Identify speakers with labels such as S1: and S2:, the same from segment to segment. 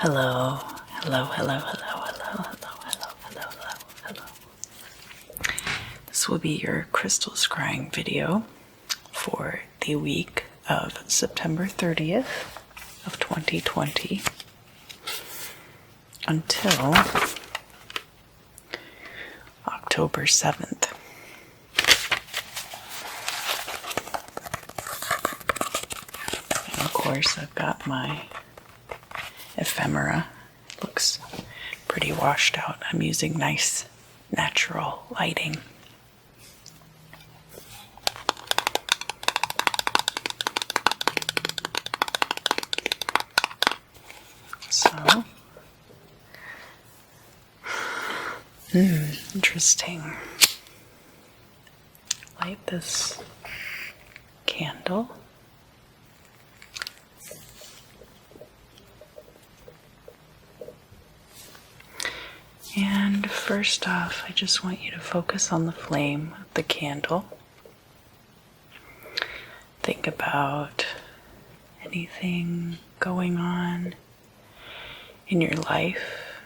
S1: Hello, hello, hello, hello, hello, hello, hello, hello, hello, hello. This will be your crystal scrying video for the week of September 30th of 2020 until October 7th. And of course, I've got my ephemera. Looks pretty washed out. I'm using nice natural lighting. So, interesting. Light this candle. And first off, I just want you to focus on the flame of the candle. Think about anything going on in your life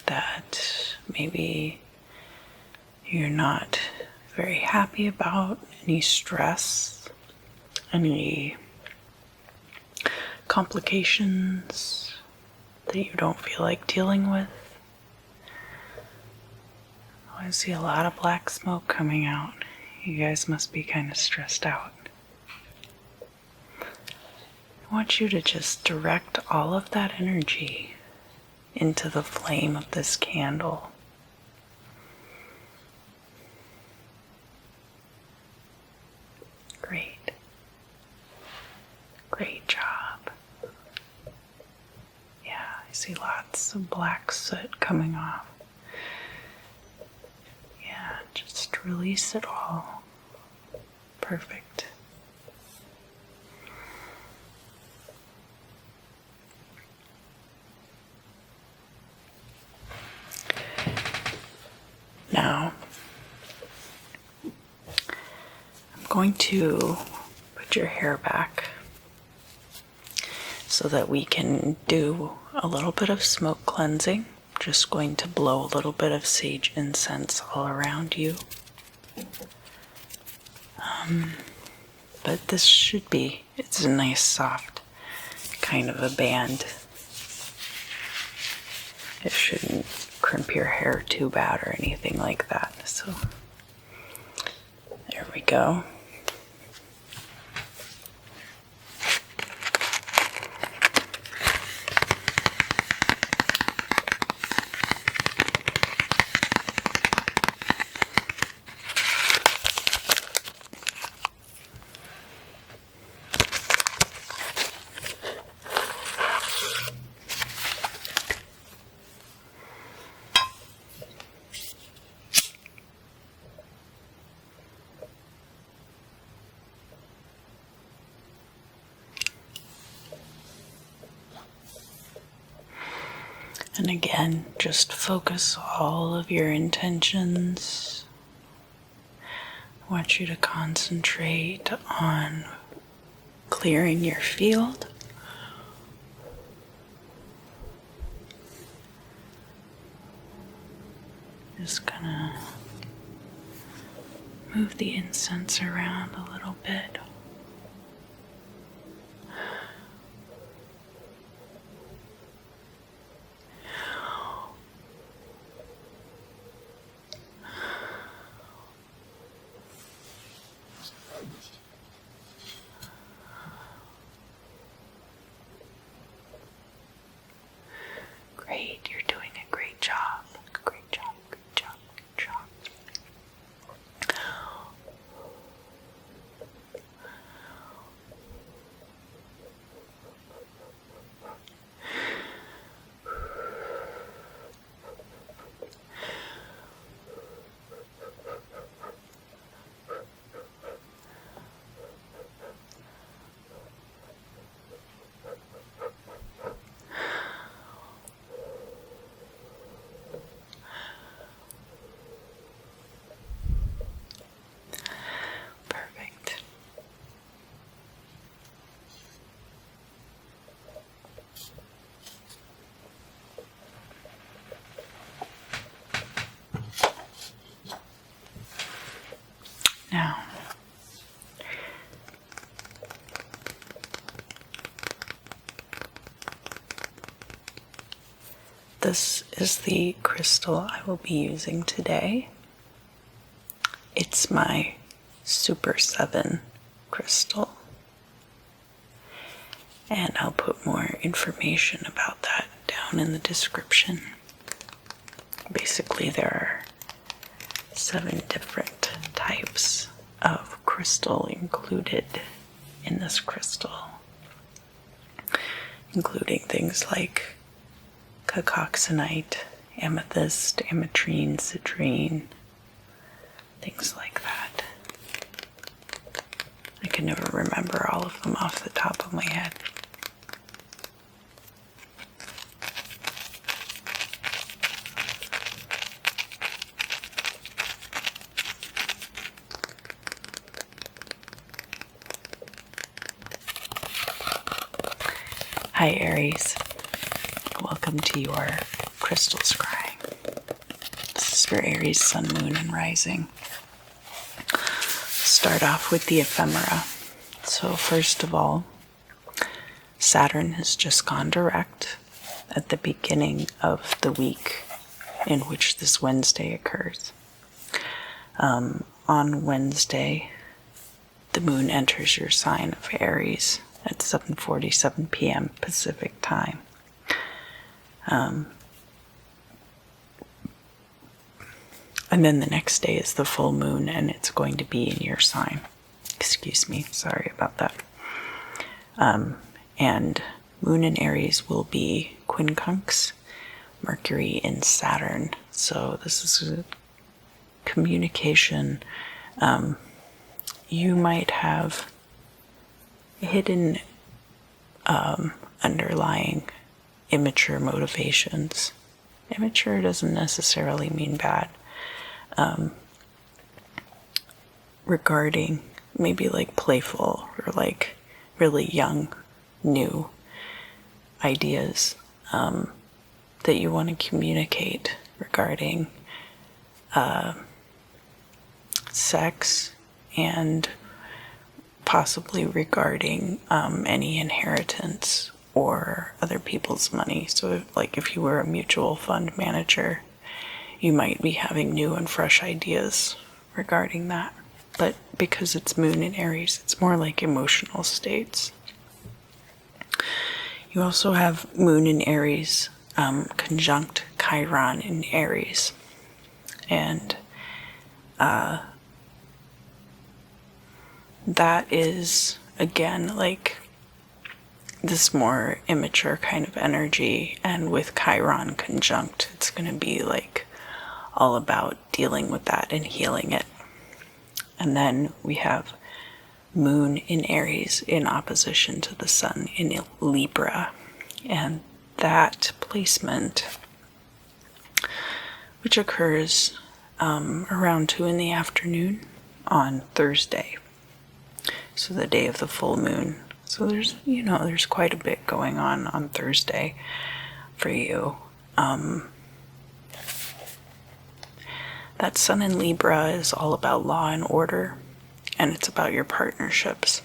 S1: that maybe you're not very happy about, any stress, any complications that you don't feel like dealing with. I see a lot of black smoke coming out. You guys must be kind of stressed out. I want you to just direct all of that energy into the flame of this candle. Great. Great job. Yeah, I see lots of black soot coming off. Just release it all. Perfect. Now, I'm going to put your hair back so that we can do a little bit of smoke cleansing. Just going to blow a little bit of sage incense all around you. But this should be, it's a nice soft kind of a band. It shouldn't crimp your hair too bad or anything like that. So there we go. And again, just focus all of your intentions. I want you to concentrate on clearing your field. Just gonna move the incense around a little bit. Great, you're doing a great job. Great job, great job, great job. this is the crystal I will be using today. It's my Super 7 crystal. And I'll put more information about that down in the description. Basically, there are 7 different types of crystal included in this crystal, including things like Cacoxenite, Amethyst, ametrine, citrine, things like that. I can never remember all of them off the top of my head. Hi Aries, welcome to your crystal scrying. This is for Aries, Sun, Moon, and Rising. Start off with the ephemera. So first of all, Saturn has just gone direct at the beginning of the week in which this Wednesday occurs. On Wednesday, the moon enters your sign of Aries at 7:47 p.m. Pacific time. And then the next day is the full moon, and it's going to be in your sign. Excuse me, sorry about that. And moon in Aries will be quincunx, Mercury in Saturn. So this is a communication. You might have hidden underlying immature motivations. Immature doesn't necessarily mean bad. Regarding maybe like playful or like really young, new ideas that you want to communicate regarding sex and possibly regarding any inheritance or other people's money. So if you were a mutual fund manager, you might be having new and fresh ideas regarding that. But because it's moon in Aries, it's more like emotional states. You also have moon in Aries conjunct Chiron in Aries. And that is, again, like this more immature kind of energy. And with Chiron conjunct, it's going to be like all about dealing with that and healing it. And then we have moon in Aries in opposition to the sun in Libra. And that placement, which occurs around 2 in the afternoon on Thursday. So the day of the full moon. So there's quite a bit going on Thursday for you. That sun in Libra is all about law and order, and it's about your partnerships.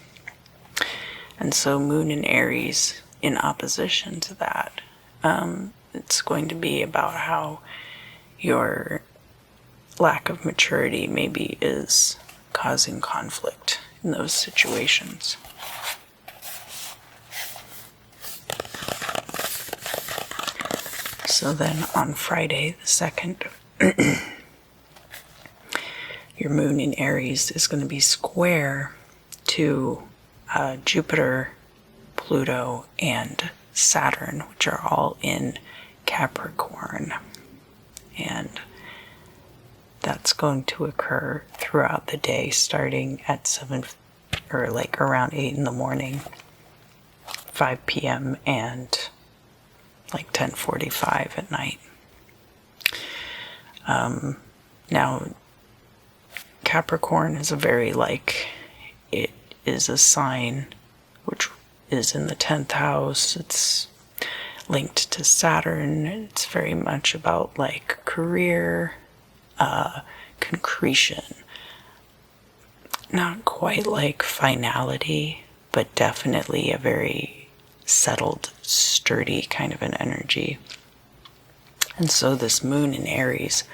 S1: And so moon in Aries in opposition to that, it's going to be about how your lack of maturity maybe is causing conflict in those situations. So then on Friday the 2nd, your moon in Aries is going to be square to Jupiter, Pluto, and Saturn, which are all in Capricorn. And that's going to occur throughout the day, starting at 7 or like around 8 in the morning, 5 p.m., and like 10:45 at night. Now, Capricorn is it is a sign which is in the 10th house. It's linked to Saturn. It's very much about like career, concretion. Not quite like finality, but definitely a very settled, sturdy kind of an energy. And so this moon in Aries,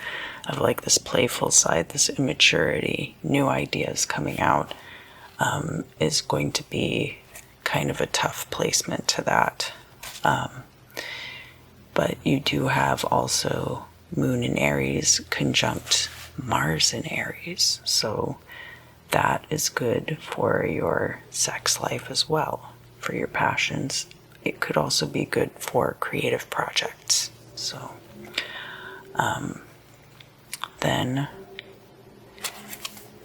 S1: of like this playful side, this immaturity, new ideas coming out, is going to be kind of a tough placement to that. But you do have also moon in Aries conjunct Mars in Aries, so that is good for your sex life as well, for your passions. It could also be good for creative projects. So then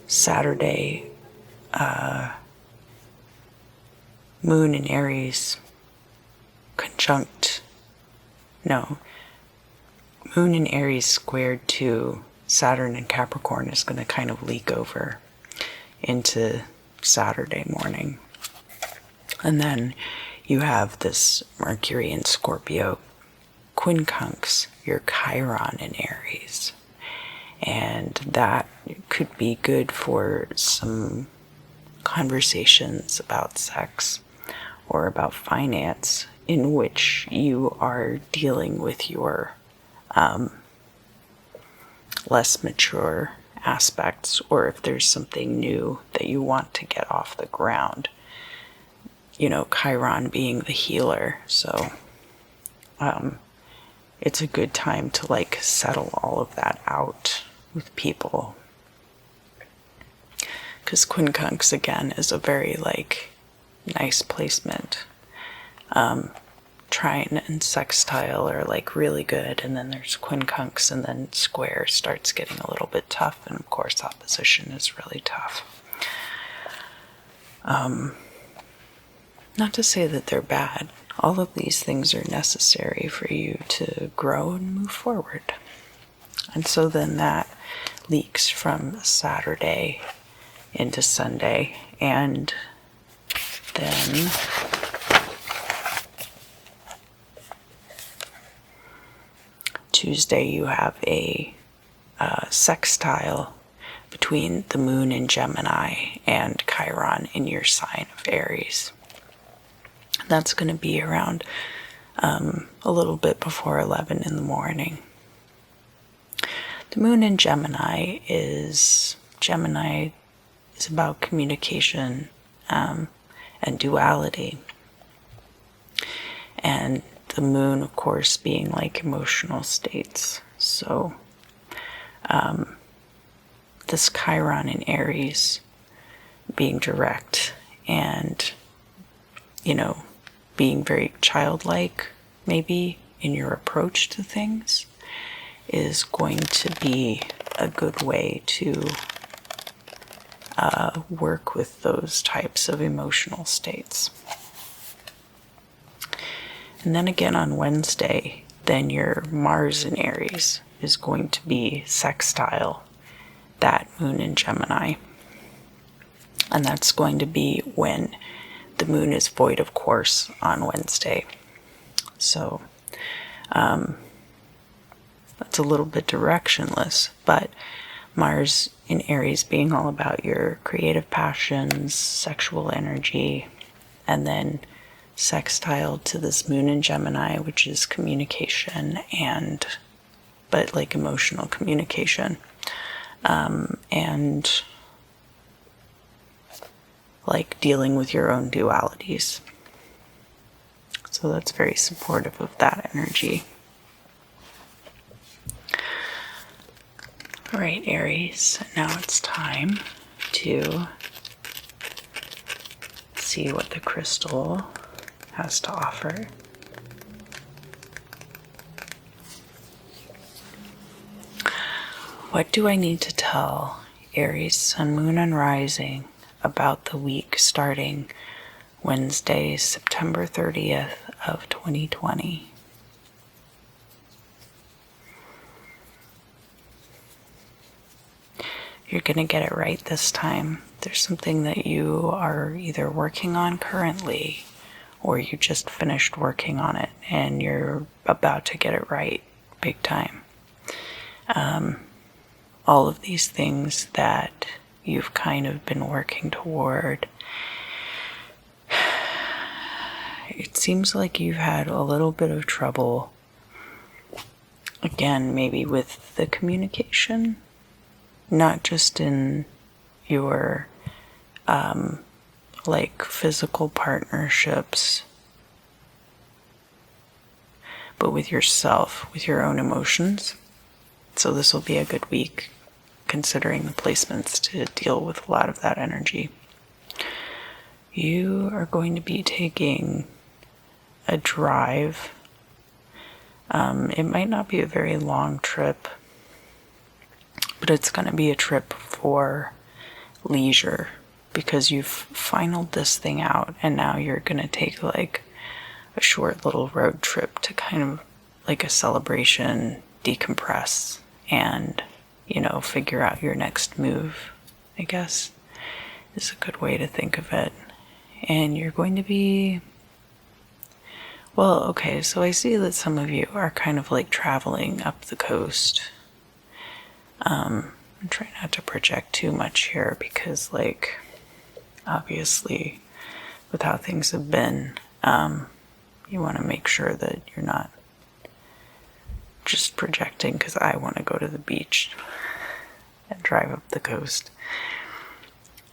S1: Saturday, moon in Aries moon in Aries squared to Saturn and Capricorn is going to kind of leak over into Saturday morning. And then you have this Mercury in Scorpio quincunx your Chiron in Aries. And that could be good for some conversations about sex or about finance, in which you are dealing with your less mature aspects, or if there's something new that you want to get off the ground. You know, Chiron being the healer, so it's a good time to like settle all of that out with people. Because quincunx again is a very like nice placement. Trine and sextile are like really good, and then there's quincunx, and then square starts getting a little bit tough, and of course opposition is really tough. Not to say that they're bad. All of these things are necessary for you to grow and move forward. And so then that leaks from Saturday into Sunday, and then Tuesday you have a sextile between the moon in Gemini and Chiron in your sign of Aries. That's going to be around a little bit before 11 in the morning. The moon in Gemini is about communication and duality. And the moon, of course, being like emotional states. So this Chiron in Aries being direct and, you know, being very childlike, maybe, in your approach to things, is going to be a good way to work with those types of emotional states. And then again on Wednesday, then your Mars in Aries is going to be sextile that moon in Gemini. And that's going to be when the moon is void of course on Wednesday. So that's a little bit directionless, but Mars in Aries being all about your creative passions, sexual energy, and then sextile to this moon in Gemini, which is communication but like emotional communication, and like dealing with your own dualities. So that's very supportive of that energy. All right, Aries, now it's time to see what the crystal has to offer. What do I need to tell Aries, Sun, Moon, and Rising about the week starting Wednesday, September 30th of 2020? You're going to get it right this time. There's something that you are either working on currently, or you just finished working on it and you're about to get it right big time. All of these things that you've kind of been working toward, it seems like you've had a little bit of trouble again, maybe with the communication, not just in your like physical partnerships, but with yourself, with your own emotions. So this will be a good week considering the placements to deal with a lot of that energy. You are going to be taking a drive. It might not be a very long trip, but it's going to be a trip for leisure because you've finalized this thing out and now you're going to take like a short little road trip to kind of like a celebration, decompress, and, you know, figure out your next move, I guess, is a good way to think of it. And you're going to be, well, okay, so I see that some of you are kind of like traveling up the coast. I'm trying not to project too much here because, like, obviously, with how things have been, you want to make sure that you're not just projecting because I want to go to the beach and drive up the coast.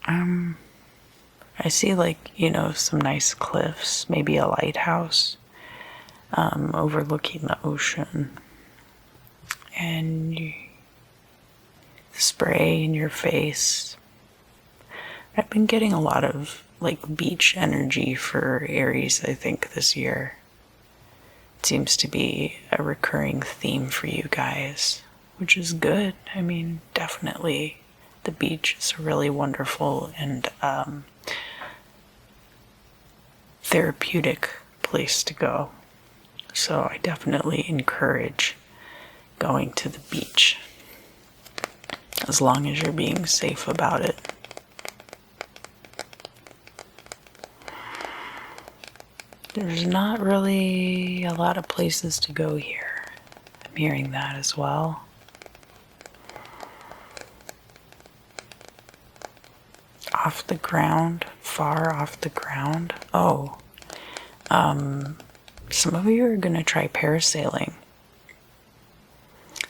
S1: I see, like, you know, some nice cliffs, maybe a lighthouse, overlooking the ocean, and the spray in your face. I've been getting a lot of, like, beach energy for Aries, I think, this year. It seems to be a recurring theme for you guys, which is good. I mean, definitely the beach is a really wonderful and therapeutic place to go. So I definitely encourage going to the beach, as long as you're being safe about it. There's not really a lot of places to go here. I'm hearing that as well. Off the ground, far off the ground. Oh, some of you are gonna try parasailing.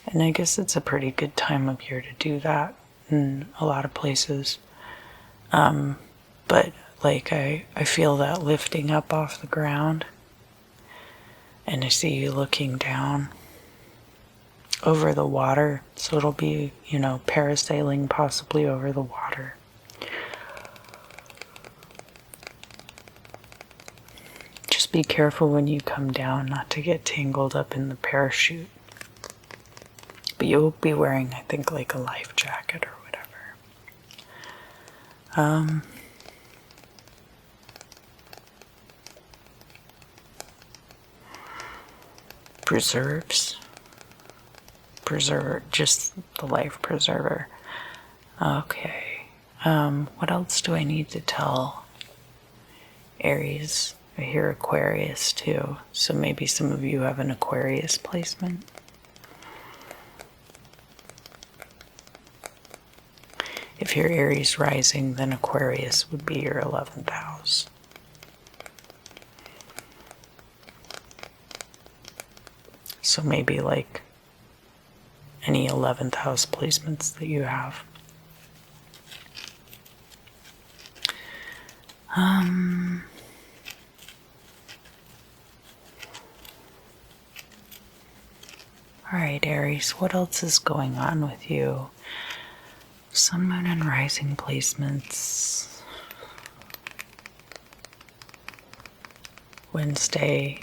S1: And I guess it's a pretty good time of year to do that in a lot of places. But like I feel that lifting up off the ground, and I see you looking down over the water. So it'll be, you know, parasailing possibly over the water. Just be careful when you come down not to get tangled up in the parachute. But you'll be wearing, I think, like a life jacket or whatever. Preserves. Preserver, just the life preserver. Okay. What else do I need to tell Aries? I hear Aquarius too, so maybe some of you have an Aquarius placement. If you're Aries rising, then Aquarius would be your 11th house. So maybe like any 11th house placements that you have. Alright, Aries, what else is going on with you? Sun, Moon, and Rising placements. Wednesday.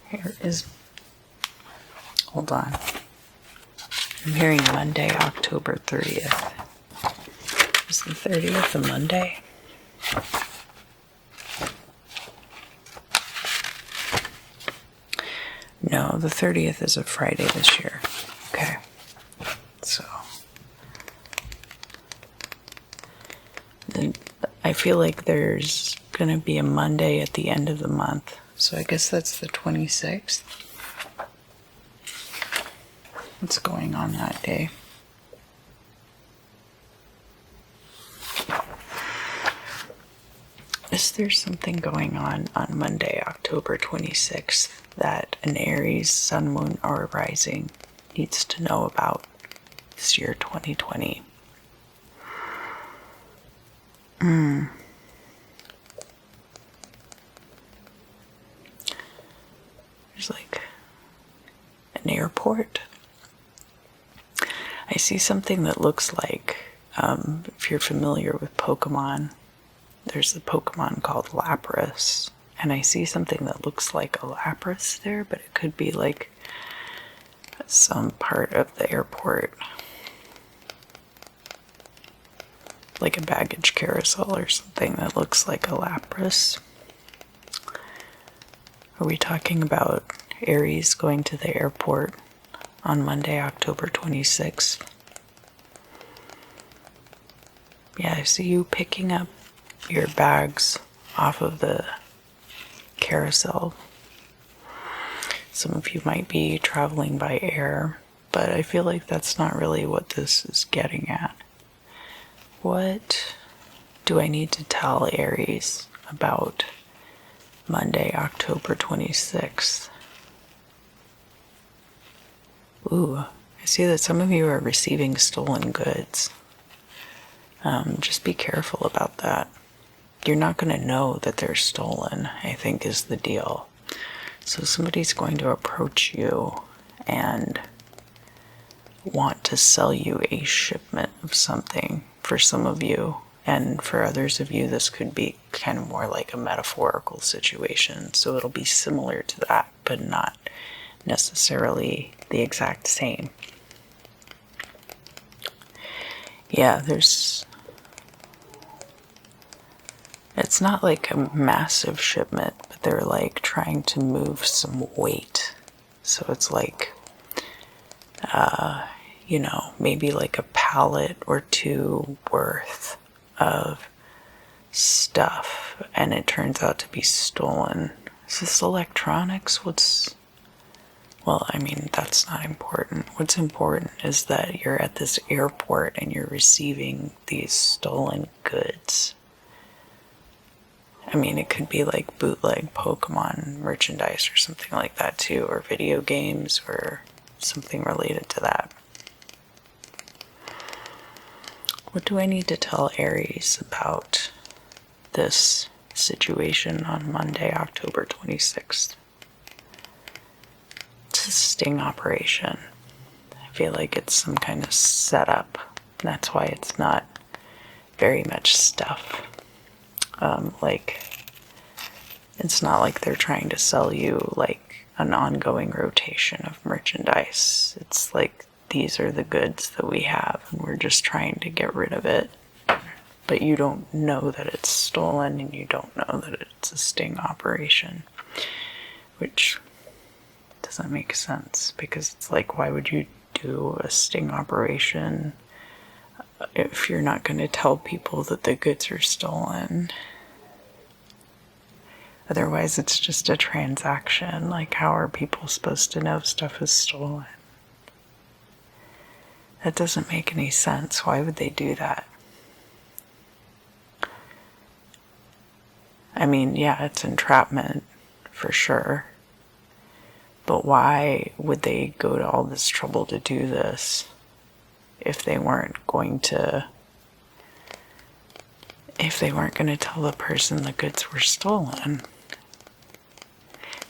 S1: Here is... Hold on. I'm hearing Monday, October 30th. Is the 30th a Monday? No, the 30th is a Friday this year. Okay. So. I feel like there's going to be a Monday at the end of the month. So I guess that's the 26th. What's going on that day? is there something going on Monday, October 26th that an Aries, sun, moon, or rising needs to know about this year 2020? There's like an airport. I see something that looks like, if you're familiar with Pokemon, there's a Pokemon called Lapras, and I see something that looks like a Lapras there, but it could be like some part of the airport, like a baggage carousel or something that looks like a Lapras. Are we talking about Aries going to the airport on Monday, October 26th? Yeah, I see you picking up your bags off of the carousel. Some of you might be traveling by air, but I feel like that's not really what this is getting at. What do I need to tell Aries about Monday, October 26th? Ooh, I see that some of you are receiving stolen goods. Just be careful about that. You're not going to know that they're stolen, I think, is the deal. So somebody's going to approach you and want to sell you a shipment of something for some of you. And for others of you, this could be kind of more like a metaphorical situation. So it'll be similar to that, but not necessarily the exact same. Yeah, it's not like a massive shipment, but they're like trying to move some weight. So it's like, maybe like a pallet or two worth of stuff, and it turns out to be stolen. Is this electronics? Well, I mean, that's not important. What's important is that you're at this airport and you're receiving these stolen goods. I mean, it could be like bootleg Pokemon merchandise or something like that too, or video games or something related to that. What do I need to tell Aries about this situation on Monday, October 26th? It's a sting operation. I feel like it's some kind of setup. That's why it's not very much stuff. It's not like they're trying to sell you like an ongoing rotation of merchandise. It's like, these are the goods that we have and we're just trying to get rid of it. But you don't know that it's stolen and you don't know that it's a sting operation, which doesn't make sense, because it's like, why would you do a sting operation if you're not going to tell people that the goods are stolen? Otherwise, it's just a transaction. Like, how are people supposed to know stuff is stolen? That doesn't make any sense. Why would they do that? I mean, yeah, it's entrapment, for sure. But why would they go to all this trouble to do this if they weren't going to tell the person the goods were stolen?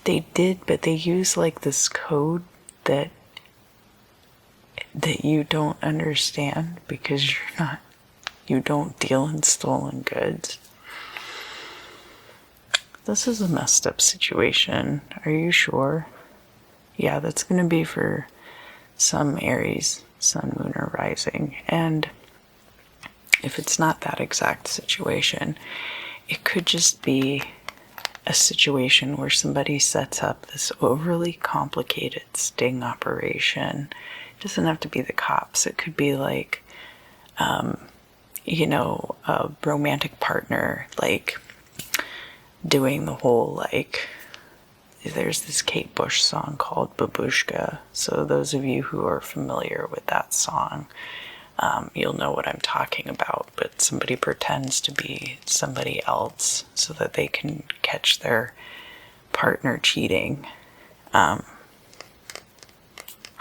S1: They did, but they use like this code that you don't understand because you don't deal in stolen goods. This is a messed up situation. Are you sure? Yeah, that's going to be for some Aries, sun, moon, or rising. And if it's not that exact situation, it could just be a situation where somebody sets up this overly complicated sting operation. It doesn't have to be the cops. It could be like, a romantic partner, like doing the whole, like, there's this Kate Bush song called Babushka. So those of you who are familiar with that song, you'll know what I'm talking about, but somebody pretends to be somebody else so that they can catch their partner cheating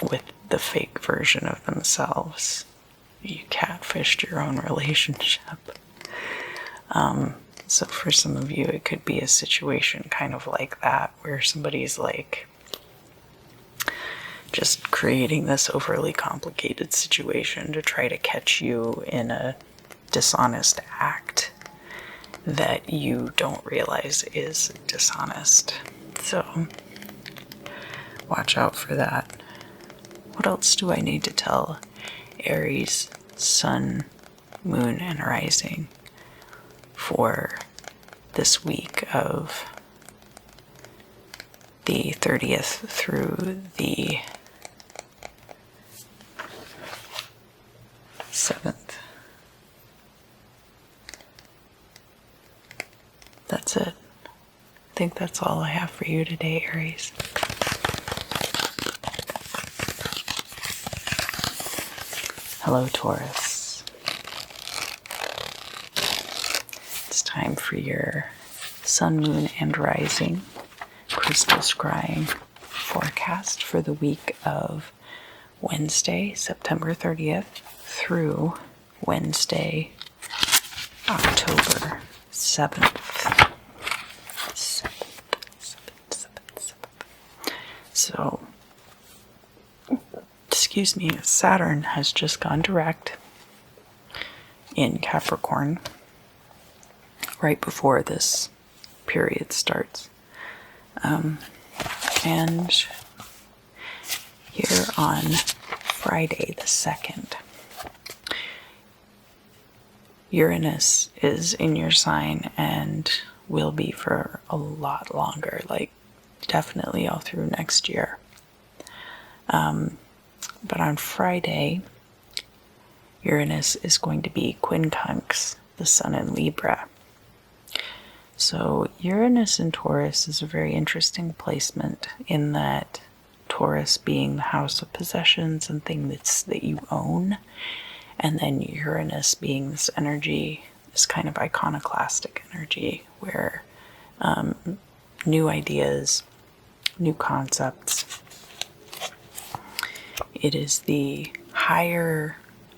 S1: with the fake version of themselves. You catfished your own relationship. So for some of you, it could be a situation kind of like that, where somebody's like just creating this overly complicated situation to try to catch you in a dishonest act that you don't realize is dishonest. So watch out for that. What else do I need to tell Aries, Sun, Moon, and Rising for this week of the 30th through the 7th? That's it. I think that's all I have for you today, Aries. Hello, Taurus. It's time for your Sun, Moon, and Rising crystal scrying forecast for the week of Wednesday, September 30th through Wednesday, October 7th. So, excuse me, Saturn has just gone direct in Capricorn right before this period starts. And here on Friday the 2nd, Uranus is in your sign and will be for a lot longer, like definitely all through next year. But on Friday, Uranus is going to be quincunx the Sun in Libra. So Uranus in Taurus is a very interesting placement in that Taurus being the house of possessions and things that you own, and then Uranus being this energy, this kind of iconoclastic energy where new ideas, new concepts. It is the higher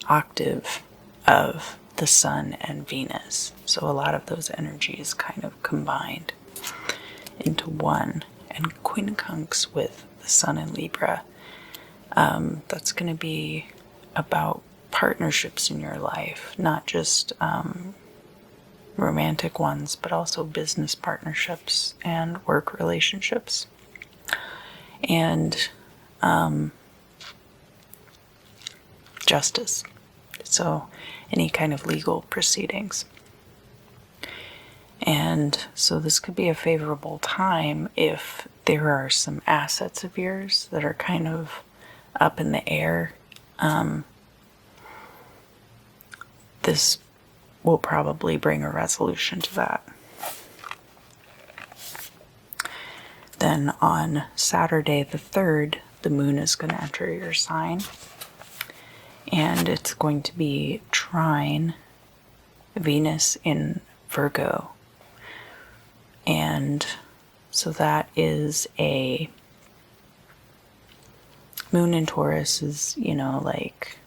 S1: octave of the Sun and Venus. So a lot of those energies kind of combined into one. And quincunx with the Sun in Libra, that's going to be about partnerships in your life, not just romantic ones, but also business partnerships and work relationships. And justice. So any kind of legal proceedings. And so this could be a favorable time if there are some assets of yours that are kind of up in the air. This will probably bring a resolution to that. Then on Saturday the 3rd, the moon is going to enter your sign. And it's going to be trine Venus in Virgo. And so that is a moon in Taurus is, you know, like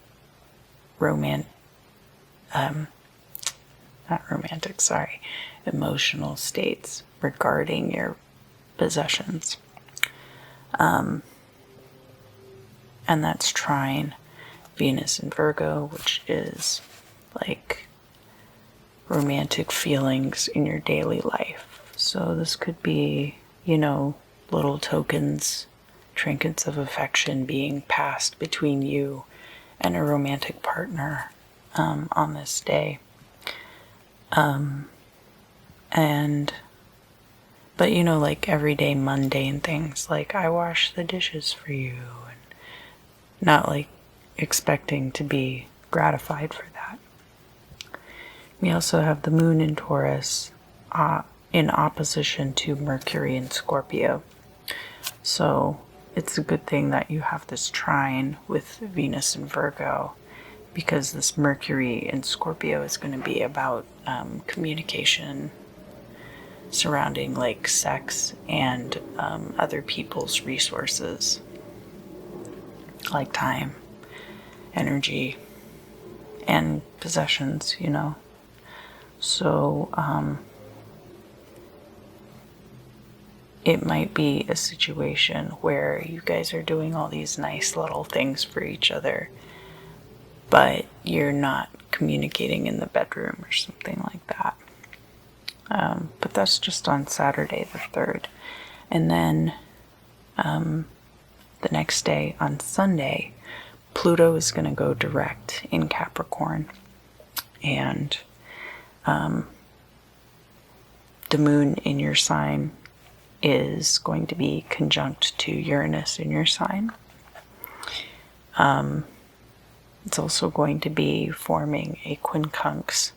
S1: emotional states regarding your possessions. And that's trine Venus in Virgo, which is like romantic feelings in your daily life. So this could be, you know, little tokens, trinkets of affection being passed between you and a romantic partner on this day. But you know, like everyday mundane things, like I wash the dishes for you, and not like expecting to be gratified for that. We also have the moon in Taurus in opposition to Mercury in Scorpio. So it's a good thing that you have this trine with Venus in Virgo, because this Mercury in Scorpio is going to be about communication surrounding like sex and other people's resources, like time, energy, and possessions, you know. So it might be a situation where you guys are doing all these nice little things for each other, but you're not communicating in the bedroom or something like that. But that's just on Saturday the 3rd. And then the next day, on Sunday, Pluto is going to go direct in Capricorn. And the moon in your sign is going to be conjunct to Uranus in your sign. It's also going to be forming a quincunx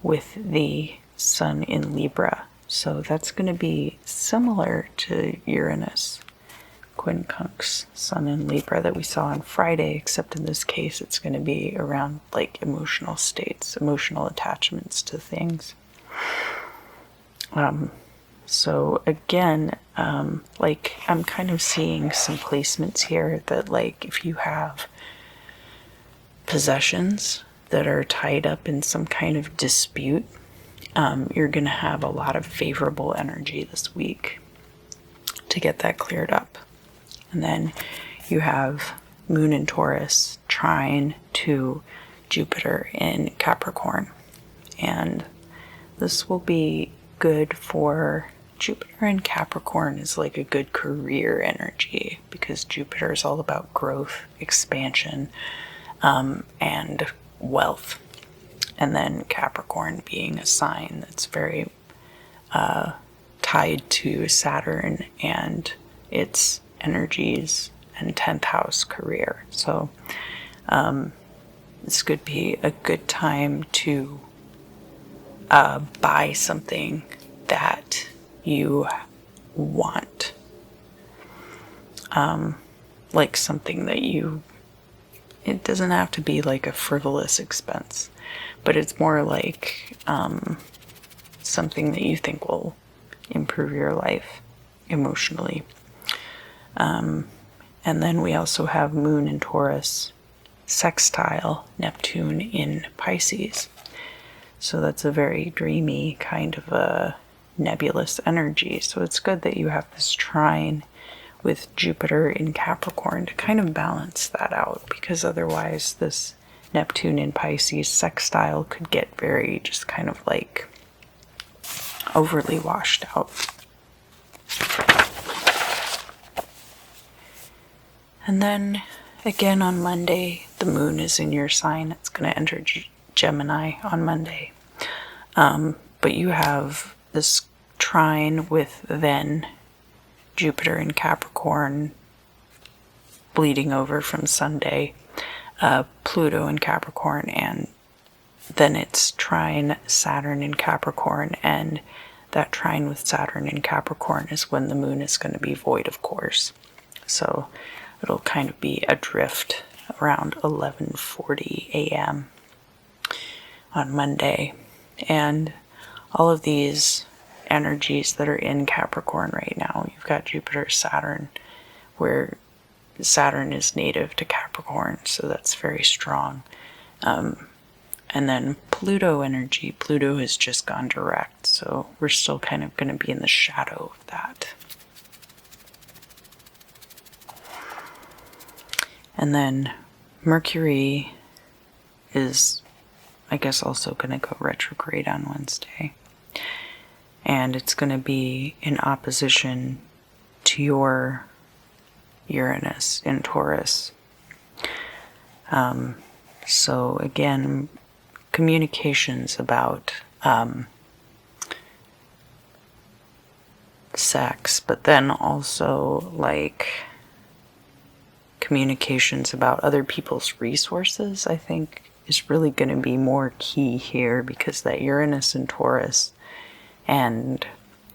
S1: with the Sun in Libra. So that's going to be similar to Uranus quincunx, Sun in Libra that we saw on Friday, except in this case it's going to be around like emotional states, emotional attachments to things. So again, like I'm kind of seeing some placements here that like if you have possessions that are tied up in some kind of dispute, you're going to have a lot of favorable energy this week to get that cleared up. And then you have Moon in Taurus trine to Jupiter in Capricorn. And this will be good for Jupiter in Capricorn is like a good career energy because Jupiter is all about growth, expansion, and wealth. And then Capricorn being a sign that's very tied to Saturn and its energies and 10th house career. So this could be a good time to buy something that you want. Like something that it doesn't have to be like a frivolous expense, but it's more like something that you think will improve your life emotionally. And then we also have Moon in Taurus sextile Neptune in Pisces. So that's a very dreamy kind of a nebulous energy. So it's good that you have this trine with Jupiter in Capricorn to kind of balance that out, because otherwise this Neptune in Pisces sextile could get very just kind of like overly washed out. And then again on Monday, the moon is in your sign. It's going to enter Gemini on Monday. But you have this trine with then Jupiter in Capricorn bleeding over from Sunday, Pluto in Capricorn, and then it's trine Saturn in Capricorn, and that trine with Saturn in Capricorn is when the moon is going to be void, of course. So it'll kind of be adrift around 11:40 a.m. on Monday. And all of these energies that are in Capricorn right now, you've got Jupiter, Saturn, where Saturn is native to Capricorn, so that's very strong. And then Pluto energy, Pluto has just gone direct, so we're still kind of going to be in the shadow of that. And then Mercury is, I guess, also going to go retrograde on Wednesday. And it's going to be in opposition to your Uranus in Taurus. So again, communications about sex, but then also like communications about other people's resources, I think, is really going to be more key here, because that Uranus in Taurus and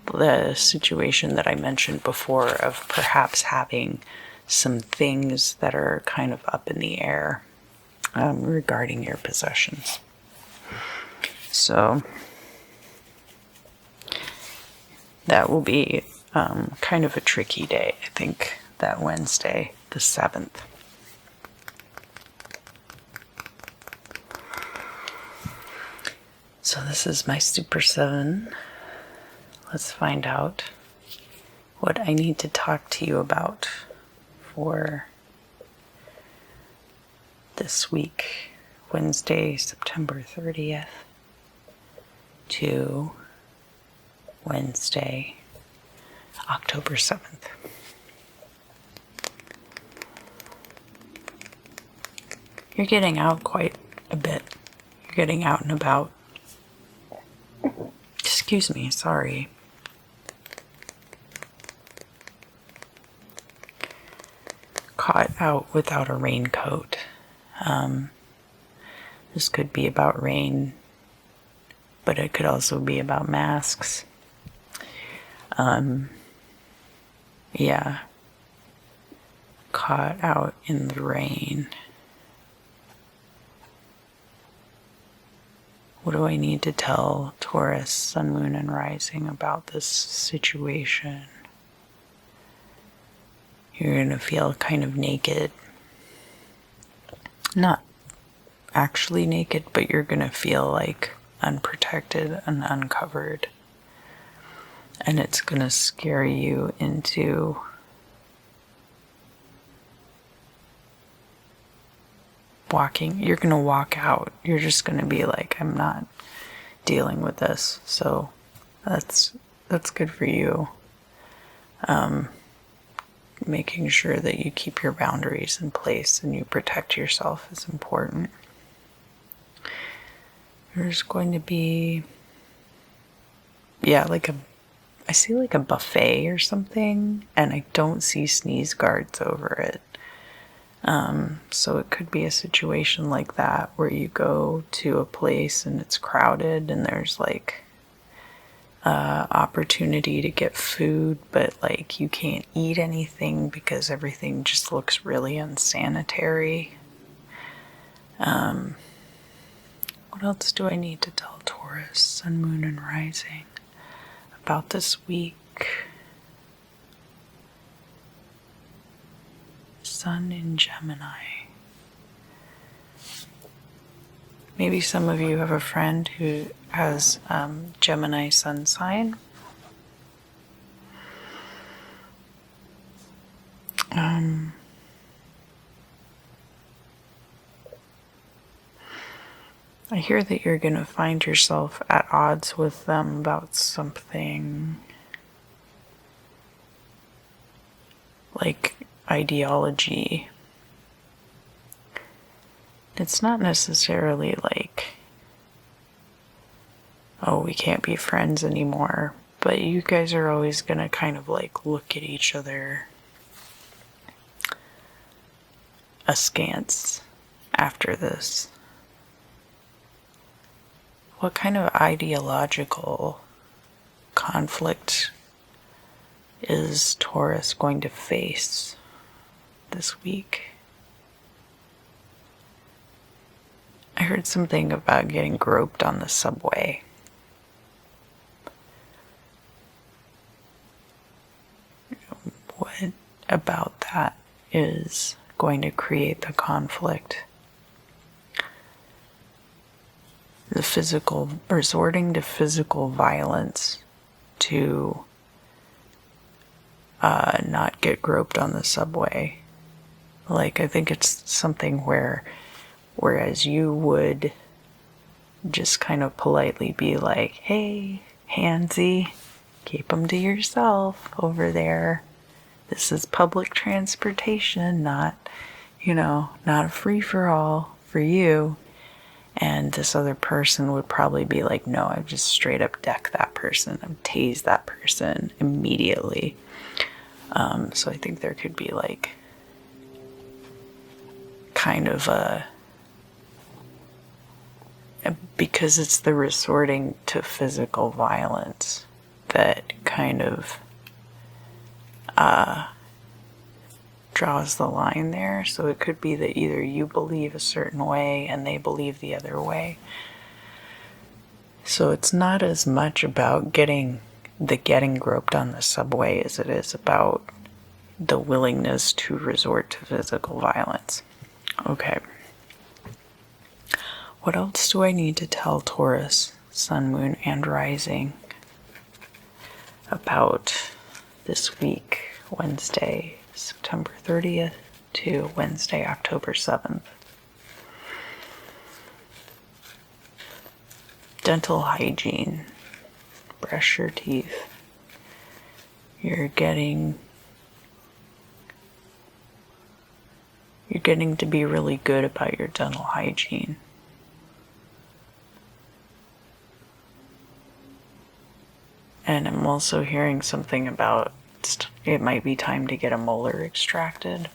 S1: the situation that I mentioned before of perhaps having some things that are kind of up in the air regarding your possessions. So that will be kind of a tricky day, I think, that Wednesday, the 7th. So this is my Super 7. Let's find out what I need to talk to you about for this week, Wednesday, September 30th to Wednesday, October 7th. You're getting out quite a bit. You're getting out and about. Excuse me, sorry. Caught out without a raincoat. This could be about rain, but it could also be about masks. Yeah. Caught out in the rain. What do I need to tell Taurus, Sun, Moon, and Rising about this situation? You're going to feel kind of naked. Not actually naked, but you're going to feel like unprotected and uncovered. And it's going to scare you into walking. You're going to walk out. You're just going to be like, I'm not dealing with this. So that's good for you. Making sure that you keep your boundaries in place and you protect yourself is important. There's going to be, I see like a buffet or something, and I don't see sneeze guards over it. So it could be a situation like that where you go to a place and it's crowded and there's like opportunity to get food, but like you can't eat anything because everything just looks really unsanitary. What else do I need to tell Taurus, Sun, Moon, and Rising about this week? Sun in Gemini. Maybe some of you have a friend who has Gemini sun sign. I hear that you're going to find yourself at odds with them about something like ideology. It's not necessarily like, oh, we can't be friends anymore, but you guys are always going to kind of like look at each other askance after this. What kind of ideological conflict is Taurus going to face this week? I heard something about getting groped on the subway. What about that is going to create the conflict? The physical, resorting to physical violence to not get groped on the subway. Like, I think it's something whereas you would just kind of politely be like, hey, handsy, keep them to yourself over there. This is public transportation, not a free-for-all for you. And this other person would probably be like, no, I've just straight up decked that person. I've tased that person immediately. So I think there could be like kind of because it's the resorting to physical violence that kind of draws the line there. So it could be that either you believe a certain way and they believe the other way. So it's not as much about getting groped on the subway as it is about the willingness to resort to physical violence. Okay. What else do I need to tell Taurus, Sun, Moon, and Rising about this week, Wednesday, September 30th to Wednesday, October 7th? Dental hygiene. Brush your teeth. You're getting to be really good about your dental hygiene. And I'm also hearing something about it might be time to get a molar extracted.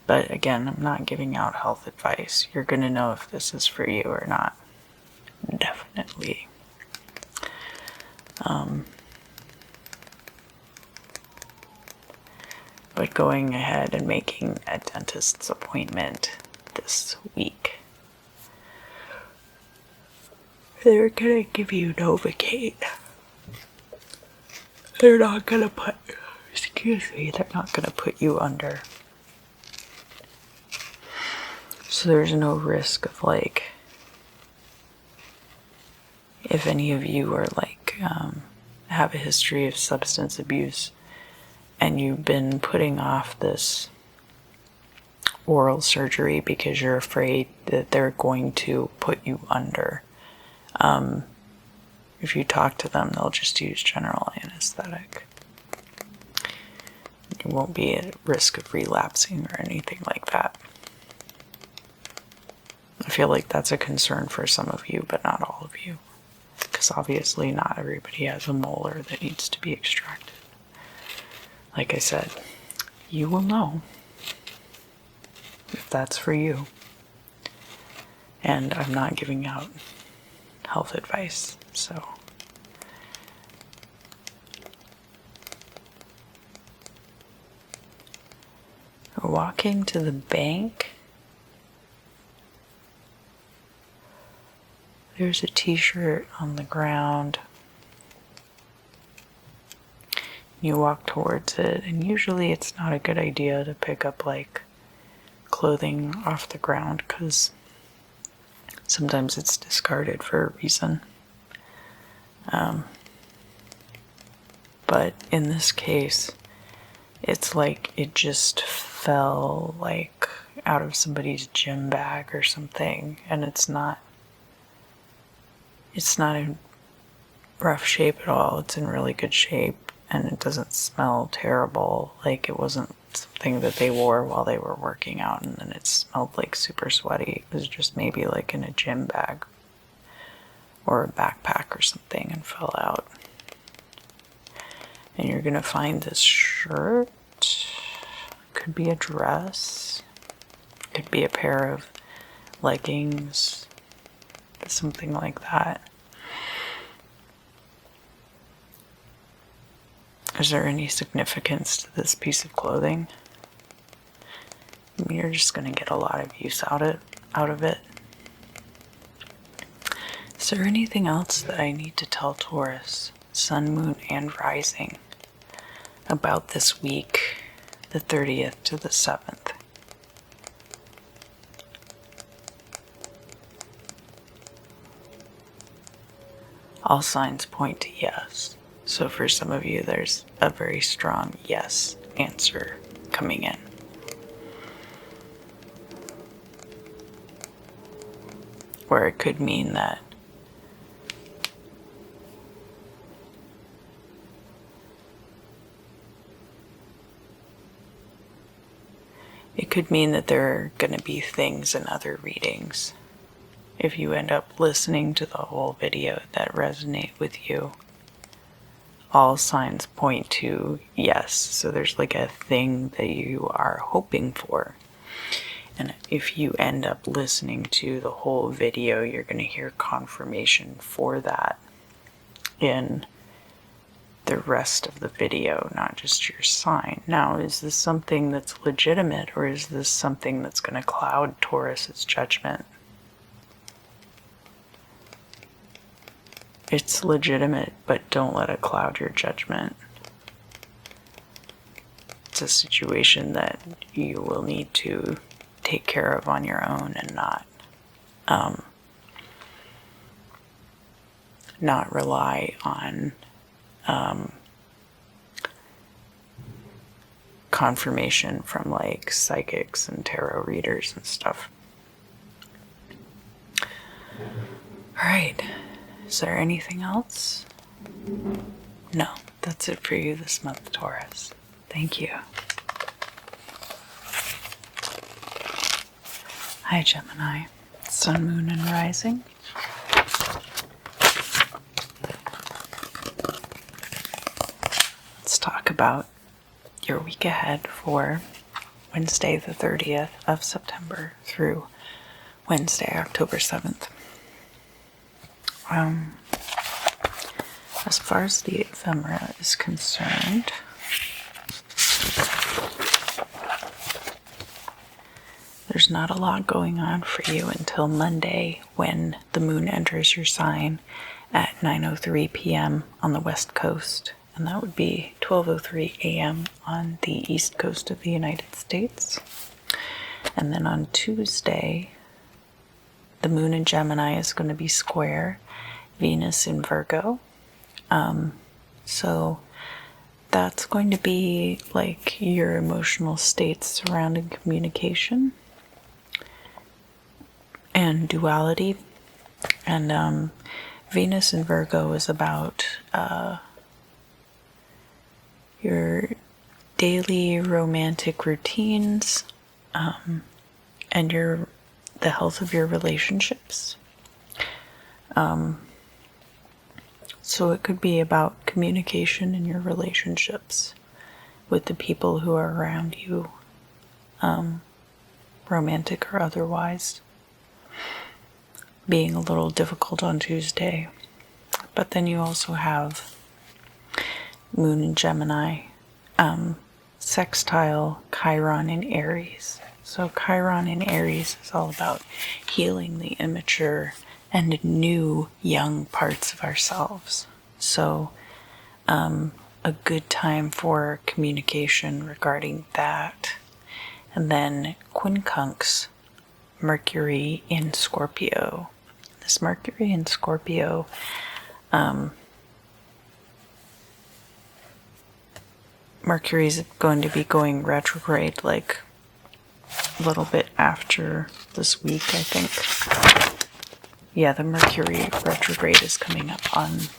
S1: But again, I'm not giving out health advice. You're going to know if this is for you or not. Definitely. But going ahead and making a dentist's appointment this week. They're gonna give you Novocaine. They're not gonna they're not gonna put you under. So there's no risk of like, if any of you are like, have a history of substance abuse and you've been putting off this oral surgery because you're afraid that they're going to put you under. If you talk to them, they'll just use general anesthetic. You won't be at risk of relapsing or anything like that. I feel like that's a concern for some of you, but not all of you. Because obviously not everybody has a molar that needs to be extracted. Like I said, you will know if that's for you. And I'm not giving out health advice, so. Walking to the bank. There's a t-shirt on the ground. You walk towards it, and usually it's not a good idea to pick up like clothing off the ground because sometimes it's discarded for a reason. But in this case, it's like it just fell like out of somebody's gym bag or something, and it's not in rough shape at all. It's in really good shape, and it doesn't smell terrible. Like it wasn't something that they wore while they were working out and then it smelled like super sweaty. It was just maybe like in a gym bag or a backpack or something and fell out. And you're gonna find this shirt. Could be a dress. Could be a pair of leggings. Something like that. Is there any significance to this piece of clothing? You're just going to get a lot of use out of it. Is there anything else that I need to tell Taurus, Sun, Moon, and Rising about this week, the 30th to the 7th? All signs point to yes. So for some of you, there's a very strong yes answer coming in. Or it could mean that there are going to be things in other readings, if you end up listening to the whole video, that resonate with you. All signs point to yes. So there's like a thing that you are hoping for. And if you end up listening to the whole video, you're going to hear confirmation for that in the rest of the video, not just your sign. Now, is this something that's legitimate, or is this something that's going to cloud Taurus's judgment? It's legitimate, but don't let it cloud your judgment. It's a situation that you will need to take care of on your own and not rely on confirmation from like psychics and tarot readers and stuff. Alright, is there anything else? No, that's it for you this month, Taurus. Thank you. Hi, Gemini. Sun, Moon, and Rising. Let's talk about your week ahead for Wednesday the 30th of September through Wednesday, October 7th. As far as the ephemera is concerned, there's not a lot going on for you until Monday, when the moon enters your sign at 9:03 p.m. on the west coast, and that would be 12:03 a.m. on the east coast of the United States. And then on Tuesday, the moon in Gemini is going to be square Venus in Virgo. So that's going to be like your emotional states surrounding communication and duality. And Venus in Virgo is about your daily romantic routines, and the health of your relationships. So it could be about communication in your relationships with the people who are around you, romantic or otherwise, being a little difficult on Tuesday. But then you also have Moon in Gemini, sextile Chiron in Aries. So Chiron in Aries is all about healing the immature and new young parts of ourselves. So a good time for communication regarding that. And then quincunx, Mercury in Scorpio. This Mercury in Scorpio, Mercury's going to be going retrograde like a little bit after this week, I think. Yeah, the Mercury retrograde is coming up on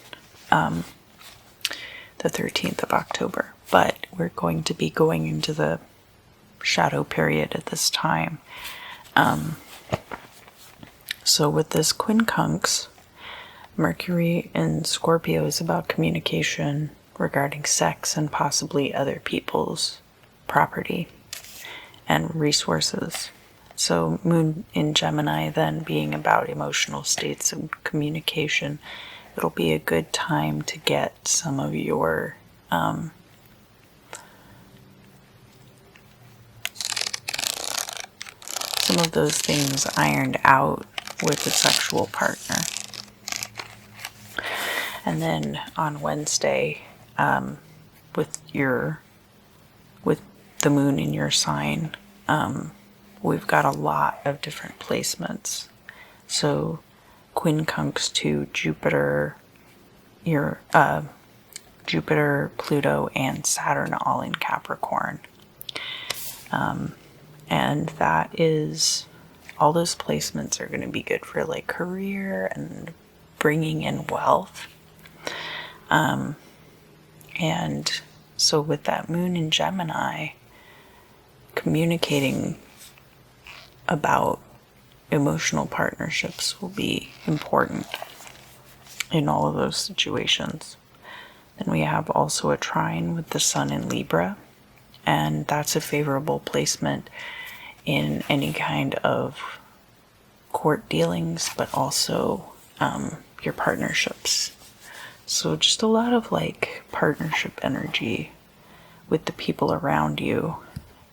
S1: the 13th of October, but we're going to be going into the shadow period at this time. So with this quincunx, Mercury in Scorpio is about communication regarding sex and possibly other people's property and resources. So Moon in Gemini then being about emotional states and communication, it'll be a good time to get some of your some of those things ironed out with a sexual partner. And then on Wednesday, with the moon in your sign, we've got a lot of different placements. So quincunx to Jupiter, Jupiter, Pluto, and Saturn all in Capricorn. And that is, all those placements are going to be good for like career and bringing in wealth. And so with that moon in Gemini, communicating about emotional partnerships will be important in all of those situations. Then we have also a trine with the sun in Libra, and that's a favorable placement in any kind of court dealings, but also your partnerships. So just a lot of like partnership energy with the people around you,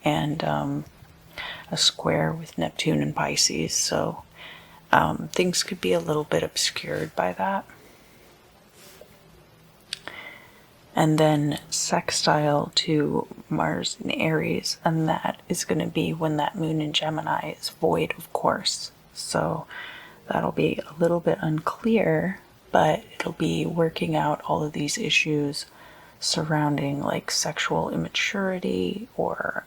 S1: and a square with Neptune and Pisces. So things could be a little bit obscured by that. And then sextile to Mars in Aries, and that is going to be when that moon in Gemini is void, of course. So that'll be a little bit unclear, but it'll be working out all of these issues surrounding like sexual immaturity or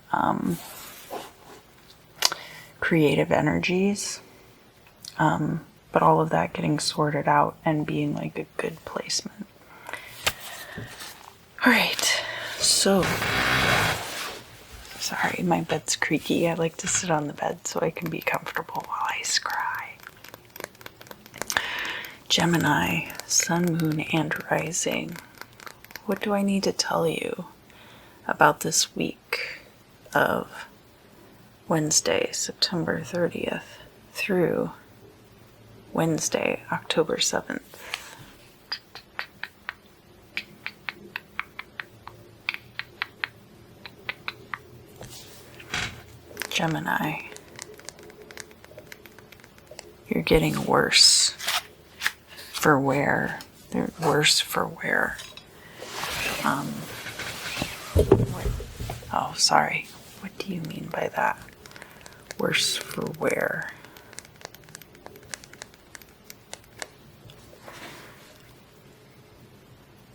S1: creative energies. But all of that getting sorted out and being like a good placement. Alright, so, sorry, my bed's creaky. I like to sit on the bed so I can be comfortable while I scry. Gemini, Sun, Moon, and Rising. What do I need to tell you about this week of Wednesday, September 30th through Wednesday, October 7th? Gemini, you're getting worse for wear. They're worse for wear. Oh, sorry. What do you mean by that? Worse for wear.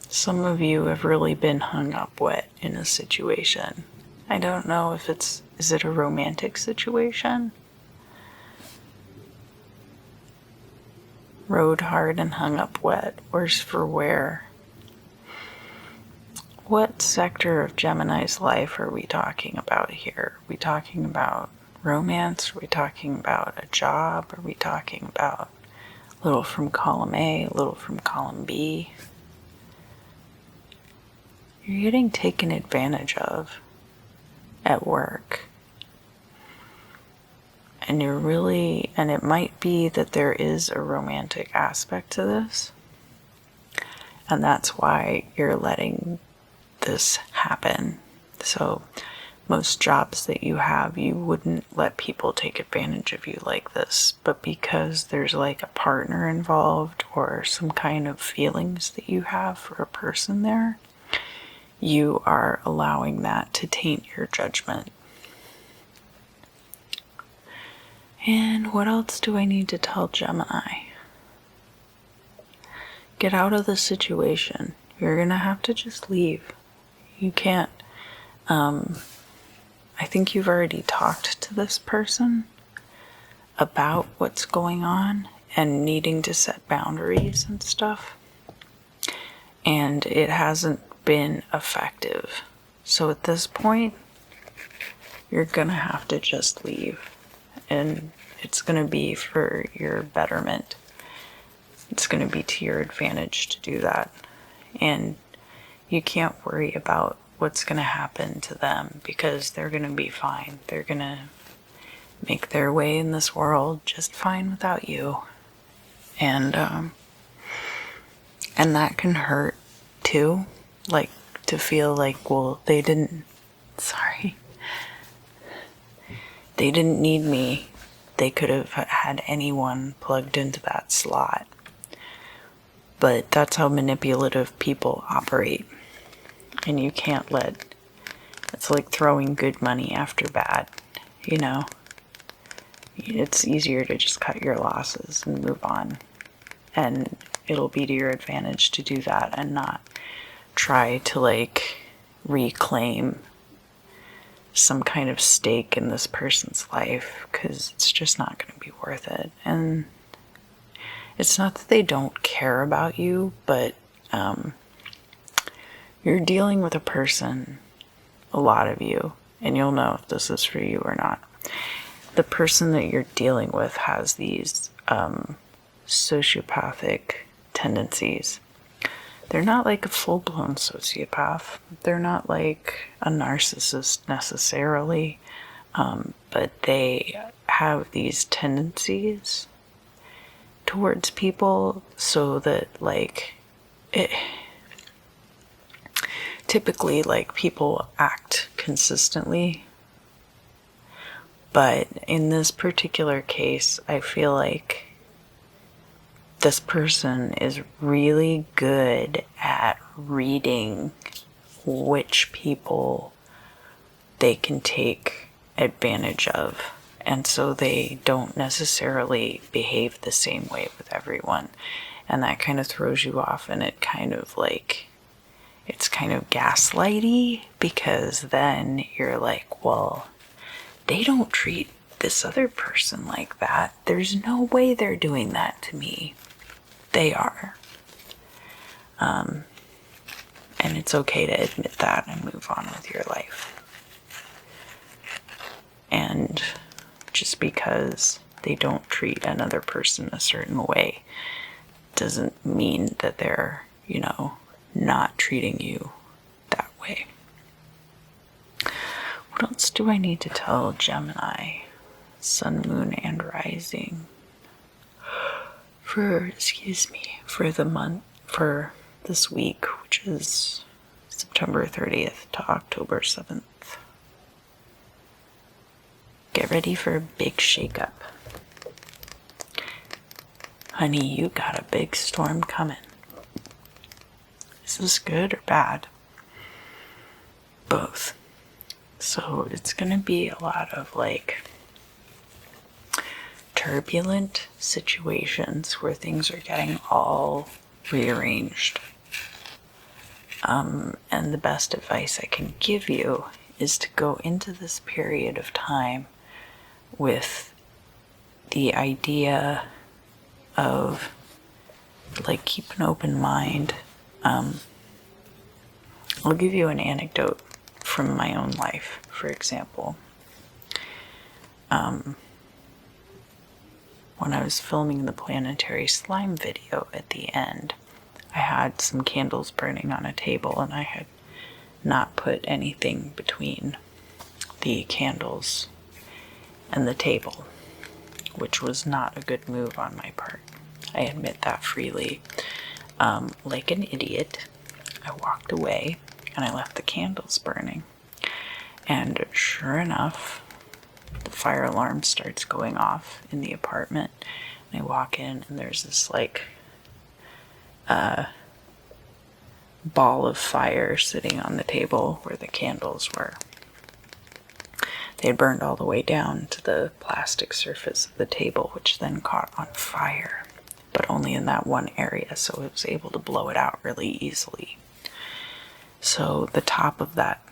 S1: Some of you have really been hung up wet in a situation. I don't know if is it a romantic situation? Rode hard and hung up wet, worse for wear. What sector of Gemini's life are we talking about here? Are we talking about romance? Are we talking about a job? Are we talking about a little from column A, a little from column B? You're getting taken advantage of at work. And and it might be that there is a romantic aspect to this. And that's why you're letting this happen. So most jobs that you have, you wouldn't let people take advantage of you like this. But because there's like a partner involved or some kind of feelings that you have for a person there, you are allowing that to taint your judgment. And what else do I need to tell Gemini? Get out of the situation. You're gonna have to just leave. You can't, I think you've already talked to this person about what's going on and needing to set boundaries and stuff. And it hasn't been effective. So at this point, you're gonna have to just leave. And it's gonna be for your betterment. It's gonna be to your advantage to do that. And you can't worry about what's gonna happen to them because they're gonna be fine. They're gonna make their way in this world just fine without you. And that can hurt too. Like, to feel like, well, they didn't need me. They could have had anyone plugged into that slot. But that's how manipulative people operate. And you can't it's like throwing good money after bad, you know? It's easier to just cut your losses and move on. And it'll be to your advantage to do that and not try to like reclaim some kind of stake in this person's life, because it's just not going to be worth it. And it's not that they don't care about you, but you're dealing with a person, a lot of you, and you'll know if this is for you or not. The person that you're dealing with has these sociopathic tendencies. They're not like a full-blown sociopath. They're not like a narcissist necessarily, but they have these tendencies towards people so that like typically, like, people act consistently, but in this particular case, I feel like this person is really good at reading which people they can take advantage of, and so they don't necessarily behave the same way with everyone, and that kind of throws you off, and it kind of like, it's kind of gaslighty, because then you're like, well, they don't treat this other person like that. There's no way they're doing that to me. They are. And it's okay to admit that and move on with your life. And just because they don't treat another person a certain way doesn't mean that they're, you know, not treating you that way. What else do I need to tell Gemini, Sun, Moon, and Rising for the month, for this week, which is September 30th to October 7th? Get ready for a big shakeup. Honey, you got a big storm coming. Is this good or bad? Both. So it's going to be a lot of like turbulent situations where things are getting all rearranged. And the best advice I can give you is to go into this period of time with the idea of, like, keep an open mind. I'll give you an anecdote from my own life, for example. When I was filming the planetary slime video at the end, I had some candles burning on a table, and I had not put anything between the candles and the table, which was not a good move on my part. I admit that freely. Like an idiot, I walked away and I left the candles burning. And sure enough, the fire alarm starts going off in the apartment. And I walk in and there's this like ball of fire sitting on the table where the candles were. They had burned all the way down to the plastic surface of the table, which then caught on fire, but only in that one area, so it was able to blow it out really easily. So the top of that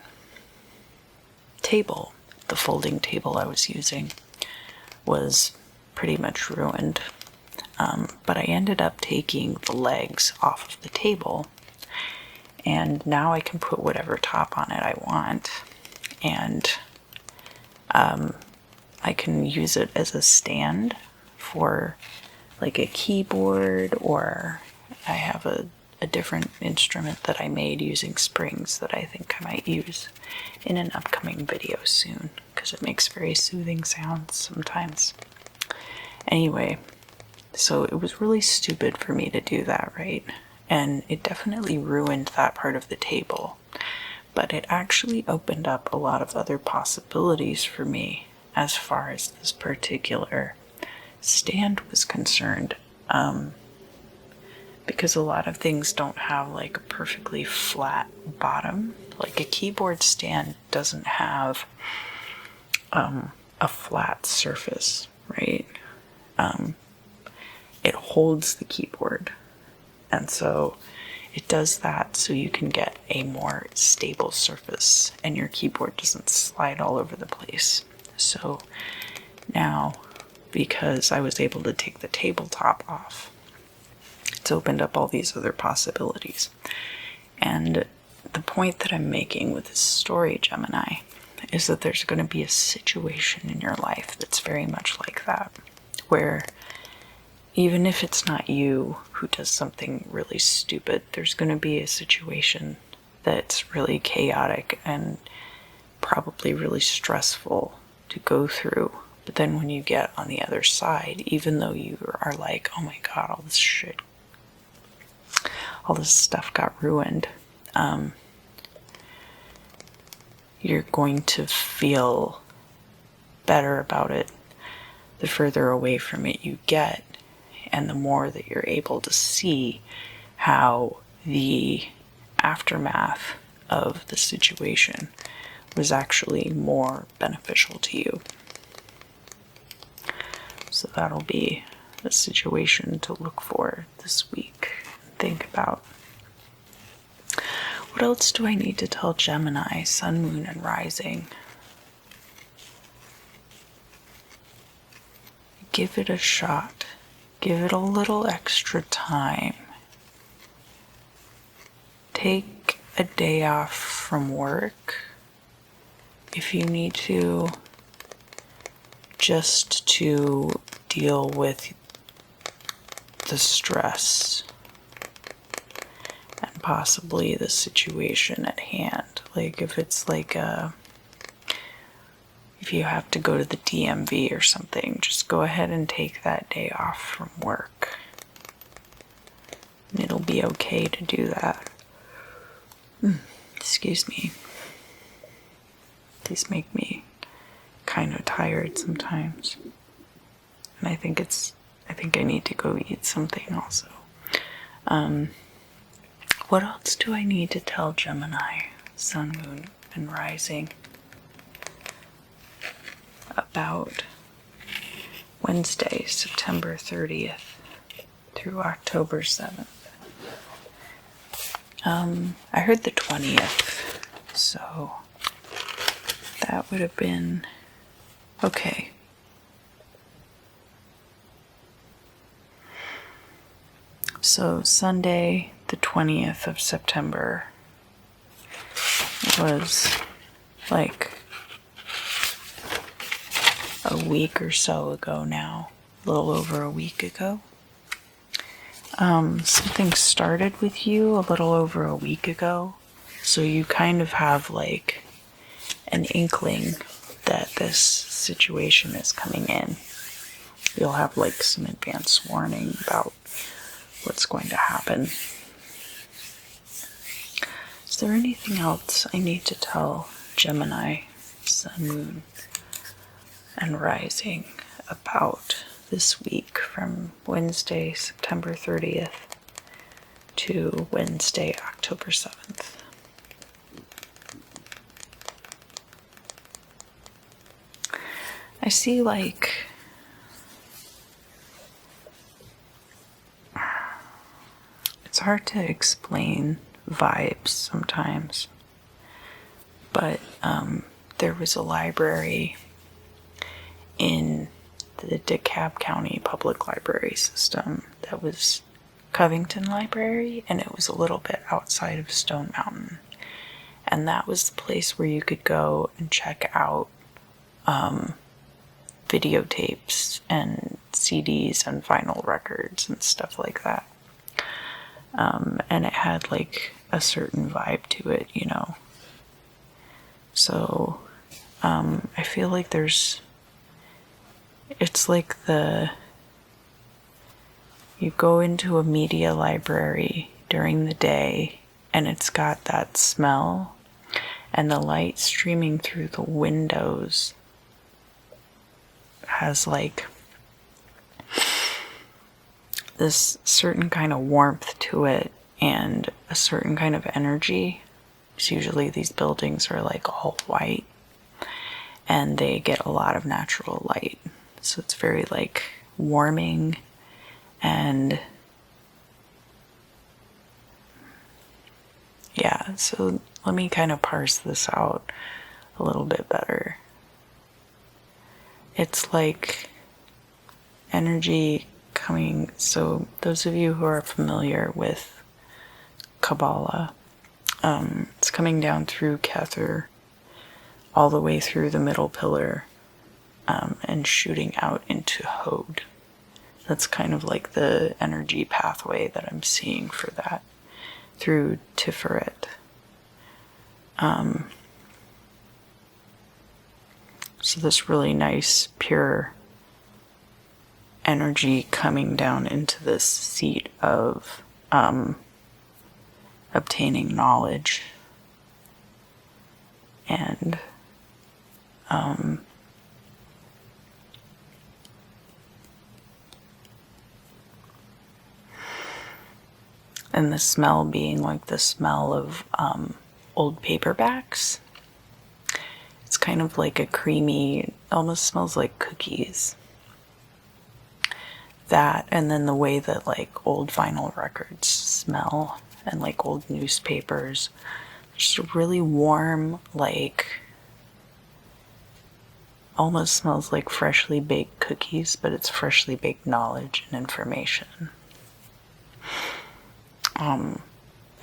S1: table, the folding table I was using, was pretty much ruined. But I ended up taking the legs off of the table, and now I can put whatever top on it I want, and I can use it as a stand for like a keyboard, or I have a different instrument that I made using springs that I think I might use in an upcoming video soon, because it makes very soothing sounds sometimes. Anyway, so it was really stupid for me to do that, right? And it definitely ruined that part of the table, but it actually opened up a lot of other possibilities for me as far as this particular stand was concerned, because a lot of things don't have like a perfectly flat bottom. Like a keyboard stand doesn't have a flat surface, right? It holds the keyboard, and so it does that so you can get a more stable surface and your keyboard doesn't slide all over the place. So now, because I was able to take the tabletop off, it's opened up all these other possibilities. And the point that I'm making with this story, Gemini, is that there's going to be a situation in your life that's very much like that, where even if it's not you who does something really stupid, there's going to be a situation that's really chaotic and probably really stressful to go through. But then when you get on the other side, even though you are like, oh my god, all all this stuff got ruined, you're going to feel better about it the further away from it you get, and the more that you're able to see how the aftermath of the situation was actually more beneficial to you. So that'll be a situation to look for this week and think about. What else do I need to tell Gemini, Sun, Moon, and Rising? Give it a shot. Give it a little extra time. Take a day off from work if you need to, just to deal with the stress and possibly the situation at hand. Like if it's like if you have to go to the DMV or something, just go ahead and take that day off from work. And it'll be okay to do that. Excuse me. These make me kind of tired sometimes. And I think I need to go eat something also. What else do I need to tell Gemini, Sun, Moon, and Rising about Wednesday, September 30th through October 7th? I heard the 20th, so that would have been okay. So Sunday, the 20th of September was like a week or so ago now, a little over a week ago. Something started with you a little over a week ago, so you kind of have like an inkling that this situation is coming in. You'll have like some advance warning about what's going to happen. Is there anything else I need to tell Gemini, Sun, Moon, and Rising about this week from Wednesday, September 30th to Wednesday, October 7th? I see like it's hard to explain vibes sometimes, but there was a library in the DeKalb County Public Library System that was Covington Library, and it was a little bit outside of Stone Mountain, and that was the place where you could go and check out videotapes and CDs and vinyl records and stuff like that. And it had like a certain vibe to it, you know. So I feel like it's like you go into a media library during the day and it's got that smell and the light streaming through the windows has like this certain kind of warmth to it and a certain kind of energy. So usually these buildings are like all white and they get a lot of natural light. So it's very like warming, and yeah, so let me kind of parse this out a little bit better. It's like energy coming, so those of you who are familiar with Kabbalah, it's coming down through Kether all the way through the middle pillar and shooting out into Hod. That's kind of like the energy pathway that I'm seeing for that through Tiferet. So this really nice, pure energy coming down into this seat of obtaining knowledge. And and the smell being like the smell of old paperbacks. It's kind of like a creamy, almost smells like cookies. That, and then the way that like old vinyl records smell, and like old newspapers. Just a really warm, like, almost smells like freshly baked cookies, but it's freshly baked knowledge and information.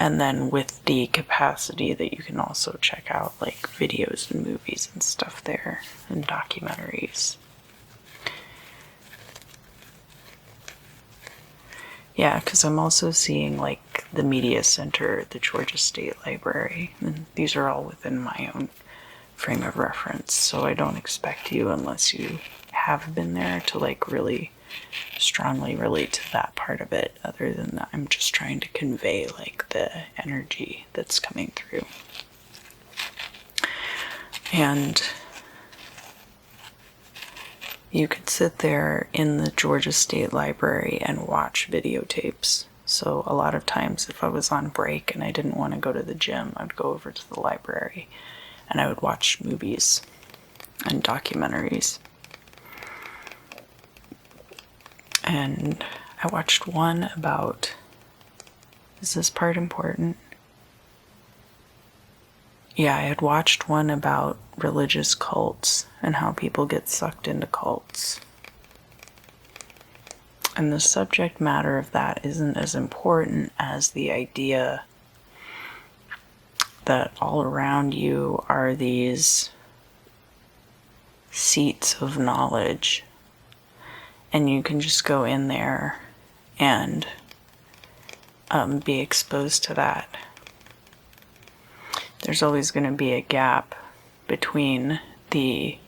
S1: And then with the capacity that you can also check out like videos and movies and stuff there, and documentaries. Yeah, because I'm also seeing like the media center at the Georgia State Library, and these are all within my own frame of reference, so I don't expect you, unless you have been there, to like really strongly relate to that part of it. Other than that, I'm just trying to convey like the energy that's coming through. And you could sit there in the Georgia State Library and watch videotapes. So a lot of times if I was on break and I didn't want to go to the gym, I'd go over to the library and I would watch movies and documentaries. And I watched one about, is this part important? Yeah, I had watched one about religious cults and how people get sucked into cults. And the subject matter of that isn't as important as the idea that all around you are these seats of knowledge, and you can just go in there and be exposed to that. There's always going to be a gap between the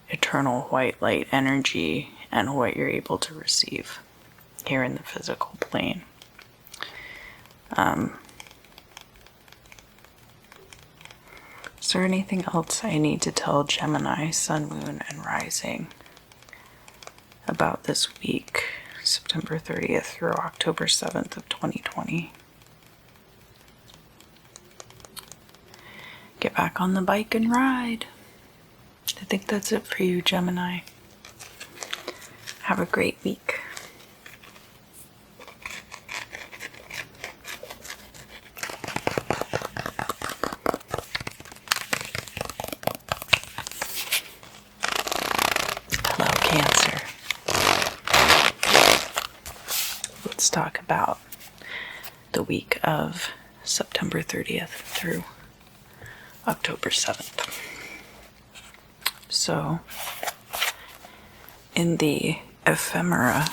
S1: eternal white light energy and what you're able to receive here in the physical plane. Is there anything else I need to tell Gemini, Sun, Moon, and Rising about this week, September 30th through October 7th of 2020? Get back on the bike and ride. I think that's it for you, Gemini. Have a great week. Hello, Cancer. Let's talk about the week of September 30th through October 7th. So, in the ephemera,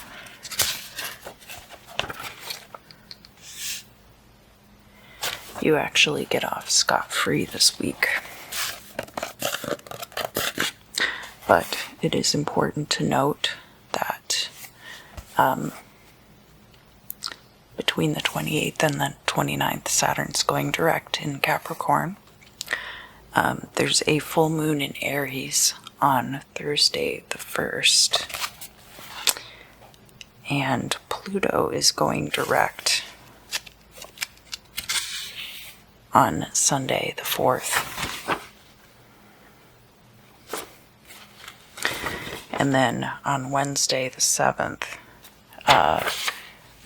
S1: you actually get off scot-free this week. But it is important to note that between the 28th and the 29th, Saturn's going direct in Capricorn. There's a full moon in Aries on Thursday the 1st. And Pluto is going direct on Sunday the 4th. And then on Wednesday the 7th,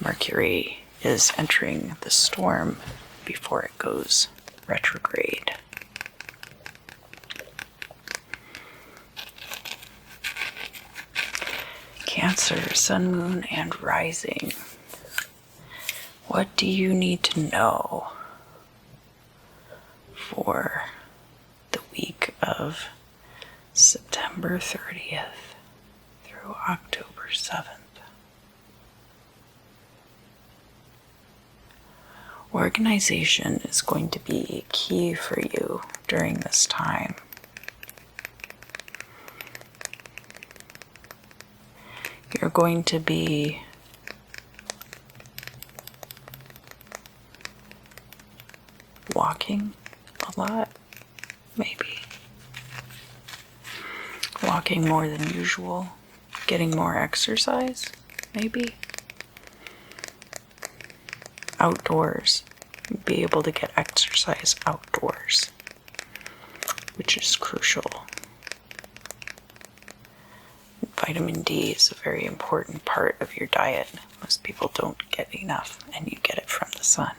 S1: Mercury is entering the storm before it goes retrograde. Cancer, Sun, Moon, and Rising. What do you need to know for the week of September 30th through October 7th? Organization is going to be key for you during this time. You're going to be walking a lot, maybe. Walking more than usual, getting more exercise, maybe. Outdoors, be able to get exercise outdoors, which is crucial. Vitamin D is a very important part of your diet. Most people don't get enough, and you get it from the sun.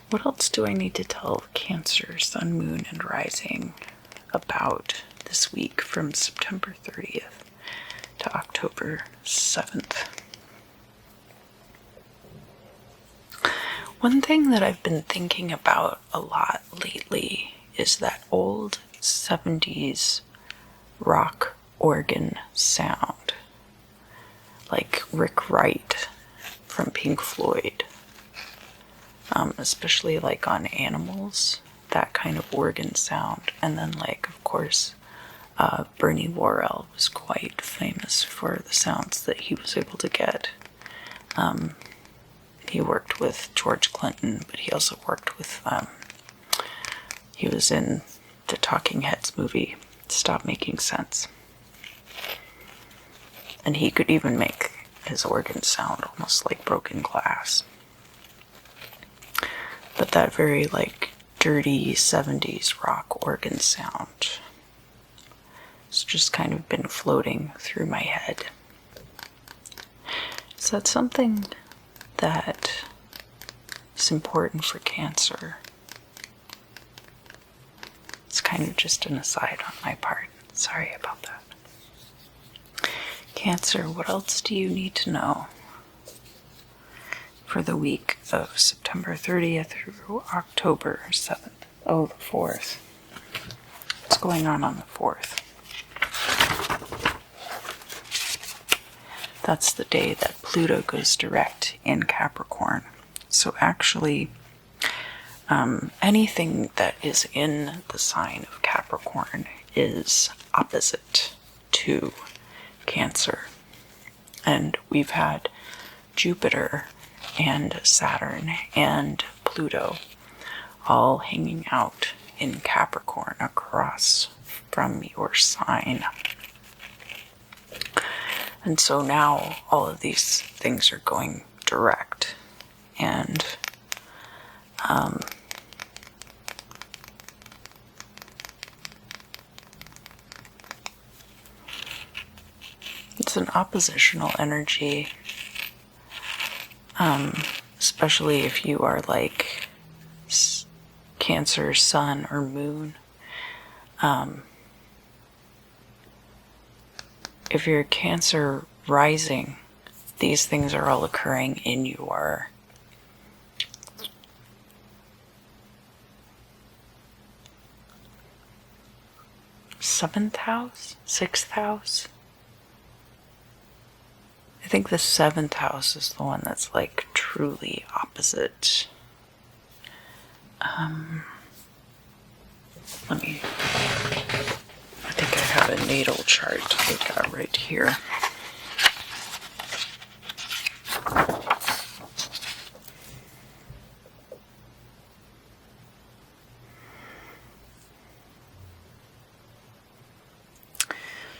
S1: What else do I need to tell Cancer, Sun, Moon, and Rising about this week from September 30th to October 7th? One thing that I've been thinking about a lot lately is that old 70s rock organ sound, like Rick Wright from Pink Floyd, especially like on Animals, that kind of organ sound. And then, like, of course, Bernie Worrell was quite famous for the sounds that he was able to get. He worked with George Clinton, but he also worked with, he was in the Talking Heads movie, Stop Making Sense. And he could even make his organ sound almost like broken glass. But that very, like, dirty 70s rock organ sound has just kind of been floating through my head. So that's something that is important for Cancer. It's kind of just an aside on my part. Sorry about that. Cancer, what else do you need to know for the week of September 30th through October 7th? Oh, the 4th. What's going on the 4th? That's the day that Pluto goes direct in Capricorn. So actually, anything that is in the sign of Capricorn is opposite to Cancer. And we've had Jupiter and Saturn and Pluto all hanging out in Capricorn across from your sign. And so now all of these things are going direct. And it's an oppositional energy, especially if you are like Cancer, Sun, or Moon. If you're Cancer rising, these things are all occurring in your seventh house, sixth house. I think the 7th house is the one that's like truly opposite. I think I have a natal chart to look at right here.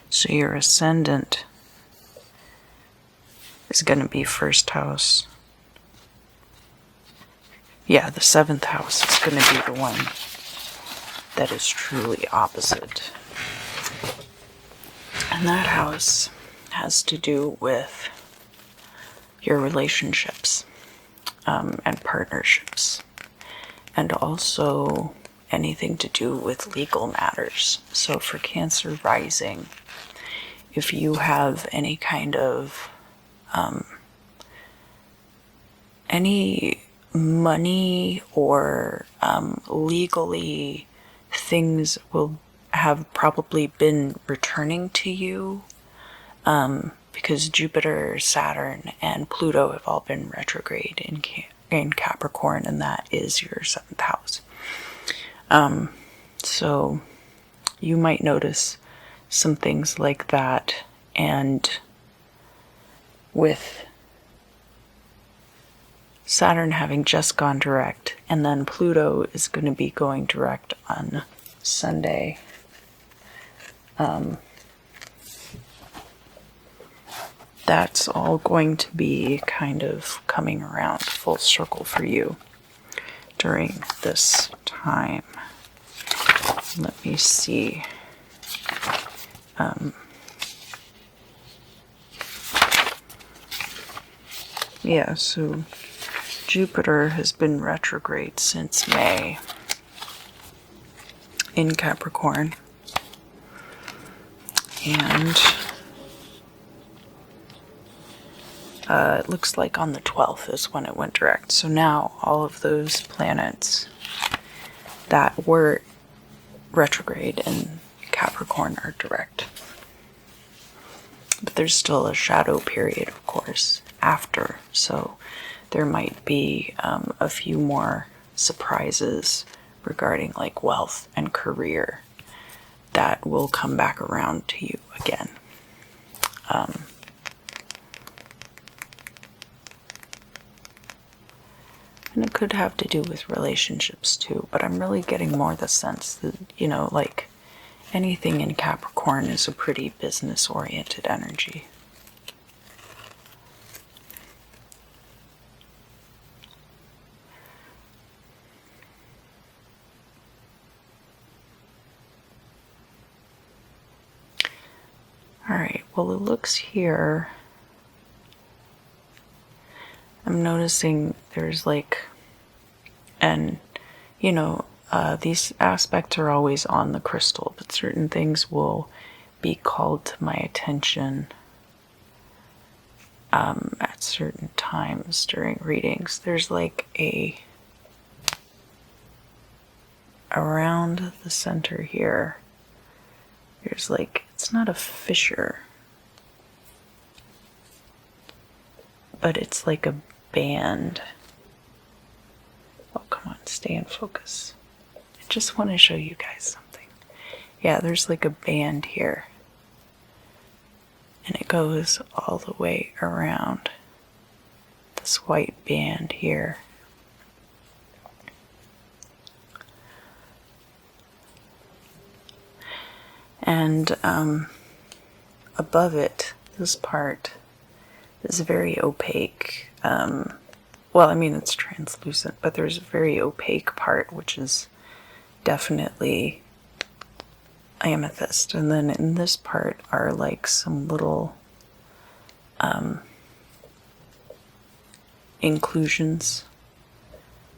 S1: So your ascendant is going to be 1st house. Yeah, the 7th house is going to be the one that is truly opposite. And that house has to do with your relationships and partnerships, and also anything to do with legal matters. So for Cancer rising, if you have any kind of any money or legally things will have probably been returning to you, because Jupiter, Saturn, and Pluto have all been retrograde in Capricorn, and that is your 7th house. So you might notice some things like that, and with Saturn having just gone direct, and then Pluto is going to be going direct on Sunday. That's all going to be kind of coming around full circle for you during this time. Let me see. Yeah, so Jupiter has been retrograde since May in Capricorn. And it looks like on the 12th is when it went direct. So now all of those planets that were retrograde in Capricorn are direct. But there's still a shadow period, of course, after. So there might be a few more surprises regarding like wealth and career that will come back around to you again. And it could have to do with relationships too, but I'm really getting more the sense that, you know, like anything in Capricorn is a pretty business-oriented energy. Alright, well, it looks here, I'm noticing there's like, and you know, these aspects are always on the crystal, but certain things will be called to my attention at certain times during readings. There's like around the center here, there's like, it's not a fissure, but it's like a band. Oh, come on, stay in focus. I just want to show you guys something. Yeah, there's like a band here. And it goes all the way around this white band here. And above it, this part is very opaque. Well, I mean, it's translucent, but there's a very opaque part, which is definitely amethyst. And then in this part are like some little inclusions,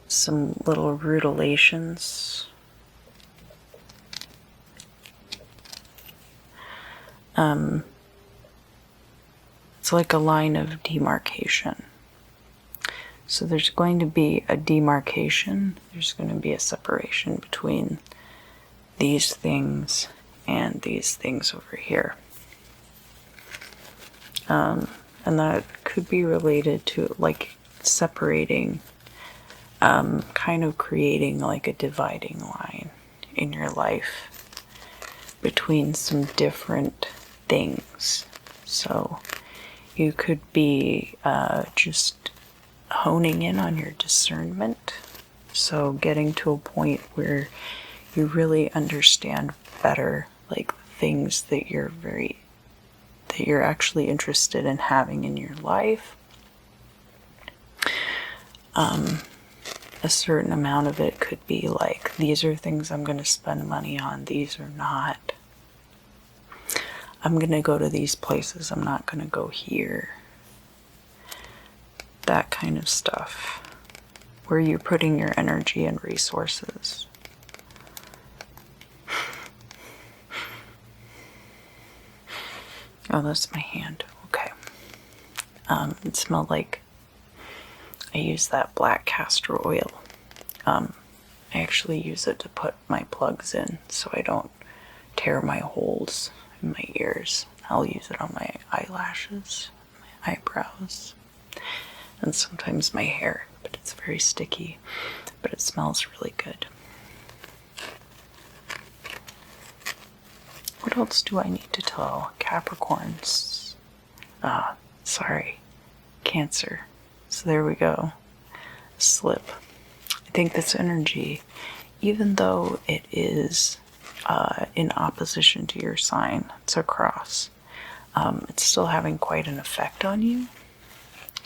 S1: some little rutilations. It's like a line of demarcation. So there's going to be a demarcation, there's going to be a separation between these things and these things over here. And that could be related to like separating, kind of creating like a dividing line in your life between some different things. So you could be just honing in on your discernment. So getting to a point where you really understand better like things that you're actually interested in having in your life. A certain amount of it could be like, these are things I'm going to spend money on, these are not. I'm going to go to these places, I'm not going to go here. That kind of stuff. Where you're putting your energy and resources. Oh, that's my hand. Okay. It smelled like I use that black castor oil. I actually use it to put my plugs in so I don't tear my holes in my ears. I'll use it on my eyelashes, my eyebrows, and sometimes my hair, but it's very sticky, but it smells really good. What else do I need to tell Capricorns? Sorry, Cancer. So there we go. slip. I think this energy, even though it is in opposition to your sign, it's a cross, it's still having quite an effect on you.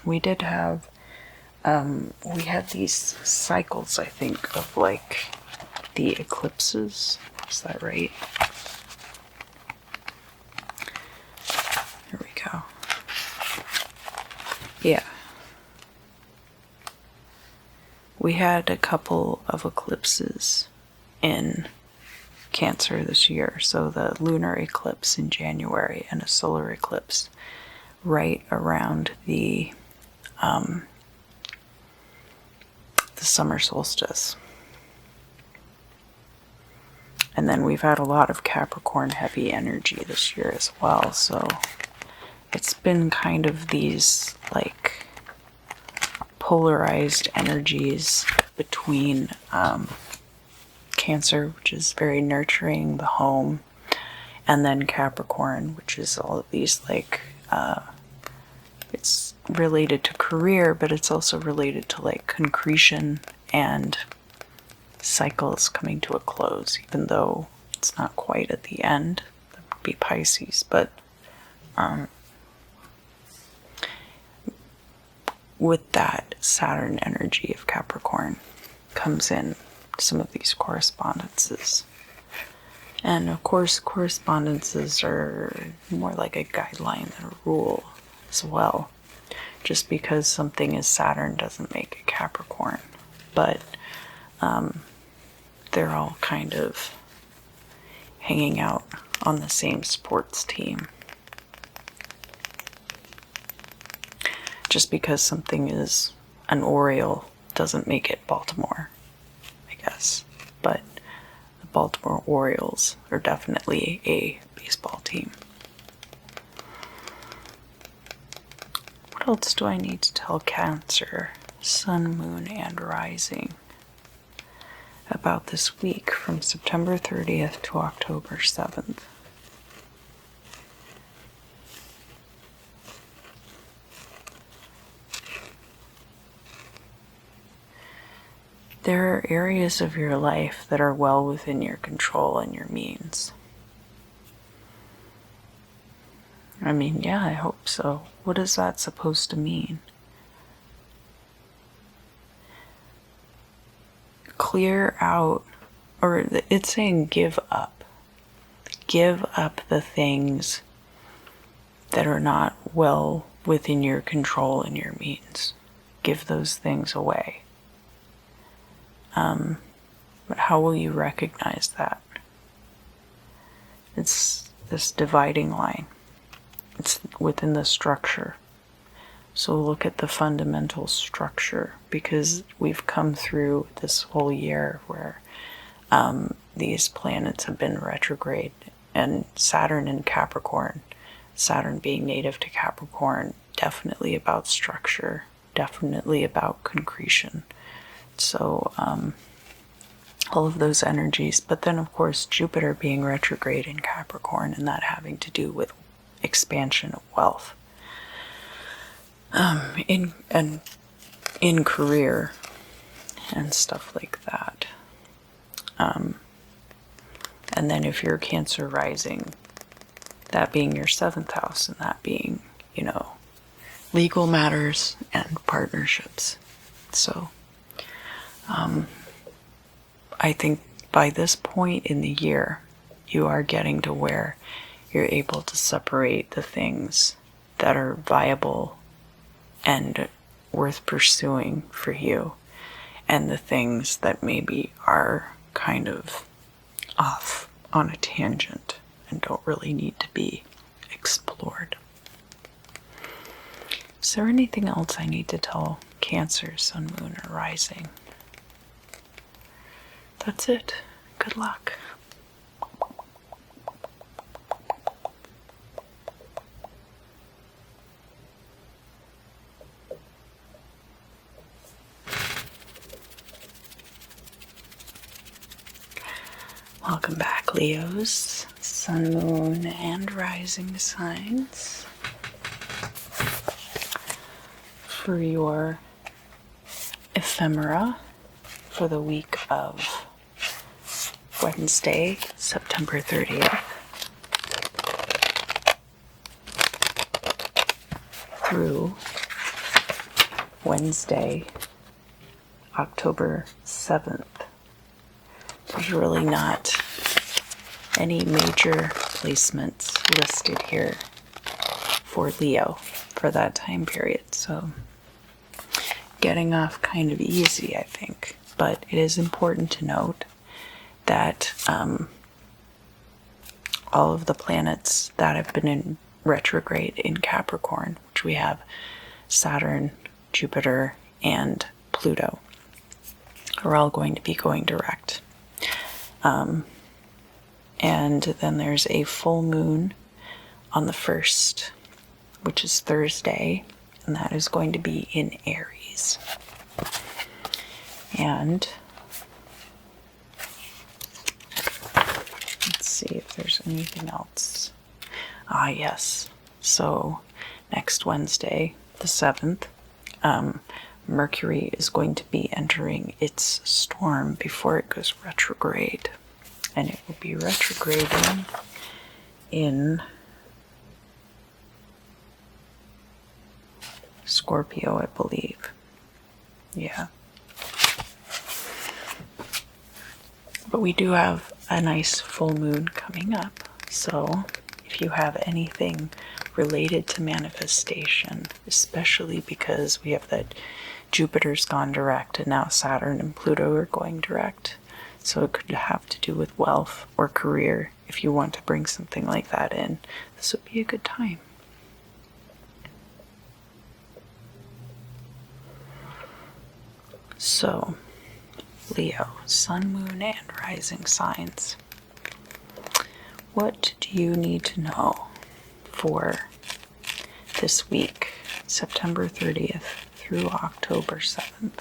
S1: We did have, we had these cycles, I think, of like the eclipses. Is that right? Here we go. Yeah. We had a couple of eclipses in Cancer this year. So the lunar eclipse in January and a solar eclipse right around the summer solstice. And then we've had a lot of Capricorn heavy energy this year as well. So it's been kind of these like polarized energies between Cancer, which is very nurturing, the home, and then Capricorn, which is all of these like it's related to career, but it's also related to like concretion and cycles coming to a close, even though it's not quite at the end. That would be Pisces, but with that Saturn energy of Capricorn comes in some of these correspondences. And of course, correspondences are more like a guideline than a rule as well. Just because something is Saturn doesn't make it Capricorn. But they're all kind of hanging out on the same sports team. Just because something is an Oriole doesn't make it Baltimore, I guess. But the Baltimore Orioles are definitely a baseball team. What else do I need to tell Cancer, Sun, Moon, and Rising about this week from September 30th to October 7th? There are areas of your life that are well within your control and your means. I mean, yeah, I hope so. What is that supposed to mean? Clear out, or it's saying give up. Give up the things that are not well within your control and your means. Give those things away. But how will you recognize that? It's this dividing line. It's within the structure. So look at the fundamental structure, because we've come through this whole year where these planets have been retrograde, and Saturn in Capricorn, Saturn being native to Capricorn, definitely about structure, definitely about concretion. So all of those energies, but then of course Jupiter being retrograde in Capricorn, and that having to do with expansion of wealth in career and stuff like that. And then if you're Cancer rising, that being your 7th house, and that being, you know, legal matters and partnerships. So I think by this point in the year, you are getting to where you're able to separate the things that are viable and worth pursuing for you, and the things that maybe are kind of off on a tangent and don't really need to be explored. Is there anything else I need to tell Cancer, Sun, Moon, or Rising? That's it. Good luck. Welcome back, Leos, Sun, Moon, and Rising signs, for your ephemera for the week of Wednesday, September 30th through Wednesday, October 7th. There's really not any major placements listed here for Leo for that time period, so getting off kind of easy, I think. But it is important to note that all of the planets that have been in retrograde in Capricorn, which we have Saturn, Jupiter, and Pluto, are all going to be going direct. And then there's a full moon on the 1st, which is Thursday, and that is going to be in Aries. And let's see if there's anything else. Ah, yes. So next Wednesday, the 7th, Mercury is going to be entering its storm before it goes retrograde. And it will be retrograding in Scorpio, I believe. Yeah. But we do have a nice full moon coming up. So if you have anything related to manifestation, especially because we have that Jupiter's gone direct and now Saturn and Pluto are going direct. So it could have to do with wealth or career. If you want to bring something like that in, this would be a good time. So, Leo, sun, moon, and rising signs. What do you need to know for this week, September 30th through October 7th?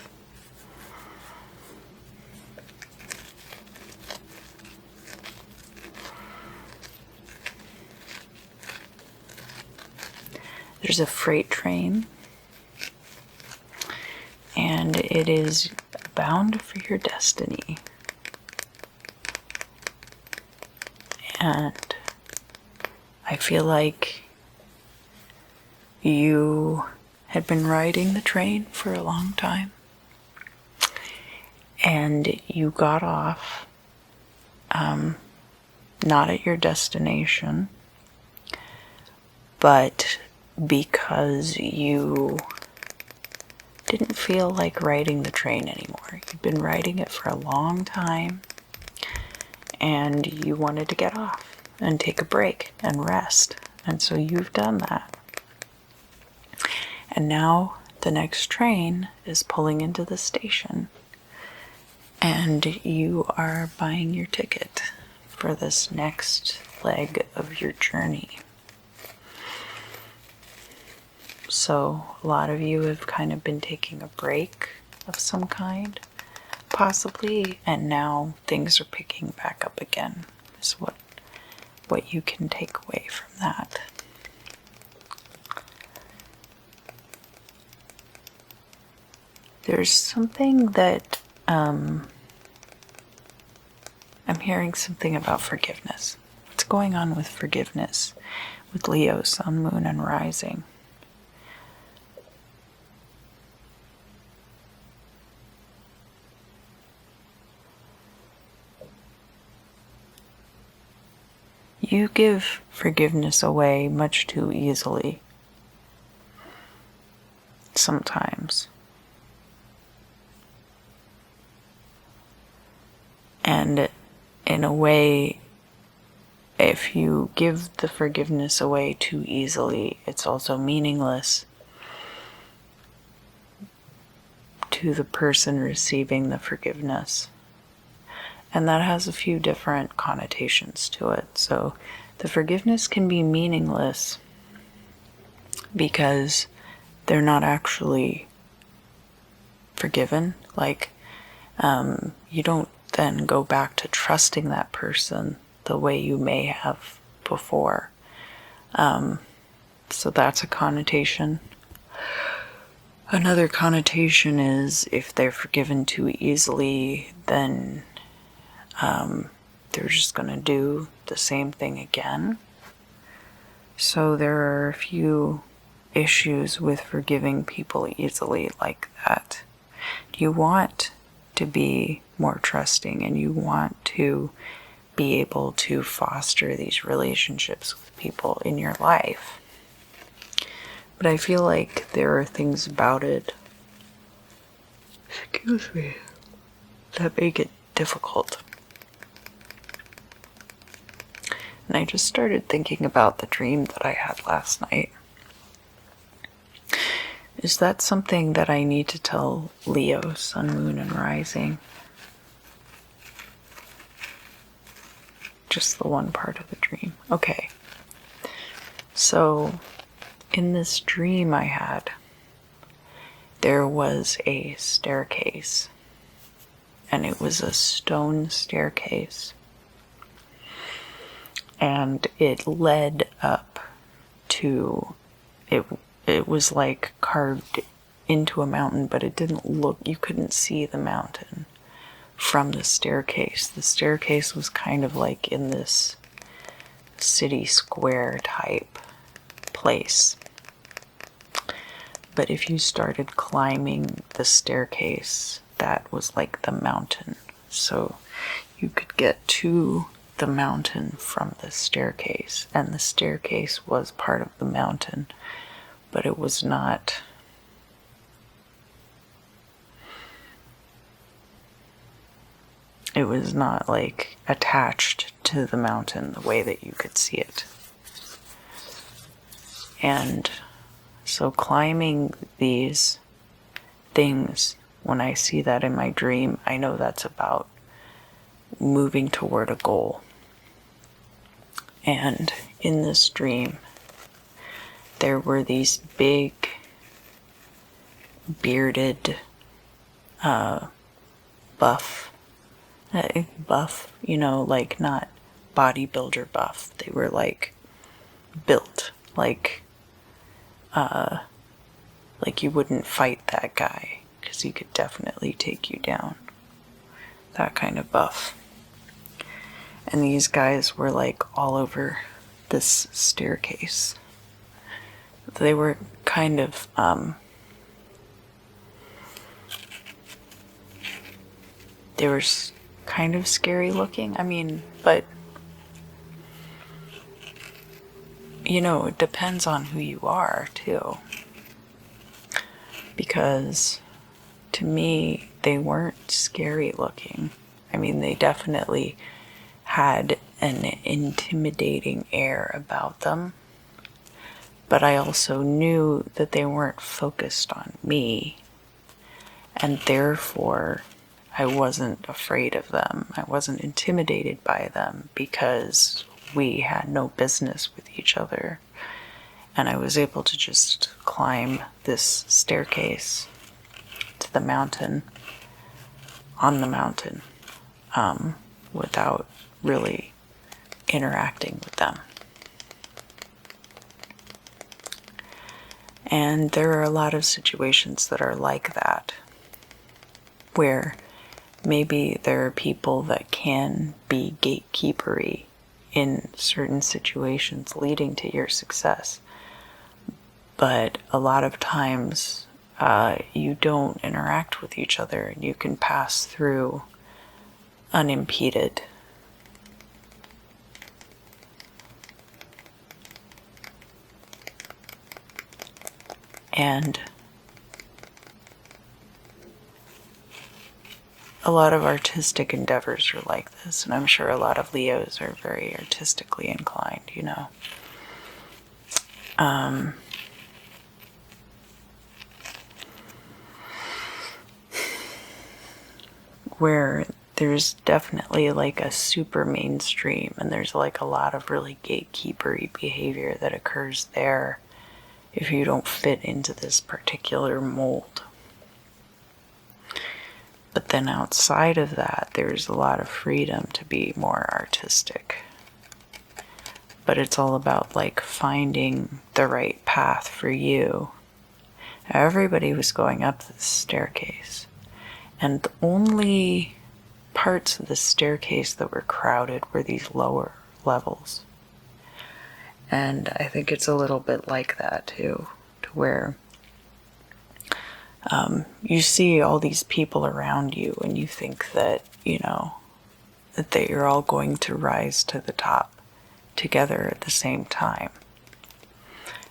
S1: There's a freight train, and it is bound for your destiny. And I feel like you had been riding the train for a long time, and you got off, not at your destination, but because you didn't feel like riding the train anymore. You'd been riding it for a long time, and you wanted to get off and take a break and rest. And so you've done that. And now the next train is pulling into the station, and you are buying your ticket for this next leg of your journey. So a lot of you have kind of been taking a break of some kind, possibly, and now things are picking back up again, is what you can take away from that. There's something that I'm hearing something about forgiveness. What's going on with forgiveness with Leo, sun, moon, and rising? You give forgiveness away much too easily. Sometimes. And in a way, if you give the forgiveness away too easily, it's also meaningless to the person receiving the forgiveness. And that has a few different connotations to it. So the forgiveness can be meaningless because they're not actually forgiven. Like, you don't then go back to trusting that person the way you may have before. So that's a connotation. Another connotation is if they're forgiven too easily, then they're just going to do the same thing again. So there are a few issues with forgiving people easily like that. You want to be more trusting, and you want to be able to foster these relationships with people in your life. But I feel like there are things about it, excuse me, that make it difficult. And I just started thinking about the dream that I had last night. Is that something that I need to tell Leo, Sun, Moon, and Rising? Just the one part of the dream. Okay. So, in this dream I had, there was a staircase. And it was a stone staircase. And it led up to, it was like carved into a mountain, but it didn't look, you couldn't see the mountain from the staircase. The staircase was kind of like in this city square type place. But if you started climbing the staircase, that was like the mountain. So you could get to the mountain from the staircase, and the staircase was part of the mountain, but it was not like attached to the mountain the way that you could see it. And so climbing these things, when I see that in my dream, I know that's about moving toward a goal. And in this dream, there were these big, bearded, buff, you know, like not bodybuilder buff. They were like built, like you wouldn't fight that guy because he could definitely take you down. That kind of buff. And these guys were like all over this staircase. They were kind of, they were kind of scary looking. I mean, but, you know, it depends on who you are, too. Because, to me, they weren't scary looking. I mean, they definitely had an intimidating air about them. But I also knew that they weren't focused on me. And therefore, I wasn't afraid of them. I wasn't intimidated by them because we had no business with each other. And I was able to just climb this staircase to the mountain, on the mountain, without really interacting with them. And there are a lot of situations that are like that, where maybe there are people that can be gatekeepery in certain situations leading to your success. But a lot of times you don't interact with each other, and you can pass through unimpeded. And a lot of artistic endeavors are like this, and I'm sure a lot of Leos are very artistically inclined, you know. Where there's definitely like a super mainstream, and there's like a lot of really gatekeepery behavior that occurs there if you don't fit into this particular mold. But then outside of that, there's a lot of freedom to be more artistic. But it's all about like finding the right path for you Everybody was going up this staircase, and the only parts of the staircase that were crowded were these lower levels. And I think it's a little bit like that too, to where you see all these people around you and you think that, you know, that you're all going to rise to the top together at the same time.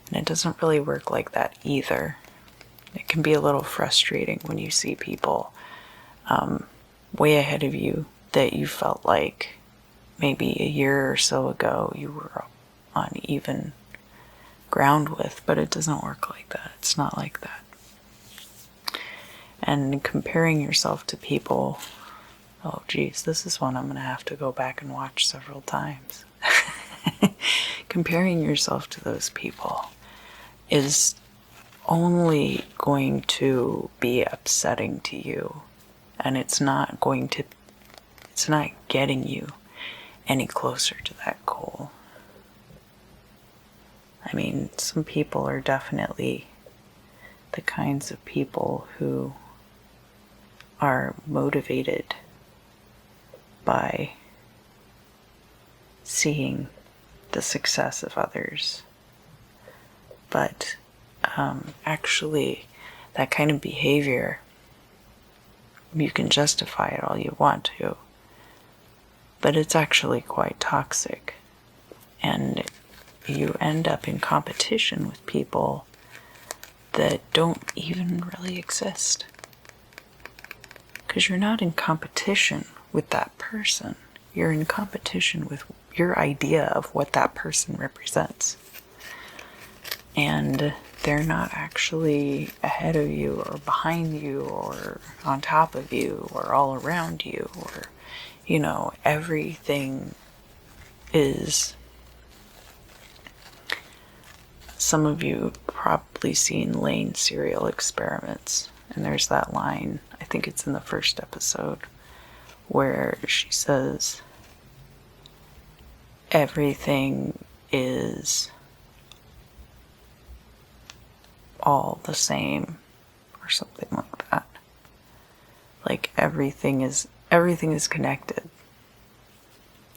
S1: And it doesn't really work like that either. It can be a little frustrating when you see people way ahead of you that you felt like maybe a year or so ago you were on even ground with, but it doesn't work like that. It's not like that. And comparing yourself to people, oh geez, this is one I'm going to have to go back and watch several times. Comparing yourself to those people is only going to be upsetting to you, and it's not getting you any closer to that goal. I mean, some people are definitely the kinds of people who are motivated by seeing the success of others. But actually, that kind of behavior, you can justify it all you want to, but it's actually quite toxic. And you end up in competition with people that don't even really exist. Because you're not in competition with that person. You're in competition with your idea of what that person represents. And they're not actually ahead of you or behind you or on top of you or all around you, or, you know, everything is... Some of you have probably seen Lane's Serial Experiments, and there's that line, I think it's in the first episode, where she says everything is all the same, or something like that. Like everything is connected.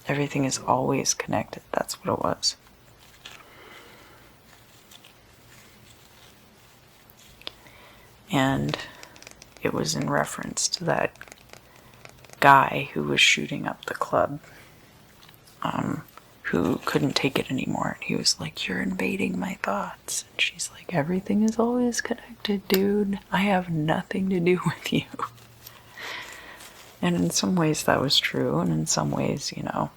S1: Everything is always connected. That's what it was. And it was in reference to that guy who was shooting up the club, who couldn't take it anymore. And he was like, "You're invading my thoughts." And she's like, "Everything is always connected, dude. I have nothing to do with you." And in some ways that was true, and in some ways, you know,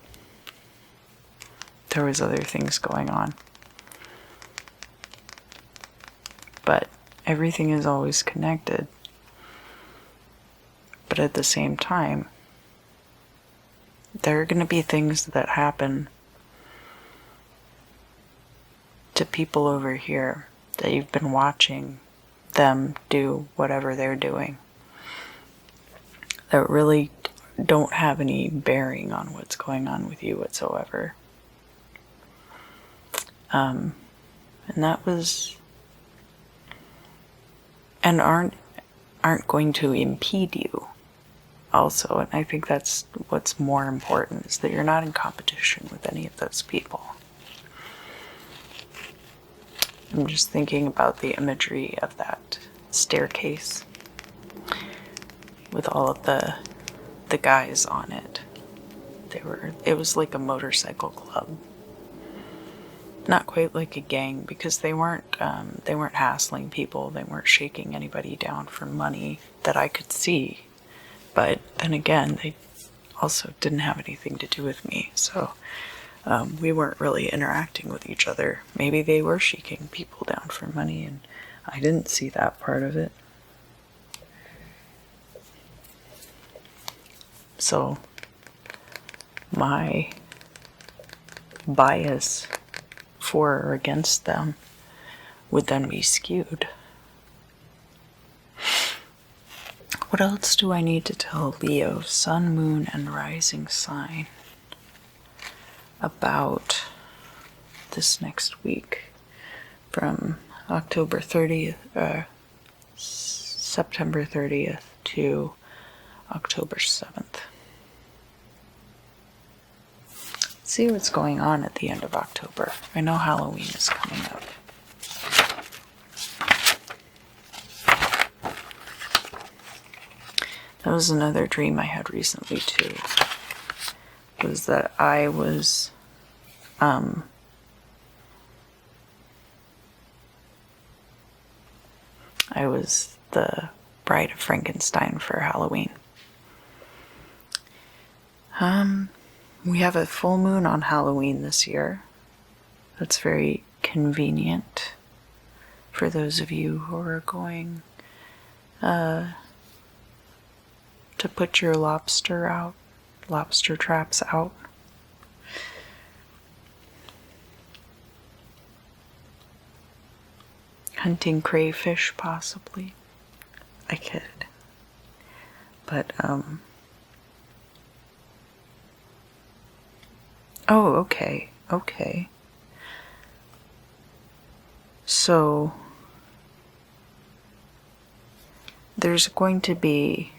S1: there was other things going on. But everything is always connected. But at the same time, there are going to be things that happen to people over here that you've been watching them do whatever they're doing that really don't have any bearing on what's going on with you whatsoever. And that was... and aren't going to impede you also. And I think that's what's more important, is that you're not in competition with any of those people. I'm just thinking about the imagery of that staircase with all of the guys on it. It was like a motorcycle club. Not quite like a gang, because they weren't hassling people. They weren't shaking anybody down for money that I could see. But then again, they also didn't have anything to do with me. So we weren't really interacting with each other. Maybe they were shaking people down for money, and I didn't see that part of it. So my bias for or against them would then be skewed. What else do I need to tell Leo, sun, moon, and rising sign about this next week from October 30th, September 30th to October 7th. See what's going on at the end of October. I know Halloween is coming up. That was another dream I had recently too. Was that I was the bride of Frankenstein for Halloween. We have a full moon on Halloween this year. That's very convenient for those of you who are going to put your lobster traps out. Hunting crayfish, possibly. I kid. But, oh, okay. So, there's going to be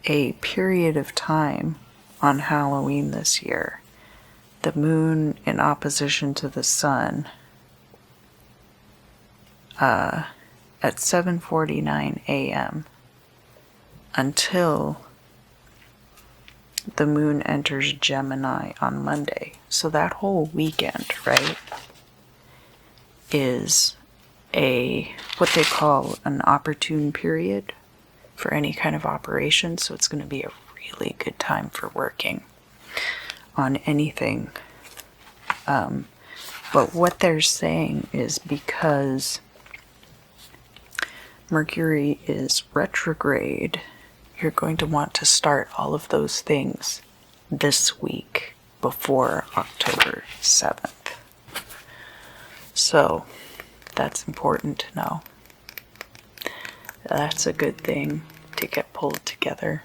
S1: a period of time on Halloween this year. The moon in opposition to the sun at 7:49 a.m. until the moon enters Gemini on Monday. So that whole weekend, right, is what they call an opportune period for any kind of operation. So it's going to be a really good time for working on anything. But what they're saying is because Mercury is retrograde, you're going to want to start all of those things this week before October 7th. So that's important to know. That's a good thing to get pulled together.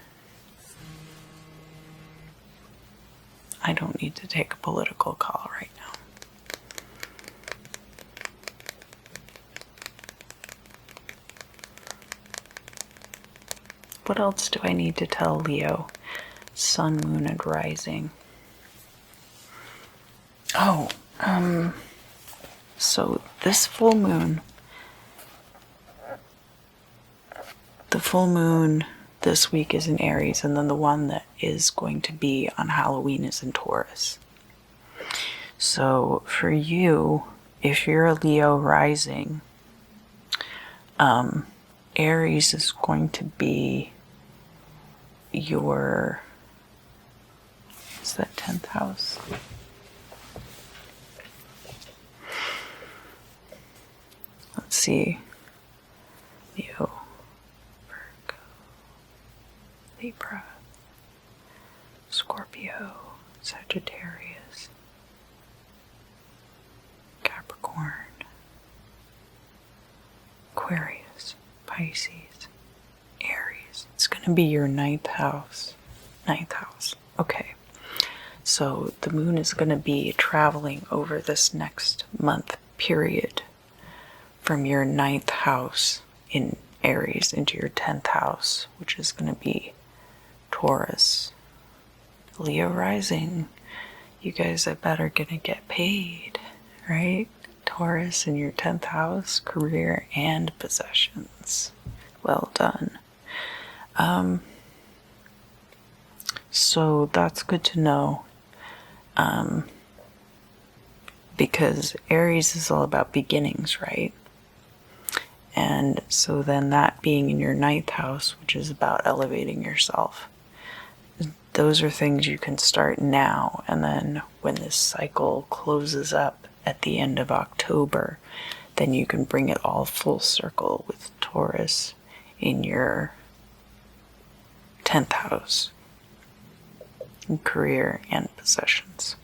S1: I don't need to take a political call right now. What else do I need to tell Leo? Sun, moon, and rising. Oh, so this full moon, the full moon this week is in Aries, and then the one that is going to be on Halloween is in Taurus. So for you, if you're a Leo rising, Aries is going to be your, is that 10th house? Let's see. Leo, Virgo, Libra, Scorpio, Sagittarius, Capricorn, Aquarius, Pisces, Aries. It's going to be your 9th house. 9th house. Okay. So the moon is going to be traveling over this next month period from your 9th house in Aries into your 10th house, which is going to be Taurus. Leo rising. You guys, I bet, are going to get paid, right? Taurus in your 10th house, career and possessions. Well done. So that's good to know. Because Aries is all about beginnings, right? And so then that being in your 9th house, which is about elevating yourself, those are things you can start now. And then when this cycle closes up at the end of October, then you can bring it all full circle with Taurus in your 10th house. Career and possessions.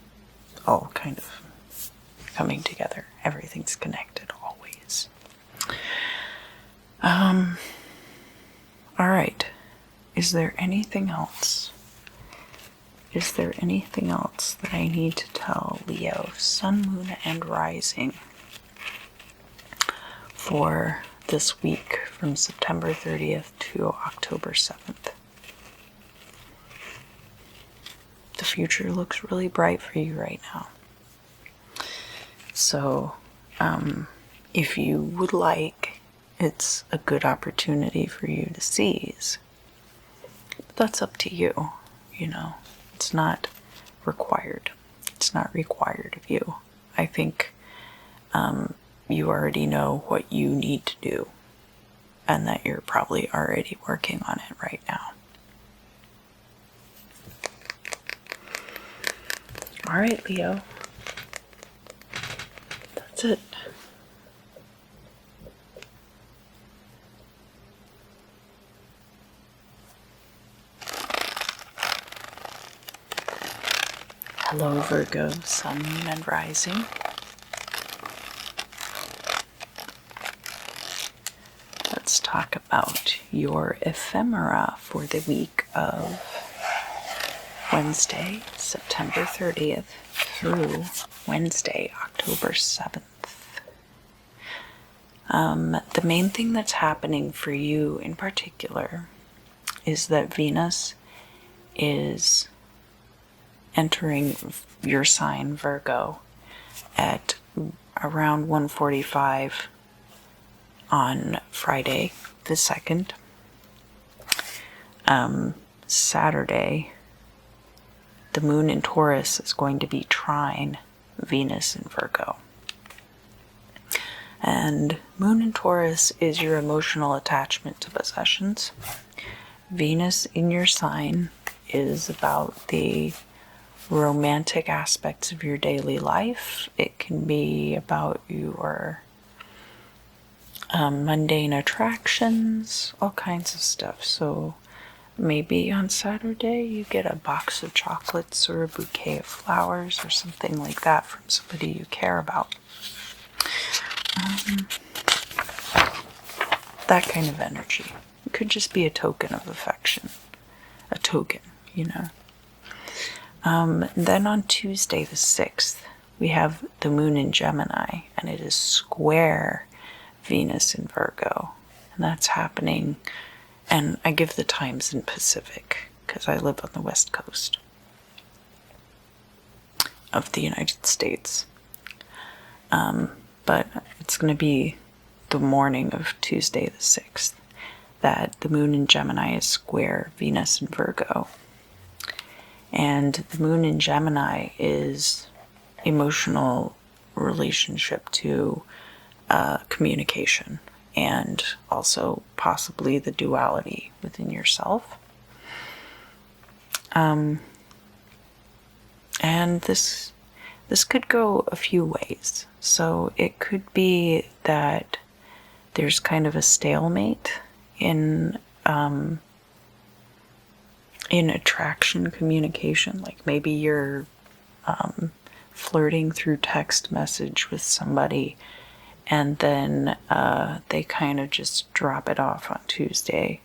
S1: All kind of coming together. Everything's connected always. Alright. Is there anything else? Is there anything else that I need to tell Leo, Sun, Moon, and Rising for this week from September 30th to October 7th. The future looks really bright for you right now. So, if you would like, it's a good opportunity for you to seize. But that's up to you, you know. It's not required. It's not required of you. I think you already know what you need to do, and that you're probably already working on it right now. All right, Leo. That's it. Hello, Virgo, Sun, Moon, and Rising. Let's talk about your ephemera for the week of Wednesday, September 30th through Wednesday, October 7th. The main thing that's happening for you in particular is that Venus is entering your sign, Virgo, at around 1:45 on Friday the 2nd. Saturday, the moon in Taurus is going to be trine Venus in Virgo. And moon in Taurus is your emotional attachment to possessions. Venus in your sign is about the romantic aspects of your daily life. It can be about your mundane attractions, all kinds of stuff. So maybe on Saturday you get a box of chocolates or a bouquet of flowers or something like that from somebody you care about. That kind of energy. It could just be a token of affection. A token, you know. Then on Tuesday the 6th, we have the moon in Gemini, and it is square Venus in Virgo. And that's happening, and I give the times in Pacific, because I live on the West Coast of the United States. But it's going to be the morning of Tuesday the 6th that the moon in Gemini is square Venus in Virgo. And the moon in Gemini is emotional relationship to communication, and also possibly the duality within yourself. And this could go a few ways. So it could be that there's kind of a stalemate in attraction communication. Like maybe you're flirting through text message with somebody, and then they kind of just drop it off on Tuesday.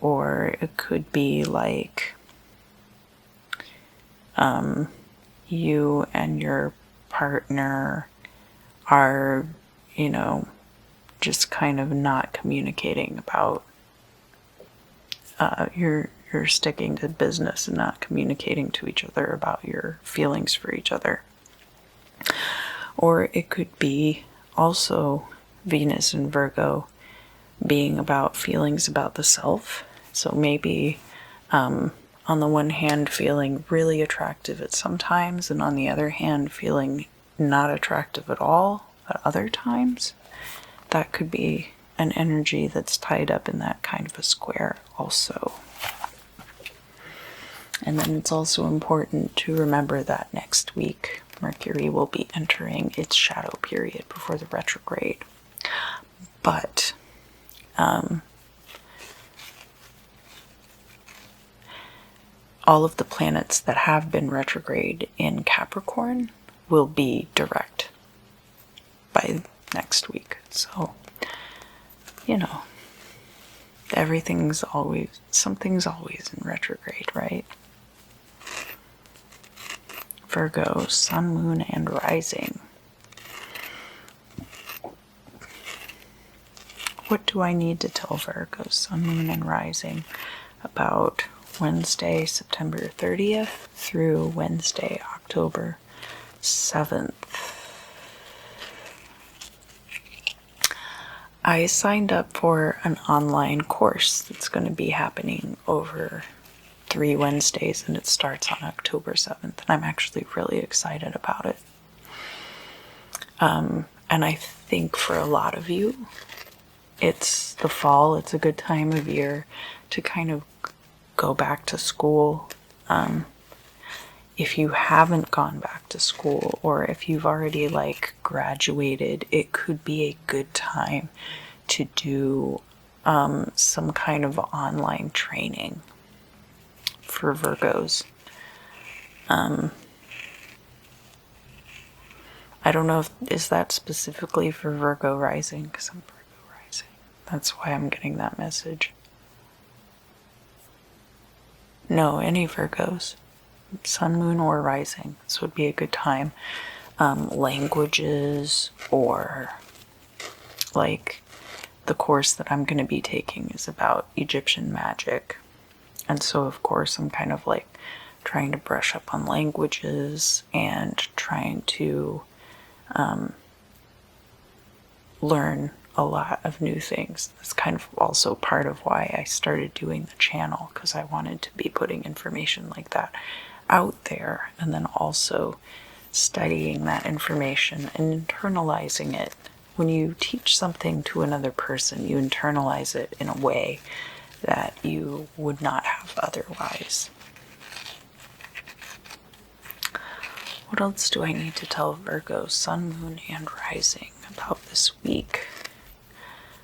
S1: Or it could be like you and your partner are, you know, just kind of not communicating about you're sticking to business and not communicating to each other about your feelings for each other. Or it could be also Venus in Virgo being about feelings about the self. So maybe on the one hand feeling really attractive at some times, and on the other hand feeling not attractive at all at other times. That could be an energy that's tied up in that kind of a square also. And then it's also important to remember that next week Mercury will be entering its shadow period before the retrograde. But all of the planets that have been retrograde in Capricorn will be direct by next week. So, you know, something's always in retrograde, right? Virgo, Sun, Moon, and Rising. What do I need to tell Virgo, Sun, Moon, and Rising about Wednesday, September 30th through Wednesday, October 7th? I signed up for an online course that's going to be happening over 3 Wednesdays, and it starts on October 7th, and I'm actually really excited about it. And I think for a lot of you, it's the fall, it's a good time of year to kind of go back to school. If you haven't gone back to school, or if you've already like graduated, it could be a good time to do some kind of online training for Virgos. I don't know if is that specifically for Virgo rising, because I'm Virgo rising. That's why I'm getting that message. No, any Virgos, Sun, Moon, or Rising. This would be a good time. Languages, or like the course that I'm going to be taking is about Egyptian magic. And so, of course, I'm kind of like trying to brush up on languages and trying to learn a lot of new things. That's kind of also part of why I started doing the channel, because I wanted to be putting information like that out there, and then also studying that information and internalizing it. When you teach something to another person, you internalize it in a way that you would not have otherwise. What else do I need to tell Virgo, Sun, Moon, and Rising about this week?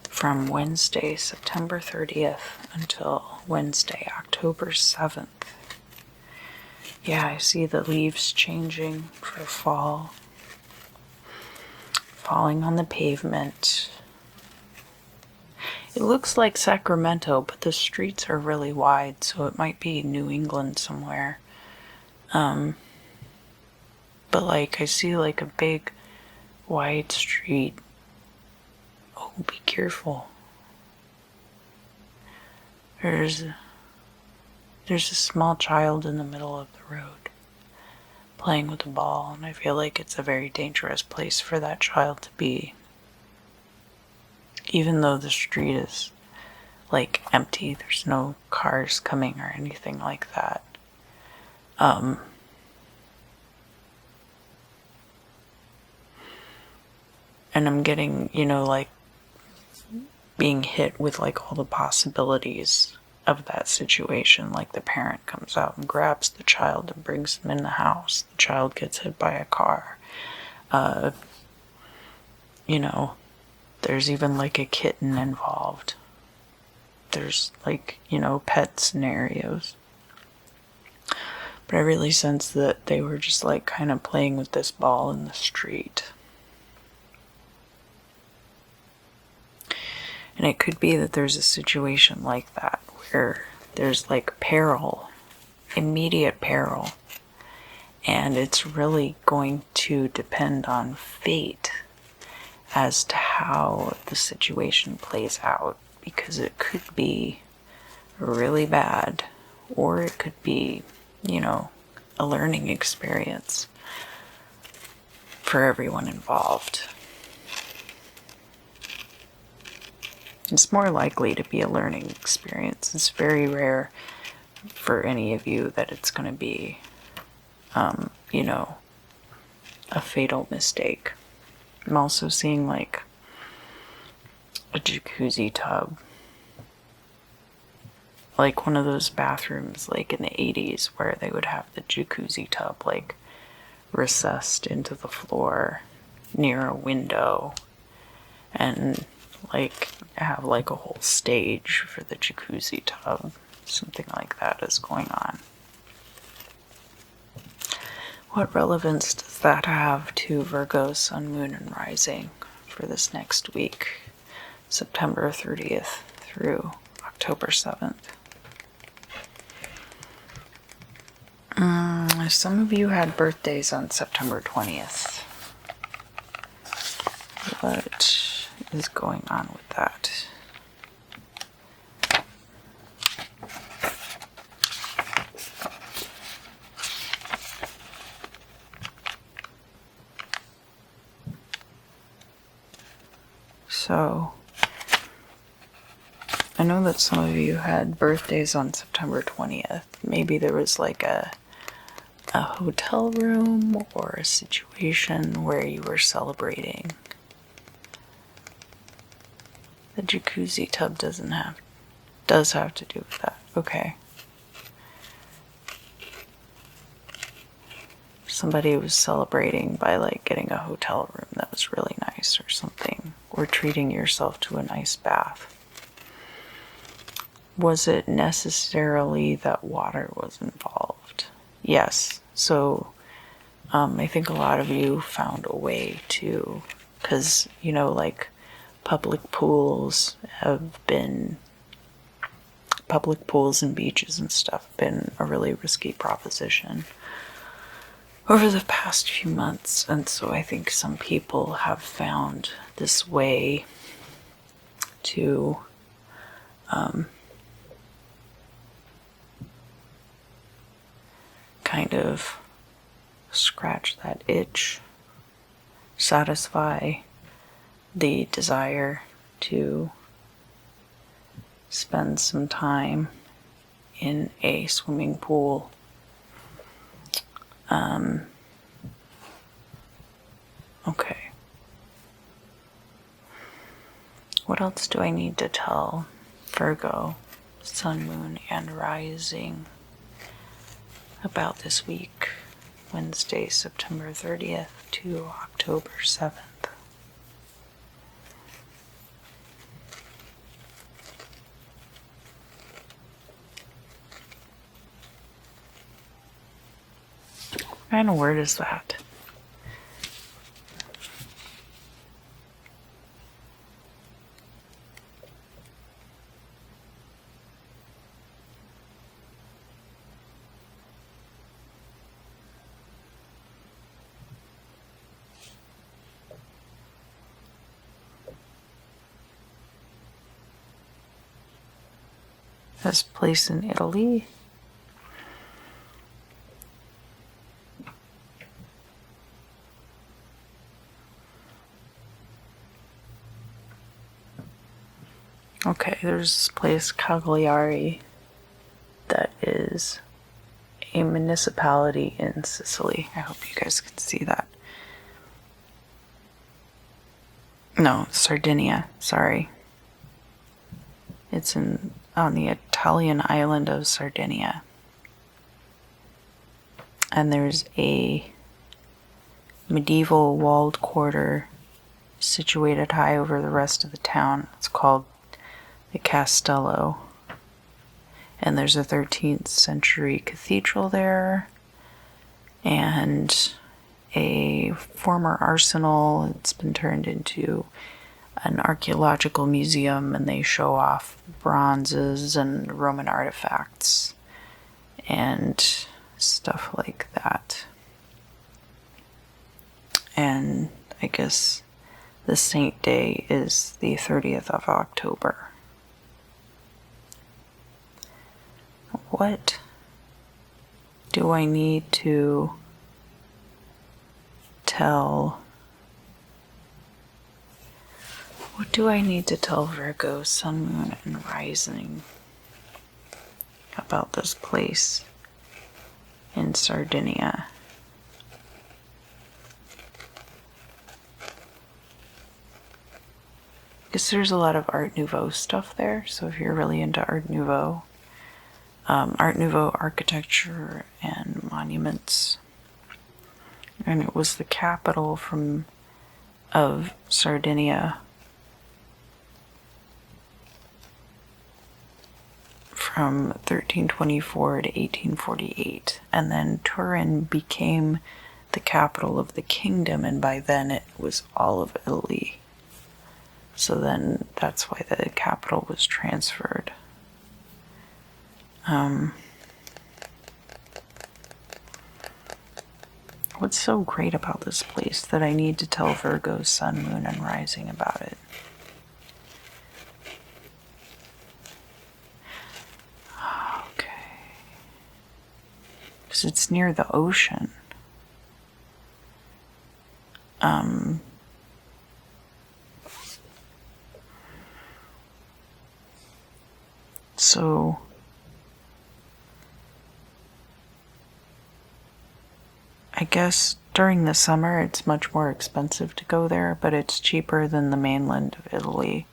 S1: From Wednesday, September 30th until Wednesday, October 7th. Yeah, I see the leaves changing for fall. Falling on the pavement. It looks like Sacramento, but the streets are really wide, so it might be New England somewhere. But like I see like a big wide street. Oh, be careful. There's a small child in the middle of the road playing with a ball, and I feel like it's a very dangerous place for that child to be. Even though the street is like empty, there's no cars coming or anything like that. And I'm getting, like being hit with like all the possibilities of that situation. Like the parent comes out and grabs the child and brings them in the house. The child gets hit by a car. There's even like a kitten involved. There's like, pet scenarios. But I really sense that they were just like kind of playing with this ball in the street. And it could be that there's a situation like that where there's like peril, immediate peril, and it's really going to depend on fate as to how the situation plays out, because it could be really bad, or it could be, a learning experience for everyone involved. It's more likely to be a learning experience. It's very rare for any of you that it's going to be, a fatal mistake. I'm also seeing like a jacuzzi tub. Like one of those bathrooms like in the 80s where they would have the jacuzzi tub like recessed into the floor near a window, and like have like a whole stage for the jacuzzi tub. Something like that is going on. What relevance does that have to Virgo, Sun, Moon, and Rising for this next week, September 30th through October 7th? Some of you had birthdays on September 20th. What is going on with that? So, I know that some of you had birthdays on September 20th. Maybe there was like a hotel room or a situation where you were celebrating. The jacuzzi tub does have to do with that. Okay. Somebody was celebrating by like getting a hotel room that was really nice or something, or treating yourself to a nice bath. Was it necessarily that water was involved? Yes. So I think a lot of you found a way to, because, you know, like public pools and beaches and stuff have been a really risky proposition over the past few months. And so I think some people have found this way to kind of scratch that itch, satisfy the desire to spend some time in a swimming pool. Okay. What else do I need to tell Virgo, Sun, Moon, and Rising about this week, Wednesday, September 30th to October 7th? What kind of word is that? This place in Italy. Okay, there's this place, Cagliari, that is a municipality in Sicily. I hope you guys can see that. No, Sardinia, sorry. It's on the Italian island of Sardinia. And there's a medieval walled quarter situated high over the rest of the town. It's called the Castello. And there's a 13th century cathedral there, and a former arsenal. It's been turned into an archaeological museum, and they show off bronzes and Roman artifacts and stuff like that. And I guess the saint day is the 30th of October. What do I need to tell? What do I need to tell Virgo, Sun, Moon, and Rising about this place in Sardinia? Because there's a lot of Art Nouveau stuff there, so if you're really into Art Nouveau architecture and monuments. And it was the capital of Sardinia from 1324 to 1848. And then Turin became the capital of the kingdom, and by then it was all of Italy. So then that's why the capital was transferred. What's so great about this place that I need to tell Virgo, Sun, Moon, and Rising about it? Okay. Because it's near the ocean. So I guess during the summer it's much more expensive to go there, but it's cheaper than the mainland of Italy.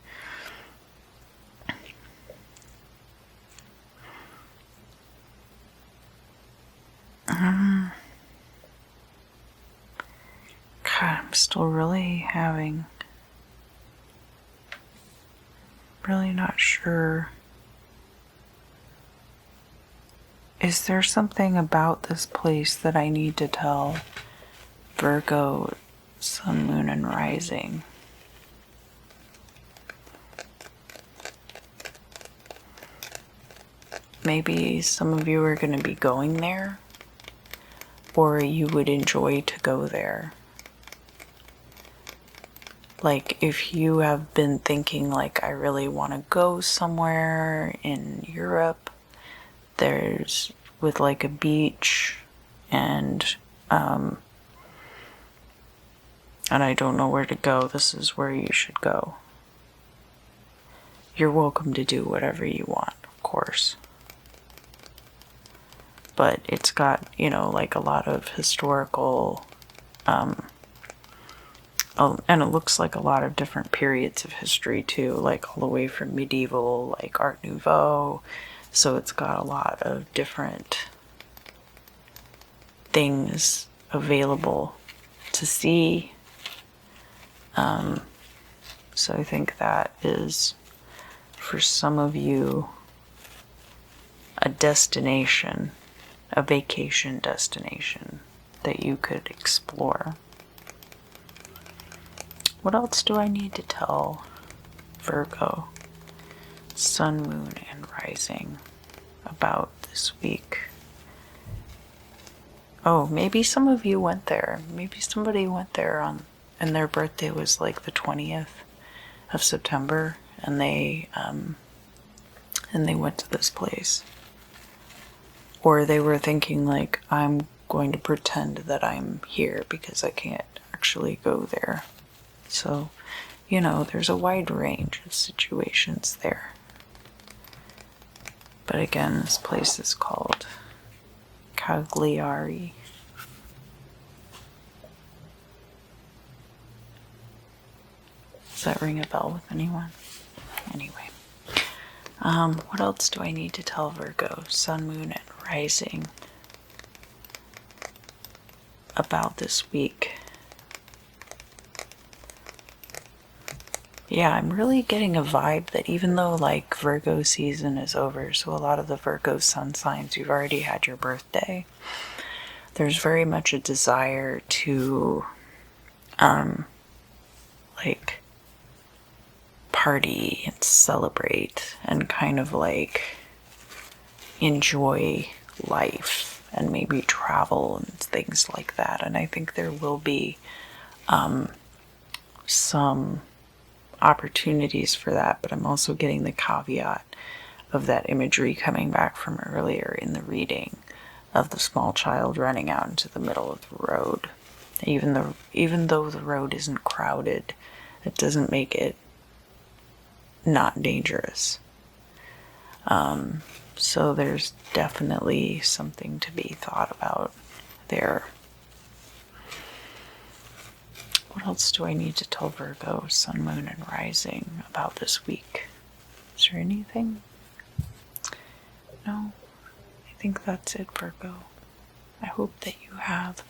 S1: God, I'm still really not sure. Is there something about this place that I need to tell Virgo, Sun, Moon, and Rising? Maybe some of you are going to be going there, or you would enjoy to go there. Like, if you have been thinking, like, I really want to go somewhere in Europe, there's with like a beach and I don't know where to go, this is where you should go. You're welcome to do whatever you want, of course. But it's got, you know, like a lot of historical, and it looks like a lot of different periods of history too, like all the way from medieval, like Art Nouveau. So it's got a lot of different things available to see. So I think that is, for some of you, a destination, a vacation destination that you could explore. What else do I need to tell Virgo, Sun, Moon, and Rising about this week? Oh, maybe some of you went there. Maybe somebody went there and their birthday was like the 20th of September, and they went to this place. Or they were thinking, like, I'm going to pretend that I'm here because I can't actually go there. So, you know, there's a wide range of situations there. But again, this place is called Cagliari. Does that ring a bell with anyone? Anyway. What else do I need to tell Virgo, Sun, Moon, and Rising about this week? Yeah, I'm really getting a vibe that even though like Virgo season is over, so a lot of the Virgo sun signs, you've already had your birthday, there's very much a desire to like party and celebrate and kind of like enjoy life and maybe travel and things like that. And I think there will be some opportunities for that, but I'm also getting the caveat of that imagery coming back from earlier in the reading of the small child running out into the middle of the road. Even though the road isn't crowded, it doesn't make it not dangerous. So there's definitely something to be thought about there. What else do I need to tell Virgo, Sun, Moon, and Rising about this week? Is there anything? No? I think that's it, Virgo. I hope that you have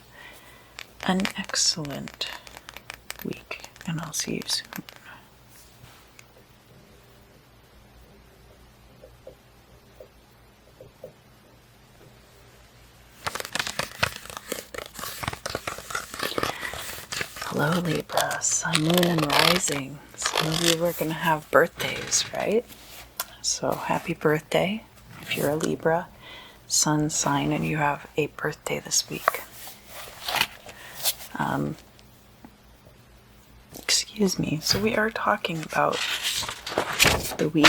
S1: an excellent week, and I'll see you soon. Hello, Libra, Sun, Moon, and Rising. Some of you are going to have birthdays, right? So happy birthday if you're a Libra, Sun sign, and you have a birthday this week. Excuse me. So we are talking about the week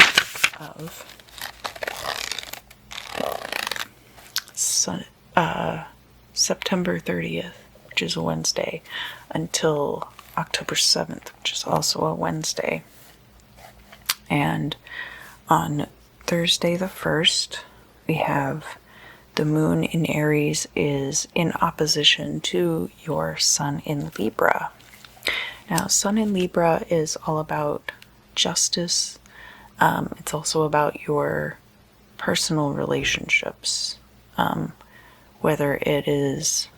S1: of September 30th, which is a Wednesday, until October 7th, which is also a Wednesday. And on Thursday the 1st, we have the moon in Aries is in opposition to your sun in Libra. Now, sun in Libra is all about justice. It's also about your personal relationships, whether it is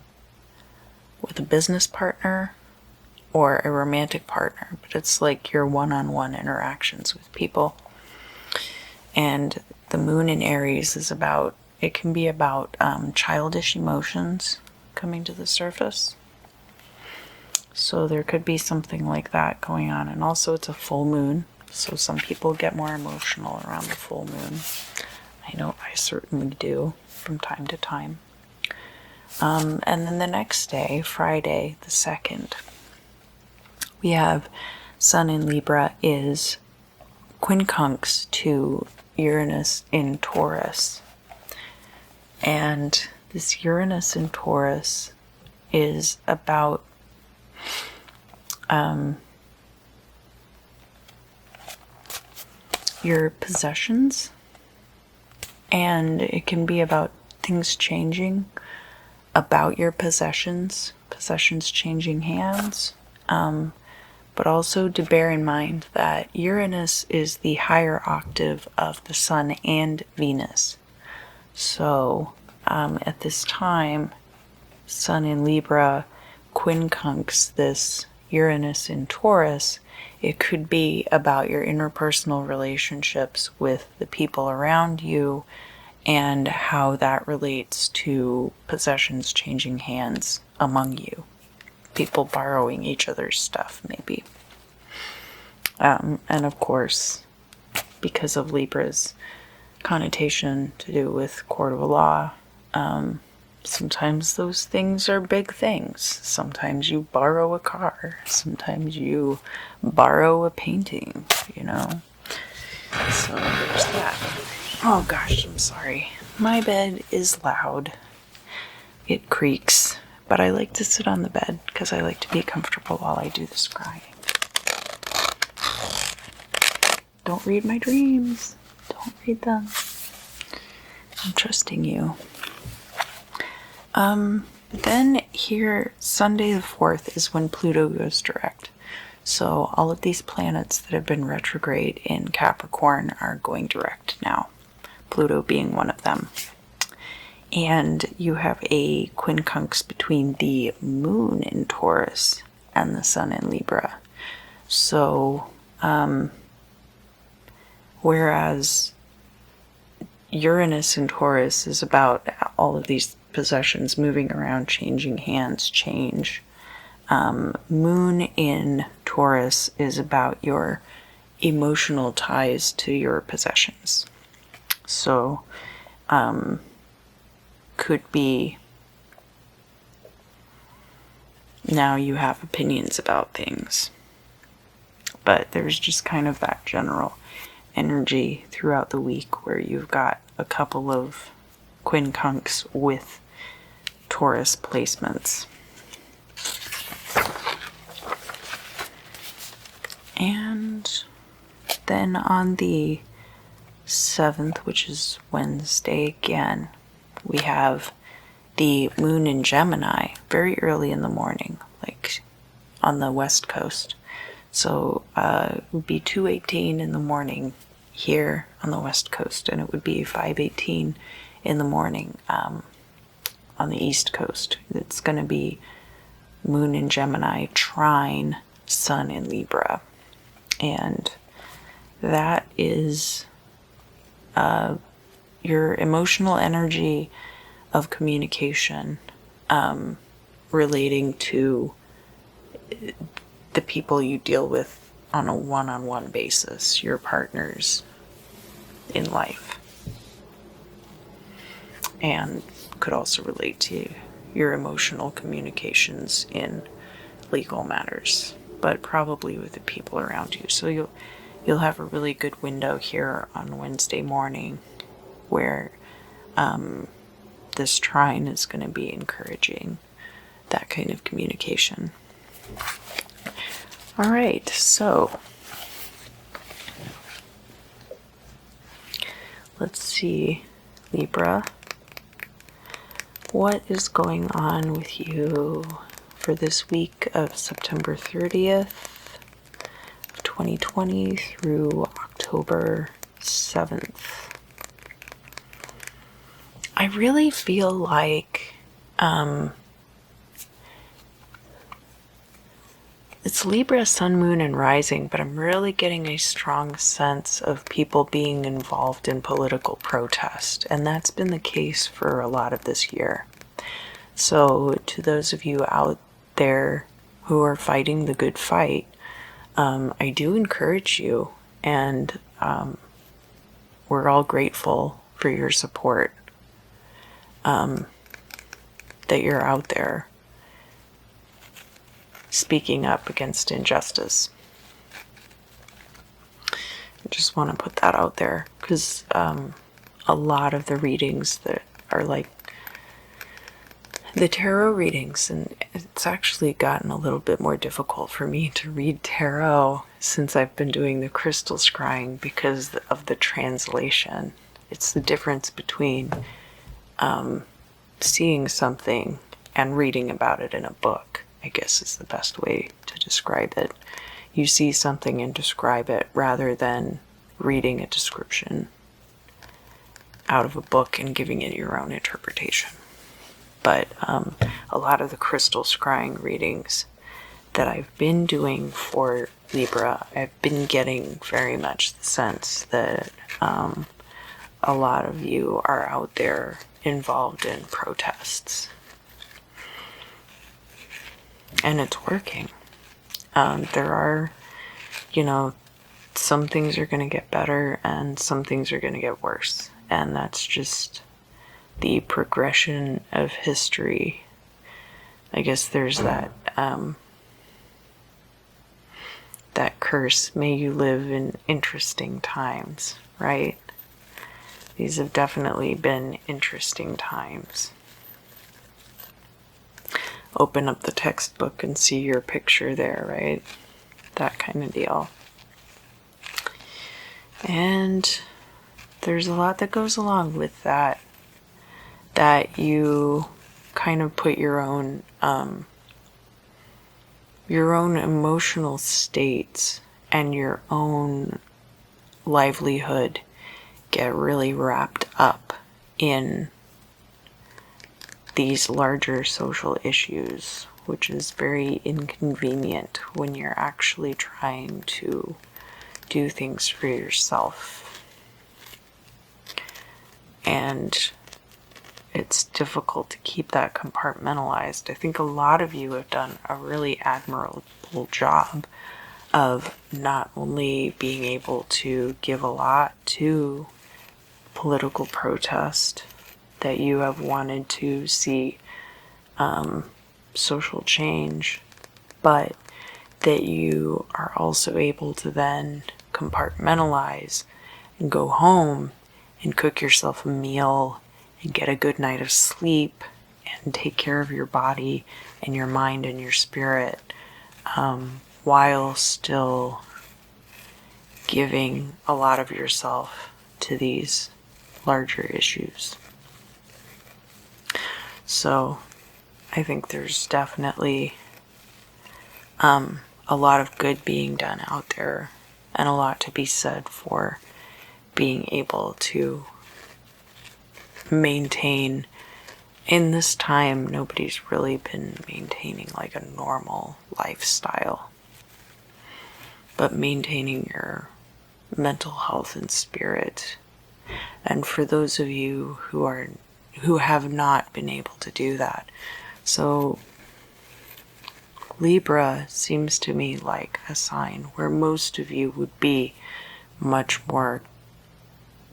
S1: with a business partner or a romantic partner, but it's like your one-on-one interactions with people. And the moon in Aries is about, it can be about childish emotions coming to the surface. So there could be something like that going on. And also it's a full moon, so some people get more emotional around the full moon. I know I certainly do from time to time. And then the next day, Friday the 2nd, we have sun in Libra is quincunx to Uranus in Taurus. And this Uranus in Taurus is about your possessions, and it can be about things changing about your possessions changing hands, but also to bear in mind that Uranus is the higher octave of the Sun and Venus. So at this time, Sun in Libra quincunx this Uranus in Taurus. It could be about your interpersonal relationships with the people around you and how that relates to possessions changing hands among you. People borrowing each other's stuff, maybe. And of course, because of Libra's connotation to do with court of law, sometimes those things are big things. Sometimes you borrow a car. Sometimes you borrow a painting, you know. So there's that. Oh gosh, I'm sorry. My bed is loud. It creaks, but I like to sit on the bed because I like to be comfortable while I do the scrying. Don't read my dreams. Don't read them. I'm trusting you. Then here, Sunday the 4th is when Pluto goes direct. So all of these planets that have been retrograde in Capricorn are going direct now. Pluto being one of them. And you have a quincunx between the moon in Taurus and the sun in Libra. So, whereas Uranus in Taurus is about all of these possessions moving around, changing hands, change. Moon in Taurus is about your emotional ties to your possessions. So, could be now you have opinions about things, but there's just kind of that general energy throughout the week where you've got a couple of quincunx with Taurus placements. And then on the 7th, which is Wednesday again, we have the moon in Gemini very early in the morning, like on the west coast. So it would be 2:18 in the morning here on the west coast, and it would be 5:18 in the morning on the east coast. It's going to be moon in Gemini trine sun in Libra, and that is your emotional energy of communication relating to the people you deal with on a one-on-one basis, your partners in life. And could also relate to your emotional communications in legal matters, but probably with the people around you. So you'll have a really good window here on Wednesday morning where this trine is going to be encouraging that kind of communication. All right, so let's see, Libra. What is going on with you for this week of September 30th, 2020 through October 7th? I really feel like it's Libra, Sun, Moon, and Rising, but I'm really getting a strong sense of people being involved in political protest, and that's been the case for a lot of this year. So to those of you out there who are fighting the good fight, I do encourage you, and we're all grateful for your support, that you're out there speaking up against injustice. I just want to put that out there, because a lot of the readings that are like the tarot readings, and it's actually gotten a little bit more difficult for me to read tarot since I've been doing the crystal scrying because of the translation. It's the difference between seeing something and reading about it in a book, I guess is the best way to describe it. You see something and describe it rather than reading a description out of a book and giving it your own interpretation. But a lot of the crystal scrying readings that I've been doing for Libra, I've been getting very much the sense that a lot of you are out there involved in protests. And it's working. There are, some things are going to get better and some things are going to get worse. And that's just the progression of history. I guess there's that that curse, may you live in interesting times, right? These have definitely been interesting times. Open up the textbook and see your picture there, right? That kind of deal. And there's a lot that goes along with that you kind of put your own emotional states and your own livelihood get really wrapped up in these larger social issues, which is very inconvenient when you're actually trying to do things for yourself. And it's difficult to keep that compartmentalized. I think a lot of you have done a really admirable job of not only being able to give a lot to political protest, that you have wanted to see social change, but that you are also able to then compartmentalize and go home and cook yourself a meal and get a good night of sleep and take care of your body and your mind and your spirit, while still giving a lot of yourself to these larger issues. So I think there's definitely a lot of good being done out there, and a lot to be said for being able to maintain. In this time, nobody's really been maintaining like a normal lifestyle, but maintaining your mental health and spirit. And for those of you who have not been able to do that, so Libra seems to me like a sign where most of you would be much more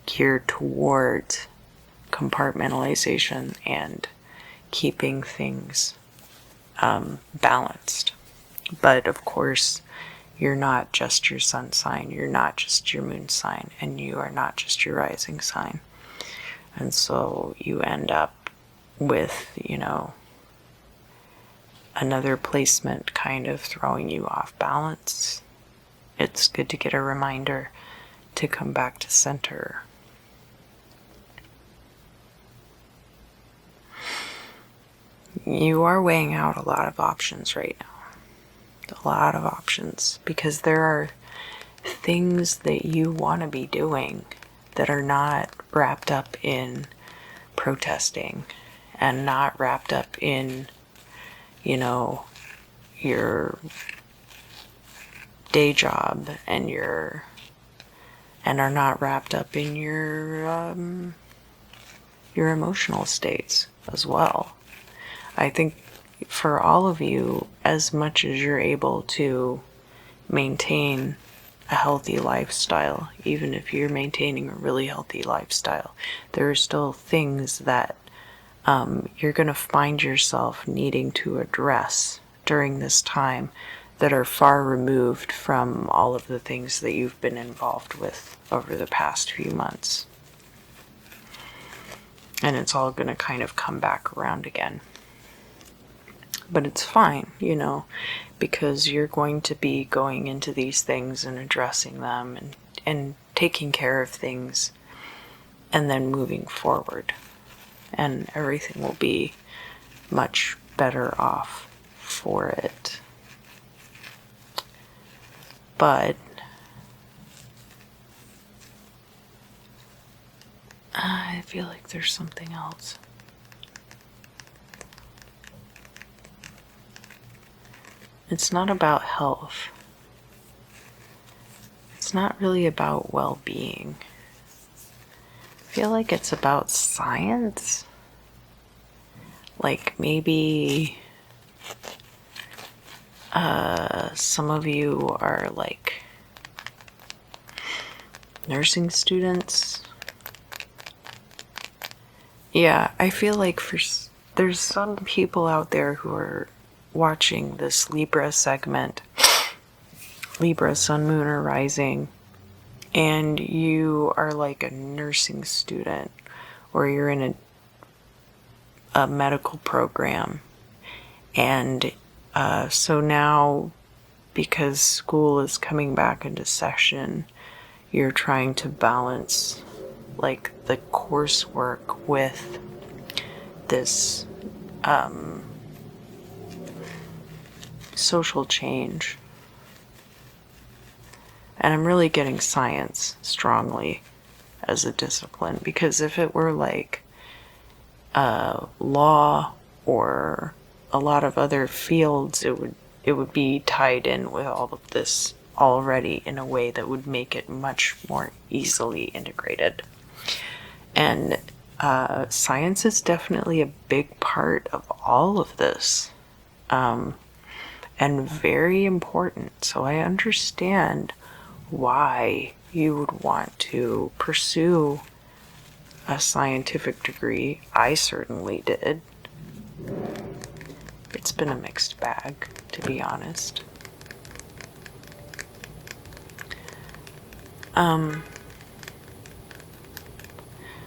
S1: geared towards compartmentalization and keeping things balanced. But of course, you're not just your sun sign, you're not just your moon sign, and you are not just your rising sign. And so you end up with, another placement kind of throwing you off balance. It's good to get a reminder to come back to center. you are weighing out a lot of options right now. A lot of options, because there are things that you want to be doing that are not wrapped up in protesting and not wrapped up in, you know, your day job and are not wrapped up in your emotional states as well. I think for all of you, as much as you're able to maintain a healthy lifestyle, even if you're maintaining a really healthy lifestyle, there are still things that you're going to find yourself needing to address during this time that are far removed from all of the things that you've been involved with over the past few months. And it's all going to kind of come back around again. But it's fine, you know, because you're going to be going into these things and addressing them and taking care of things and then moving forward. And everything will be much better off for it. But I feel like there's something else. It's not about health. It's not really about well-being. I feel like it's about science. Like maybe some of you are like nursing students. Yeah, I feel like there's some people out there who are watching this Libra segment, Libra sun, moon, or rising, and you are like a nursing student, or you're in a medical program, and so now, because school is coming back into session, you're trying to balance like the coursework with this social change. And I'm really getting science strongly as a discipline, because if it were like law or a lot of other fields, it would be tied in with all of this already in a way that would make it much more easily integrated. And science is definitely a big part of all of this, and very important. So I understand why you would want to pursue a scientific degree. I certainly did. It's been a mixed bag, to be honest.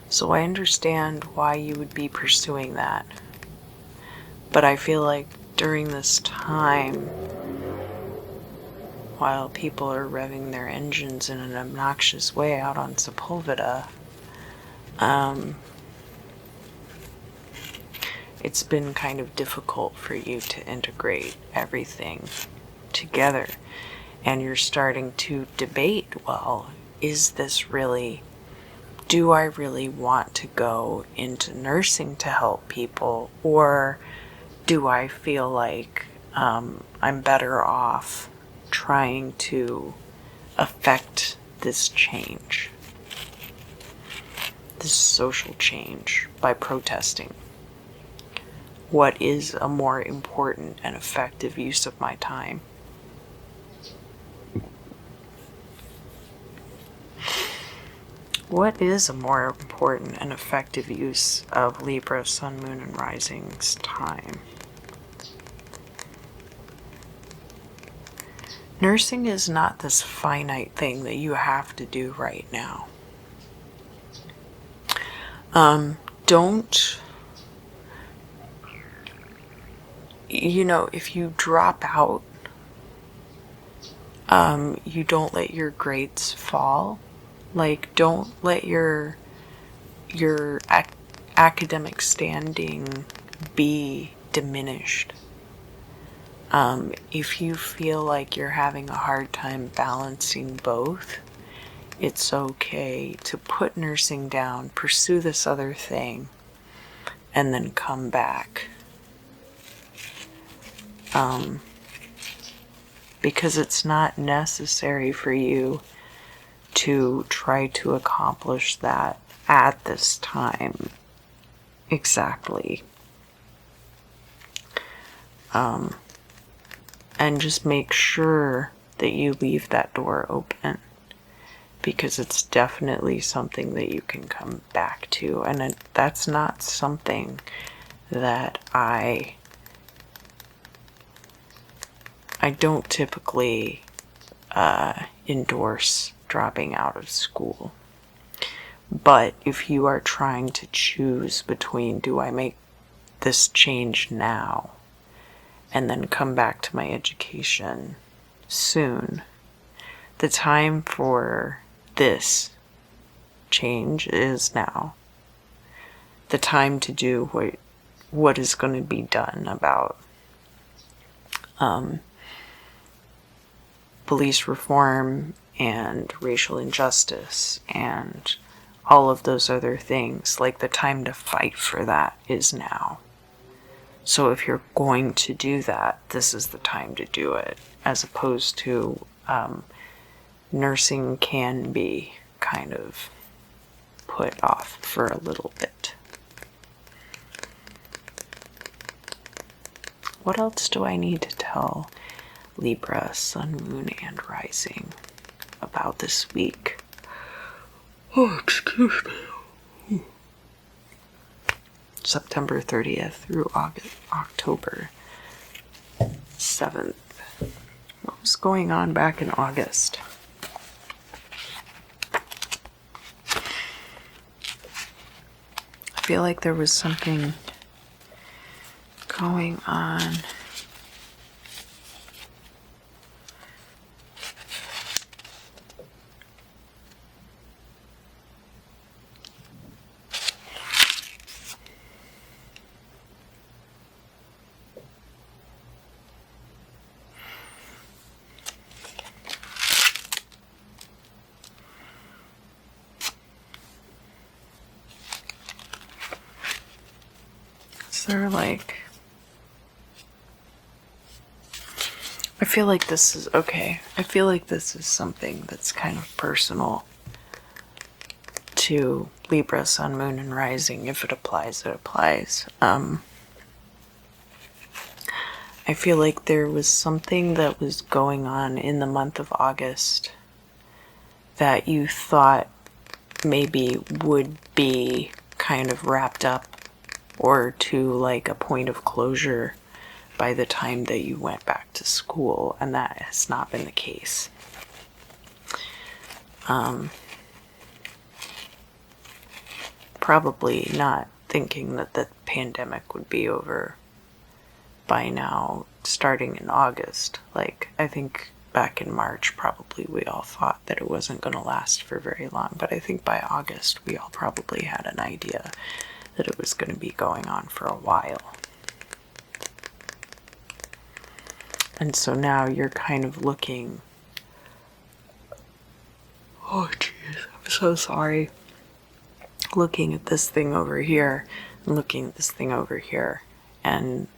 S1: So I understand why you would be pursuing that. But I feel like during this time, while people are revving their engines in an obnoxious way out on Sepulveda, it's been kind of difficult for you to integrate everything together. And you're starting to debate, well, is this really, do I really want to go into nursing to help people? Or do I feel like I'm better off trying to affect this change, this social change, by protesting? What is a more important and effective use of my time? What is a more important and effective use of Libra, Sun, Moon, and Rising's time? Nursing is not this finite thing that you have to do right now. Don't, you know, if you drop out, you don't let your grades fall. Like, don't let your academic standing be diminished. If you feel like you're having a hard time balancing both, it's okay to put nursing down, pursue this other thing, and then come back. Because it's not necessary for you to try to accomplish that at this time exactly. And just make sure that you leave that door open, because it's definitely something that you can come back to. And that's not something that I don't typically endorse dropping out of school. But if you are trying to choose between, do I make this change now and then come back to my education soon, the time for this change is now. The time to do what is going to be done about police reform and racial injustice and all of those other things. Like, the time to fight for that is now. So if you're going to do that, this is the time to do it, as opposed to nursing can be kind of put off for a little bit. What else do I need to tell Libra, Sun, Moon, and Rising about this week? Oh, excuse me. September 30th through October 7th. What was going on back in August? I feel like there was something going on. They're like, I feel like this is okay. I feel like this is something that's kind of personal to Libra, Sun, Moon, and Rising. If it applies, it applies. I feel like there was something that was going on in the month of August that you thought maybe would be kind of wrapped up or to like a point of closure by the time that you went back to school, and that has not been the case. Probably not thinking that the pandemic would be over by now, starting in August. Like, I think back in March, probably we all thought that it wasn't going to last for very long, but I think by August we all probably had an idea that it was going to be going on for a while. And so now you're kind of looking, oh jeez, I'm so sorry, looking at this thing over here and looking at this thing over here, and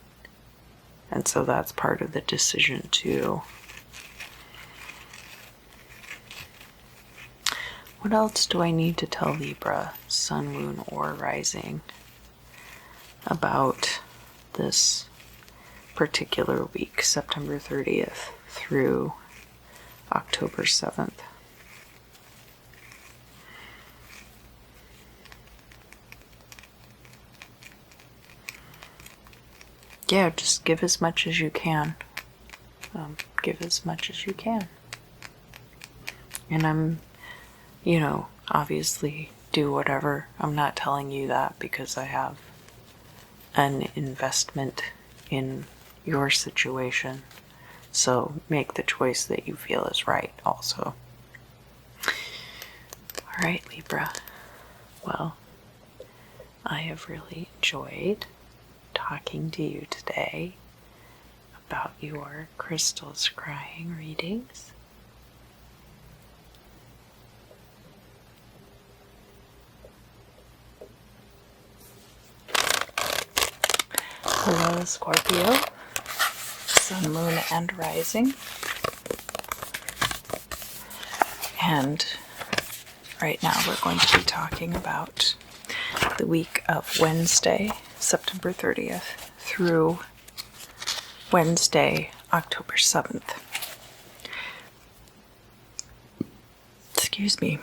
S1: so that's part of the decision too. What else do I need to tell Libra, Sun, Moon, or Rising about this particular week, September 30th through October 7th? Yeah, just give as much as you can. Give as much as you can. And I'm, obviously do whatever. I'm not telling you that because I have an investment in your situation. So make the choice that you feel is right also. Alright, Libra. Well, I have really enjoyed talking to you today about your crystal scrying readings. Hello, Scorpio, Sun, Moon, and Rising. And right now we're going to be talking about the week of Wednesday, September 30th through Wednesday, October 7th. Excuse me.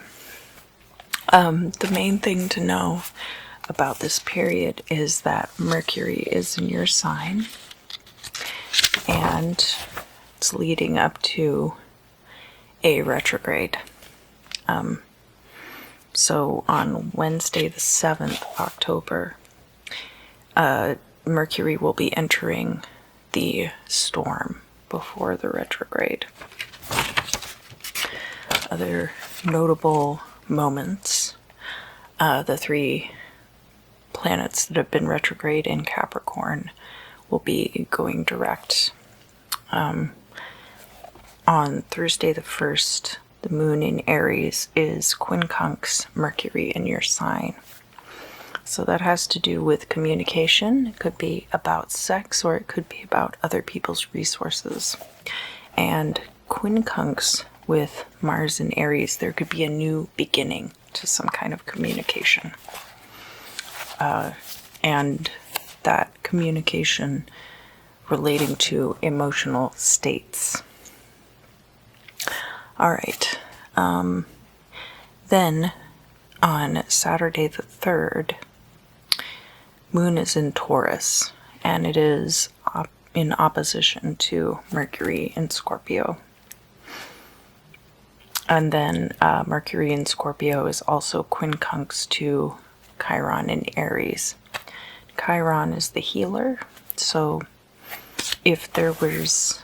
S1: The main thing to know about this period is that Mercury is in your sign and it's leading up to a retrograde. So on Wednesday the 7th October, Mercury will be entering the storm before the retrograde. Other notable moments, the 3 planets that have been retrograde in Capricorn will be going direct. On Thursday the 1st, the moon in Aries is quincunx Mercury in your sign. So that has to do with communication. It could be about sex or it could be about other people's resources. And quincunx with Mars in Aries, there could be a new beginning to some kind of communication. And that communication relating to emotional states. All right. Then on Saturday the 3rd, Moon is in Taurus, and it is in opposition to Mercury in Scorpio. And then Mercury in Scorpio is also quincunx to Chiron in Aries. Chiron is the healer, so if there was,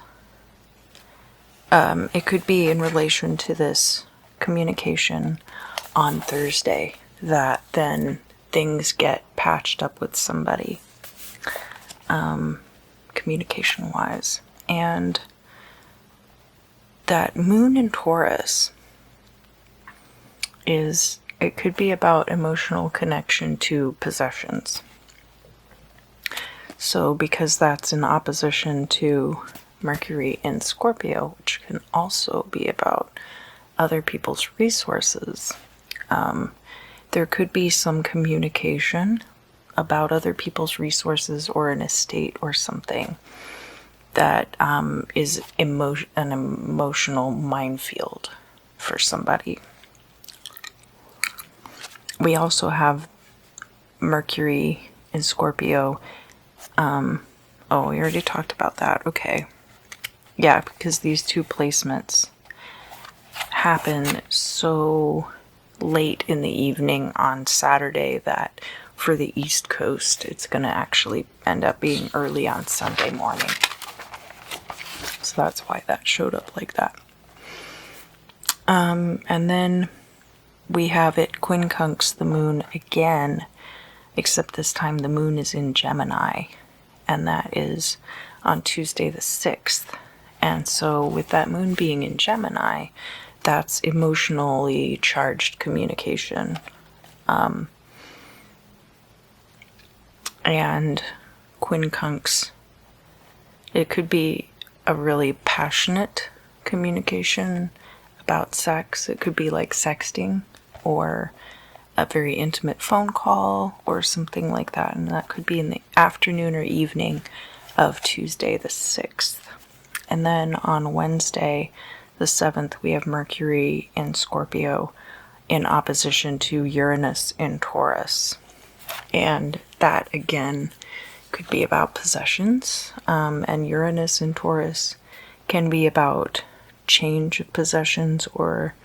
S1: it could be in relation to this communication on Thursday that then things get patched up with somebody, communication-wise. And that moon in Taurus it could be about emotional connection to possessions. So because that's in opposition to Mercury in Scorpio, which can also be about other people's resources, there could be some communication about other people's resources or an estate or something that is an emotional minefield for somebody. We also have Mercury in Scorpio. Oh, we already talked about that. Okay. Yeah, because these 2 placements happen so late in the evening on Saturday that for the East Coast, it's going to actually end up being early on Sunday morning. So that's why that showed up like that. And then we have it quincunx the moon again, except this time the moon is in Gemini, and that is on Tuesday the 6th. And so with that moon being in Gemini, that's emotionally charged communication. And quincunx, it could be a really passionate communication about sex. It could be like sexting or a very intimate phone call or something like that. And that could be in the afternoon or evening of Tuesday the 6th. And then on Wednesday the 7th, we have Mercury in Scorpio in opposition to Uranus in Taurus. And that, again, could be about possessions. And Uranus in Taurus can be about change of possessions or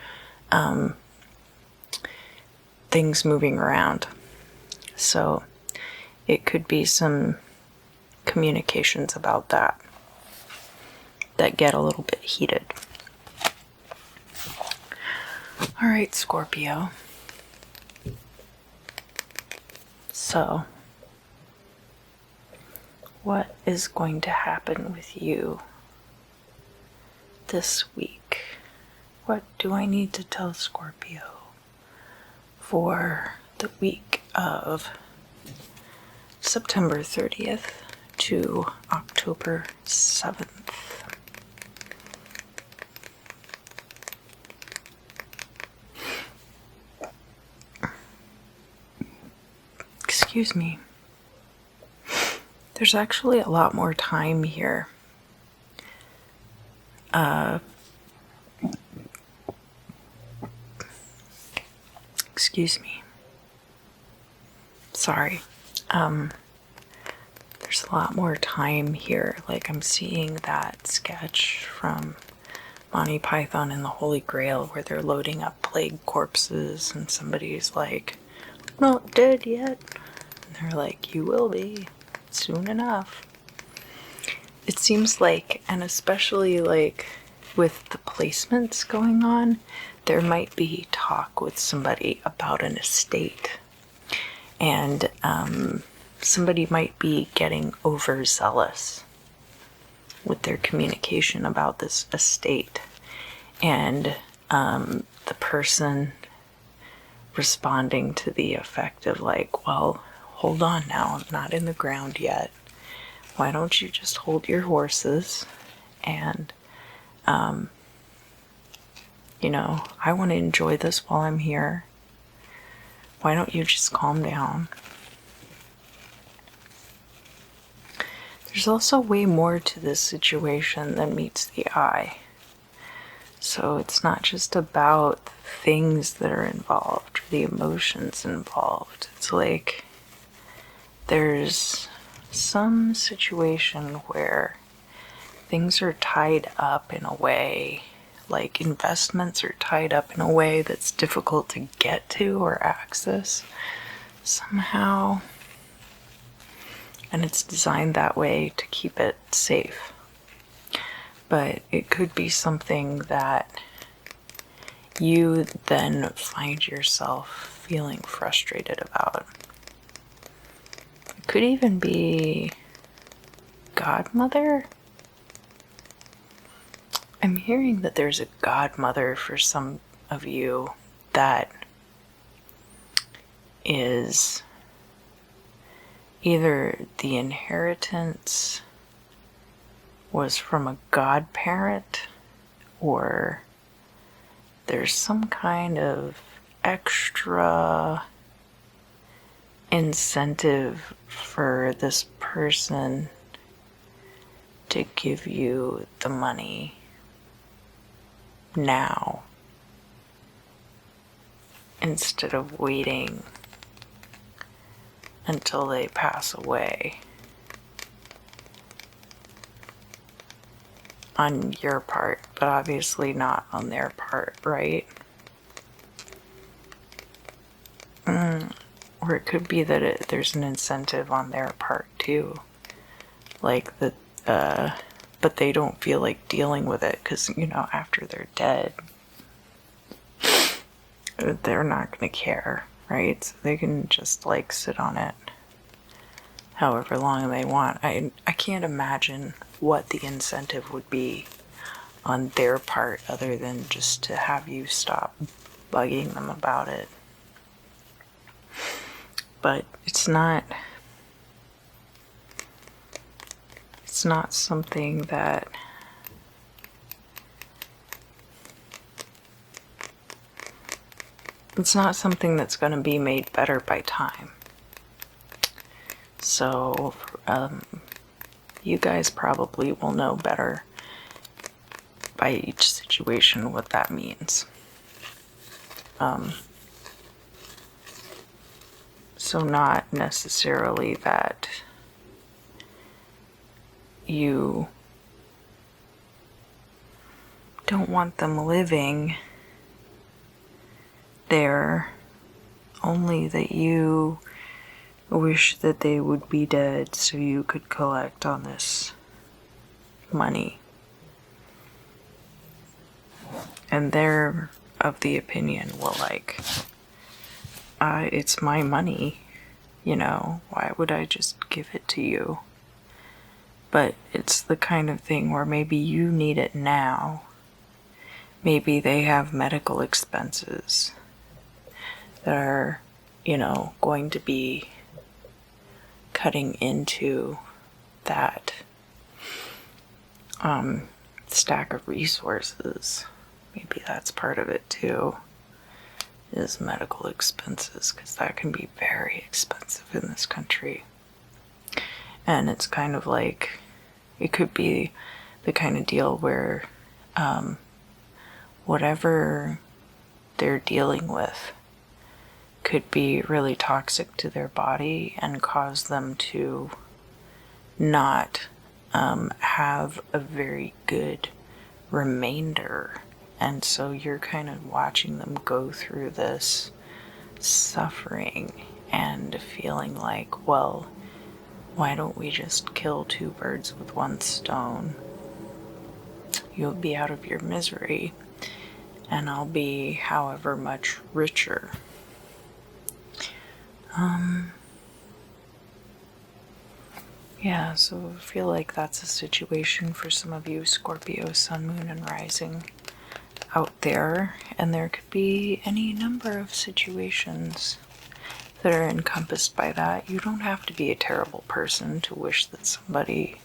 S1: things moving around. So it could be some communications about that get a little bit heated. All right, Scorpio. So what is going to happen with you this week? What do I need to tell Scorpio for the week of September 30th to October 7th? Excuse me. There's actually a lot more time here. Excuse me. Sorry. There's a lot more time here. Like, I'm seeing that sketch from Monty Python and the Holy Grail where they're loading up plague corpses and somebody's like, not dead yet. And they're like, you will be soon enough. It seems like, and especially like with the placements going on, there might be talk with somebody about an estate. And somebody might be getting overzealous with their communication about this estate. And the person responding to the effect of like, well, hold on now, I'm not in the ground yet. Why don't you just hold your horses and, you know, I want to enjoy this while I'm here. Why don't you just calm down? There's also way more to this situation than meets the eye. So it's not just about the things that are involved, the emotions involved. It's like there's some situation where things are tied up in a way, like investments are tied up in a way that's difficult to get to or access somehow. And it's designed that way to keep it safe. But it could be something that you then find yourself feeling frustrated about. It could even be godmother. I'm hearing that there's a godmother for some of you that is either the inheritance was from a godparent, or there's some kind of extra incentive for this person to give you the money now instead of waiting until they pass away on your part, but obviously not on their part, right? Or it could be that there's an incentive on their part too, like that, but they don't feel like dealing with it because, you know, after they're dead, they're not going to care, right? So they can just like sit on it however long they want. I can't imagine what the incentive would be on their part other than just to have you stop bugging them about it. But it's not something that it's not something that's going to be made better by time. So you guys probably will know better by each situation what that means. So not necessarily that you don't want them living there, only that you wish that they would be dead so you could collect on this money. And they're of the opinion, well, like, it's my money, you know, why would I just give it to you? but it's the kind of thing where maybe you need it now. Maybe they have medical expenses that are, you know, going to be cutting into that stack of resources. Maybe that's part of it too, is medical expenses, because that can be very expensive in this country. And it's kind of like, it could be the kind of deal where whatever they're dealing with could be really toxic to their body and cause them to not have a very good remainder. And so you're kind of watching them go through this suffering and feeling like, well, why don't we just kill two birds with one stone? You'll be out of your misery, and I'll be however much richer. Yeah, so I feel like that's a situation for some of you Scorpio, Sun, Moon, and Rising out there, and there could be any number of situations that are encompassed by that. You don't have to be a terrible person to wish that somebody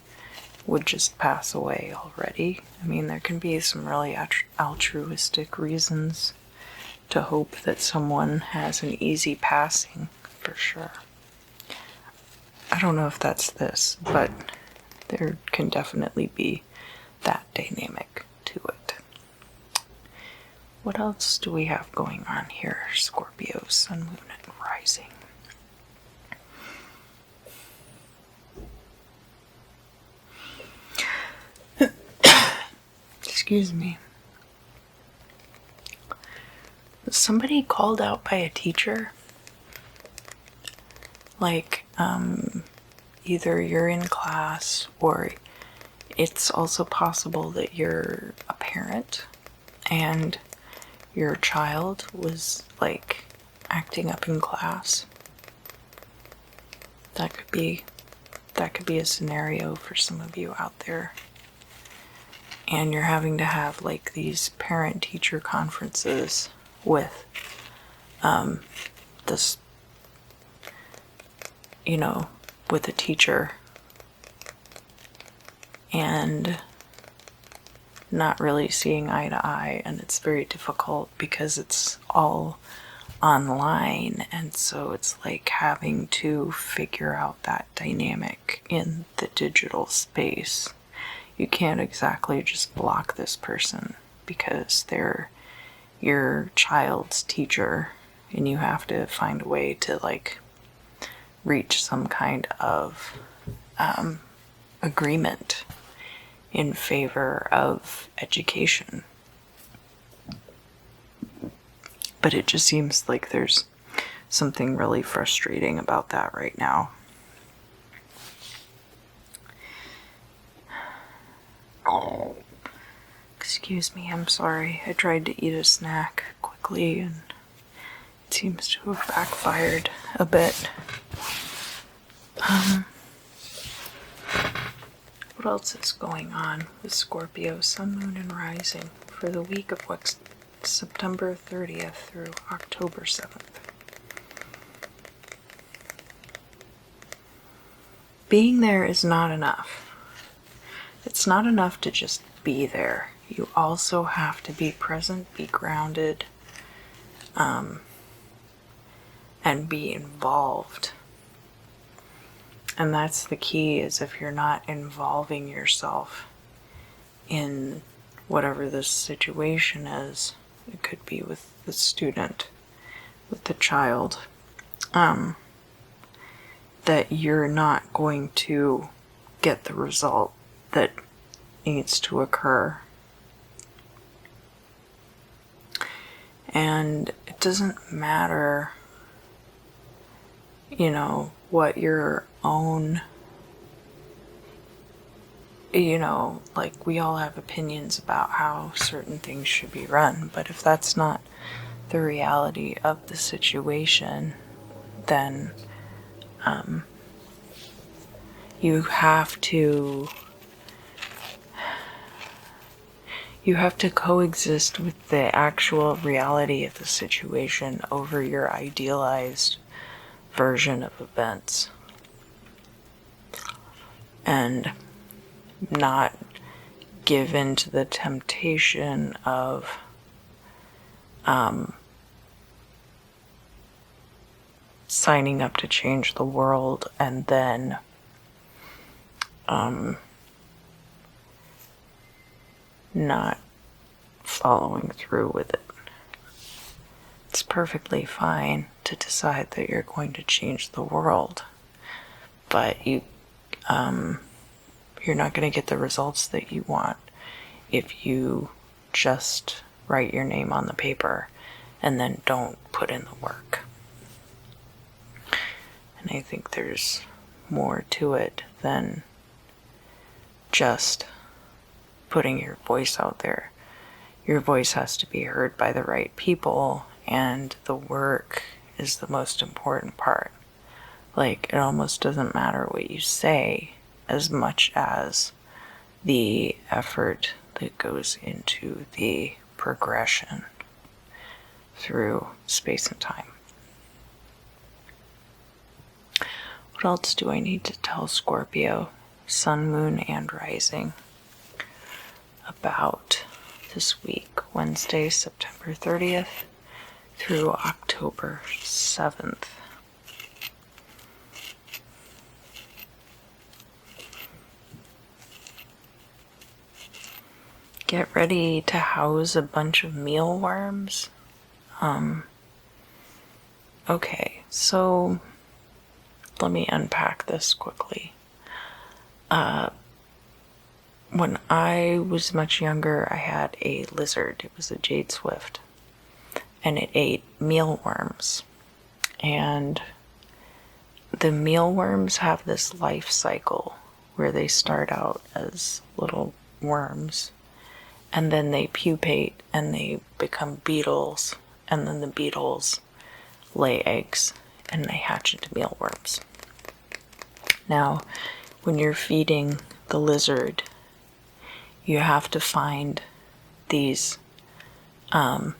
S1: would just pass away already. I mean, there can be some really altruistic reasons to hope that someone has an easy passing, for sure. I don't know if that's this, but there can definitely be that dynamic to it. What else do we have going on here? Scorpio, Sun, Moon, and Rising. Excuse me. Was somebody called out by a teacher? Like, either you're in class, or it's also possible that you're a parent and your child was like acting up in class. That could be a scenario for some of you out there. And you're having to have like these parent-teacher conferences with this, you know, with a teacher, and not really seeing eye to eye, and it's very difficult because it's all online, and so it's like having to figure out that dynamic in the digital space. You can't exactly just block this person because they're your child's teacher, and you have to find a way to like reach some kind of agreement in favor of education. But it just seems like there's something really frustrating about that right now. Oh, excuse me, I'm sorry. I tried to eat a snack quickly and it seems to have backfired a bit. What else is going on with Scorpio, Sun, Moon, and Rising for the week of September 30th through October 7th? Being there is not enough. It's not enough to just be there. You also have to be present, be grounded, and be involved. And that's the key, is if you're not involving yourself in whatever this situation is, it could be with the student, with the child, that you're not going to get the result that needs to occur. And it doesn't matter, you know, what your own, you know, like we all have opinions about how certain things should be run, but if that's not the reality of the situation, then you have to coexist with the actual reality of the situation over your idealized version of events, and not give in to the temptation of signing up to change the world and then not following through with it. It's perfectly fine to decide that you're going to change the world, but you're not going to get the results that you want if you just write your name on the paper and then don't put in the work. And I think there's more to it than just putting your voice out there. Your voice has to be heard by the right people, and the work is the most important part. Like, it almost doesn't matter what you say as much as the effort that goes into the progression through space and time. What else do I need to tell Scorpio, Sun, Moon, and Rising about this week, Wednesday, September 30th through October 7th? Get ready to house a bunch of mealworms. Okay, so let me unpack this quickly. When I was much younger, I had a lizard. It was a jade swift, and it ate mealworms. And the mealworms have this life cycle where they start out as little worms, and then they pupate and they become beetles, and then the beetles lay eggs and they hatch into mealworms. Now, when you're feeding the lizard, you have to find these, the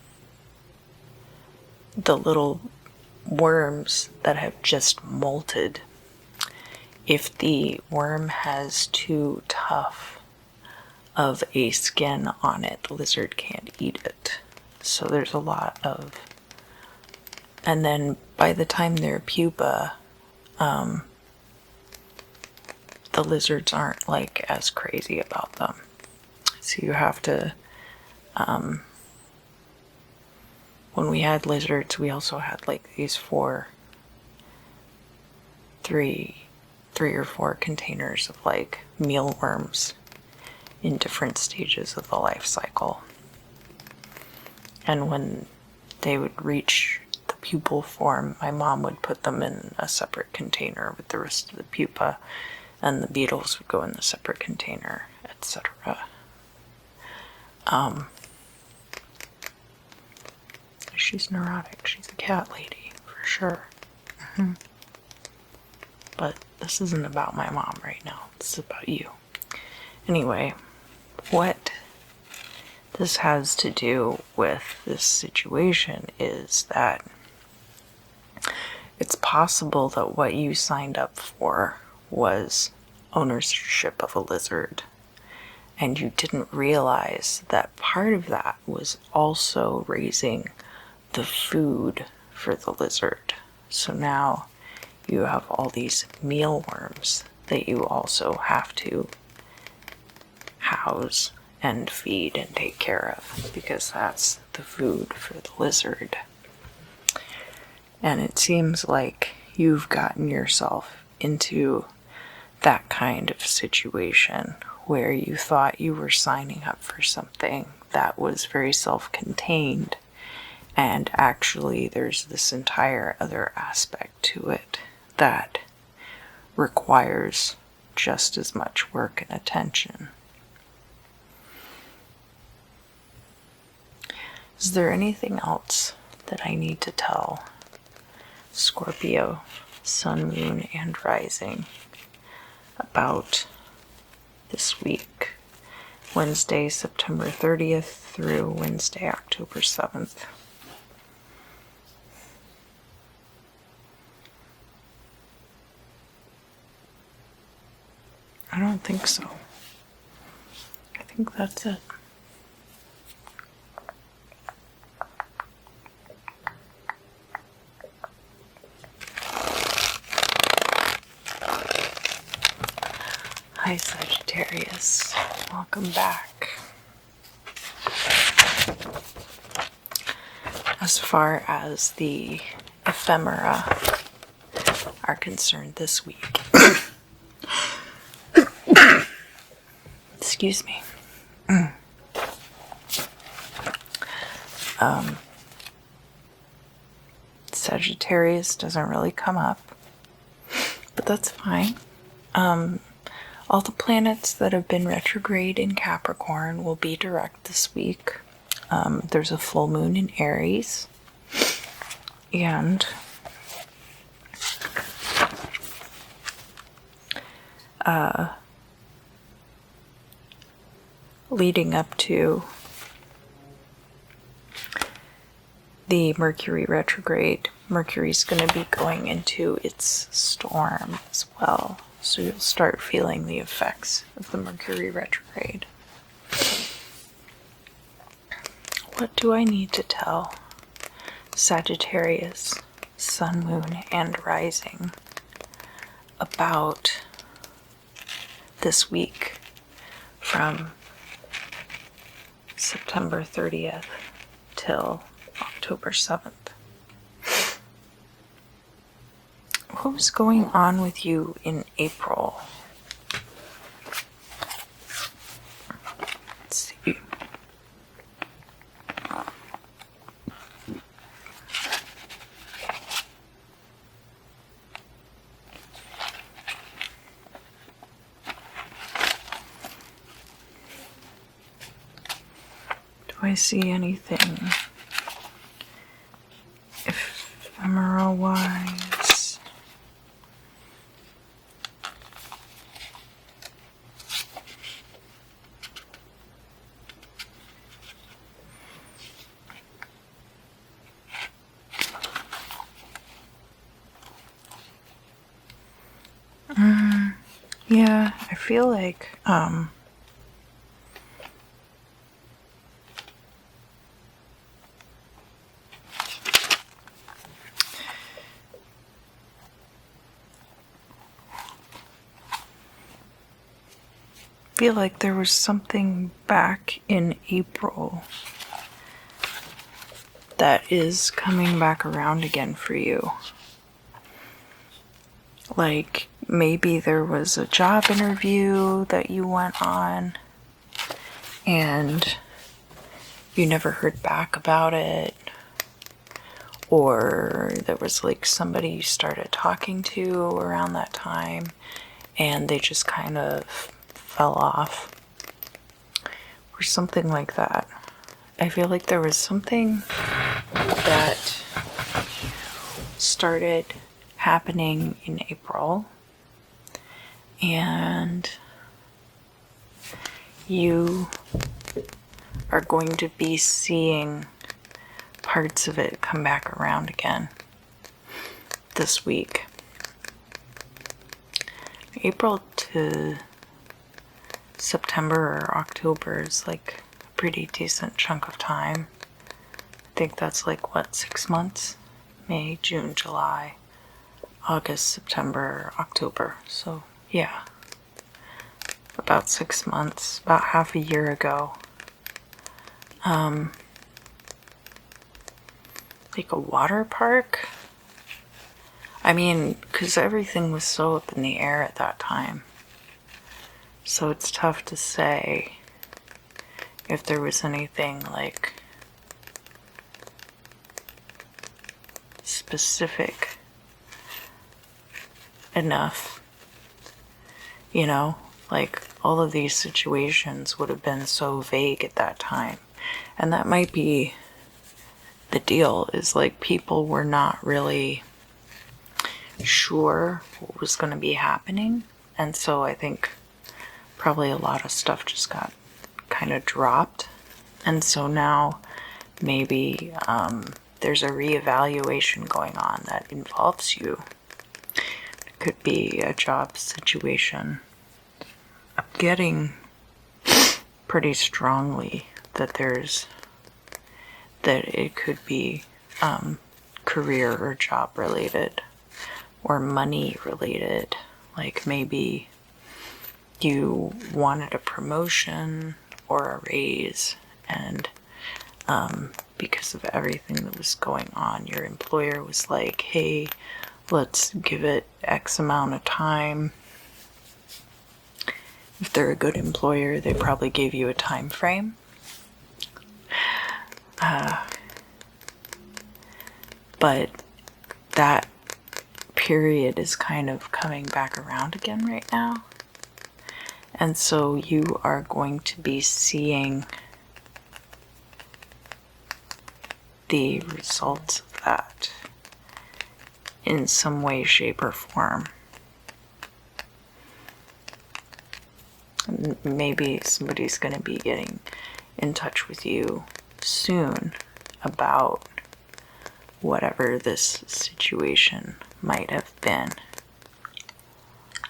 S1: little worms that have just molted. If the worm has too tough of a skin on it, the lizard can't eat it. So there's a lot of, and then by the time they're pupa, the lizards aren't like as crazy about them. So you have to, when we had lizards, we also had like these three or four containers of like mealworms in different stages of the life cycle. And when they would reach the pupal form, my mom would put them in a separate container with the rest of the pupa, and the beetles would go in the separate container, etc. She's neurotic. She's a cat lady, for sure. But this isn't about my mom right now. This is about you. Anyway, what this has to do with this situation is that it's possible that what you signed up for was ownership of a lizard, and you didn't realize that part of that was also raising the food for the lizard. So now you have all these mealworms that you also have to house and feed and take care of, because that's the food for the lizard. And it seems like you've gotten yourself into that kind of situation where you thought you were signing up for something that was very self-contained, and actually there's this entire other aspect to it that requires just as much work and attention. Is there anything else that I need to tell Scorpio, Sun, Moon, and Rising about this week, Wednesday, September 30th through Wednesday, October 7th. I don't think so. I think that's it. Hi Sagittarius, welcome back. As far as the ephemera are concerned this week, excuse me. Sagittarius doesn't really come up, but that's fine. All the planets that have been retrograde in Capricorn will be direct this week. There's a full moon in Aries, and leading up to the Mercury retrograde, Mercury's going to be going into its storm as well. So you'll start feeling the effects of the Mercury retrograde. What do I need to tell Sagittarius, Sun, Moon, and Rising about this week from September 30th till October 7th? What was going on with you in April? Let's see. Do I see anything ephemera-wise? Yeah, I feel like, there was something back in April that is coming back around again for you. Like, maybe there was a job interview that you went on and you never heard back about it, or there was like somebody you started talking to around that time and they just kind of fell off or something like that. I feel like there was something that started happening in April, and you are going to be seeing parts of it come back around again this week. April to September or October is like a pretty decent chunk of time. I think that's like, what, 6 months? May, June, July, August, September, October. So yeah, about 6 months, about half a year ago. Like a water park? I mean, because everything was so up in the air at that time. So it's tough to say if there was anything like specific enough, you know, like all of these situations would have been so vague at that time. And that might be the deal, is like people were not really sure what was going to be happening. And so I think probably a lot of stuff just got kind of dropped. And so now maybe there's a reevaluation going on that involves you. It could be a job situation. I'm getting pretty strongly that it could be career or job related or money related. Like maybe you wanted a promotion or a raise, and because of everything that was going on, your employer was like, hey, let's give it X amount of time. If they're a good employer, they probably gave you a time frame. But that period is kind of coming back around again right now. And so you are going to be seeing the results of that in some way, shape, or form. Maybe somebody's going to be getting in touch with you soon about whatever this situation might have been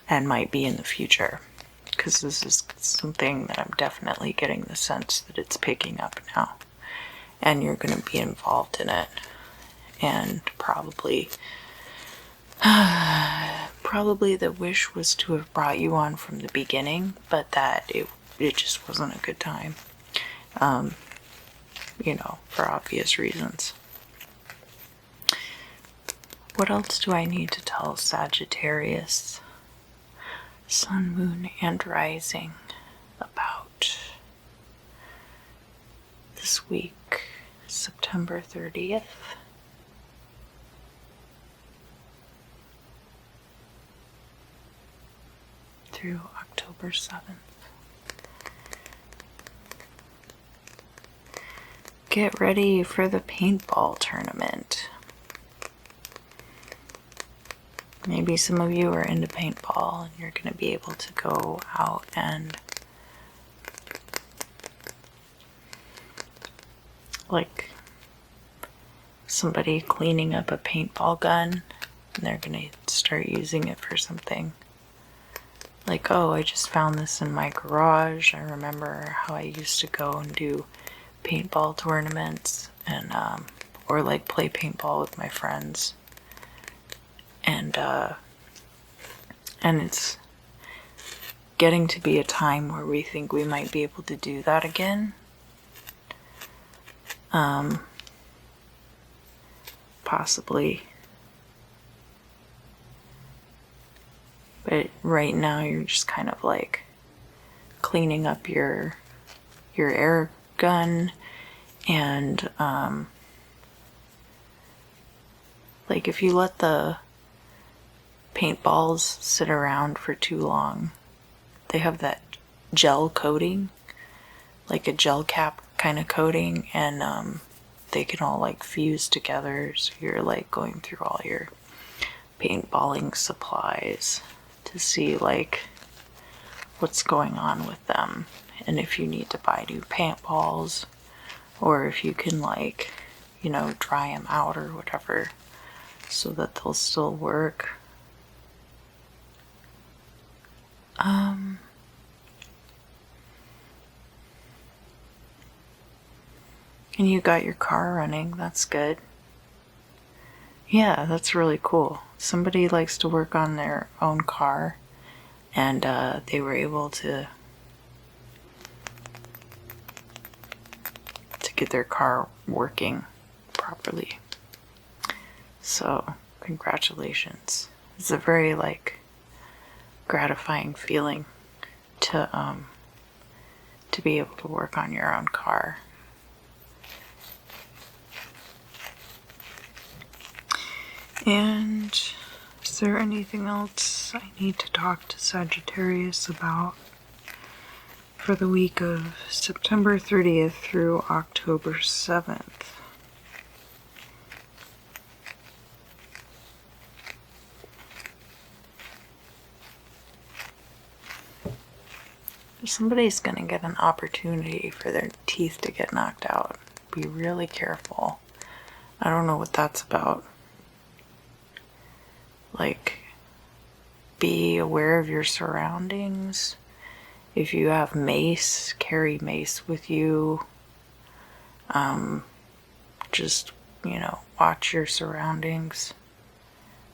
S1: and might be in the future, because this is something that I'm definitely getting the sense that it's picking up now, and you're going to be involved in it. And probably the wish was to have brought you on from the beginning, but that it just wasn't a good time, for obvious reasons. What else do I need to tell Sagittarius, Sun, Moon, and Rising about this week, September 30th? Through October 7th. Get ready for the paintball tournament. Maybe some of you are into paintball and you're going to be able to go out and like somebody cleaning up a paintball gun, and they're going to start using it for something. Like, oh, I just found this in my garage. I remember how I used to go and do paintball tournaments and or like play paintball with my friends. And it's getting to be a time where we think we might be able to do that again. Possibly. But right now you're just kind of like cleaning up your air gun, and like if you let the paintballs sit around for too long, they have that gel coating, like a gel cap kind of coating, and they can all like fuse together, so you're like going through all your paintballing supplies to see like what's going on with them, and if you need to buy new paintballs, or if you can like, dry them out or whatever so that they'll still work. And you got your car running, that's good. Yeah, that's really cool. Somebody likes to work on their own car, and they were able to get their car working properly. So, congratulations. It's a very gratifying feeling to be able to work on your own car. And is there anything else I need to talk to Sagittarius about for the week of September 30th through October 7th? somebody's going to get an opportunity for their teeth to get knocked out. Be really careful. I don't know what that's about. Like, be aware of your surroundings. If you have mace, carry mace with you. Just, you know, watch your surroundings.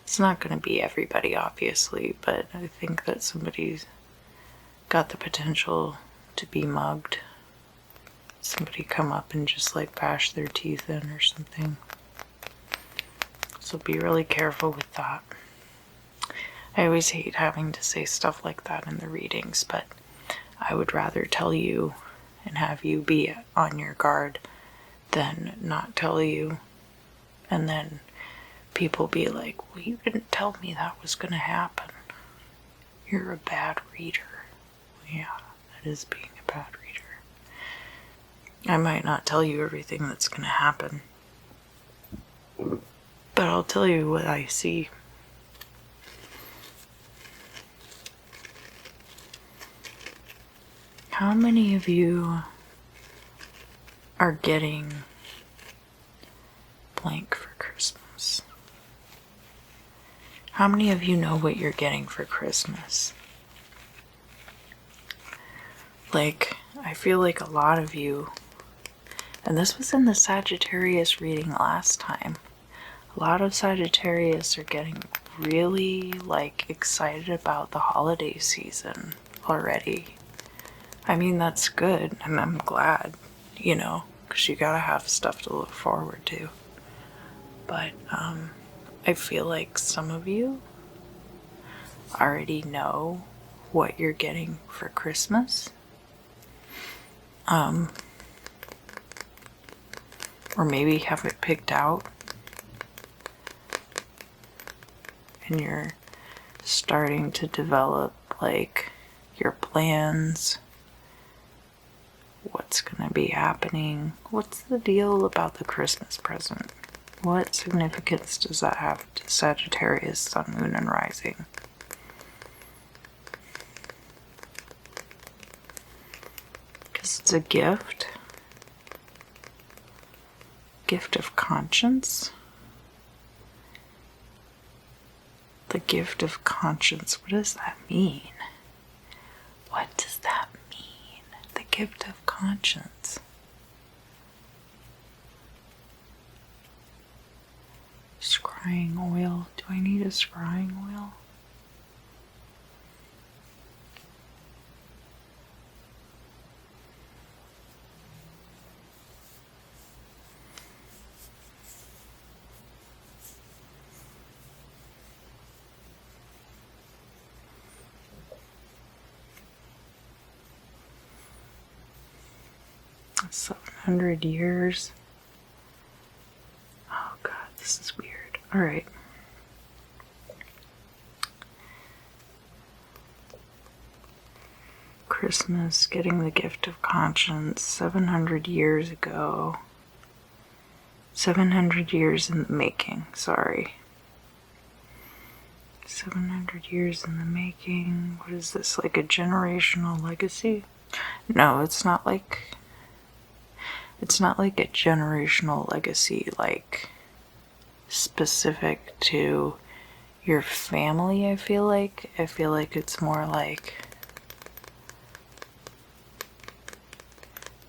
S1: It's not going to be everybody, obviously, but I think that somebody's got the potential to be mugged. Somebody come up and just like bash their teeth in or something. So be really careful with that. I always hate having to say stuff like that in the readings, but I would rather tell you and have you be on your guard than not tell you, and then people be like, well, you didn't tell me that was going to happen. You're a bad reader. Yeah, that is being a bad reader. I might not tell you everything that's going to happen, but I'll tell you what I see. How many of you are getting blank for Christmas? How many of you know what you're getting for Christmas? Like, I feel like a lot of you, and this was in the Sagittarius reading last time, a lot of Sagittarius are getting really, like, excited about the holiday season already. I mean, that's good, and I'm glad, you know, because you gotta have stuff to look forward to. But, I feel like some of you already know what you're getting for Christmas. Or maybe have it picked out. And you're starting to develop, like, your plans. What's gonna be happening? What's the deal about the Christmas present? What significance does that have to Sagittarius, Sun, Moon, and Rising? Because it's a gift. Gift of conscience. The gift of conscience. What does that mean? What does that mean? The gift of conscience. Scrying oil. Do I need a scrying oil? That's 700 years. Oh God, this is weird. All right. Christmas, getting the gift of conscience, 700 years ago. 700 years in the making, sorry. 700 years in the making. What is this, like a generational legacy? No, it's not like a generational legacy, like specific to your family. I feel like it's more like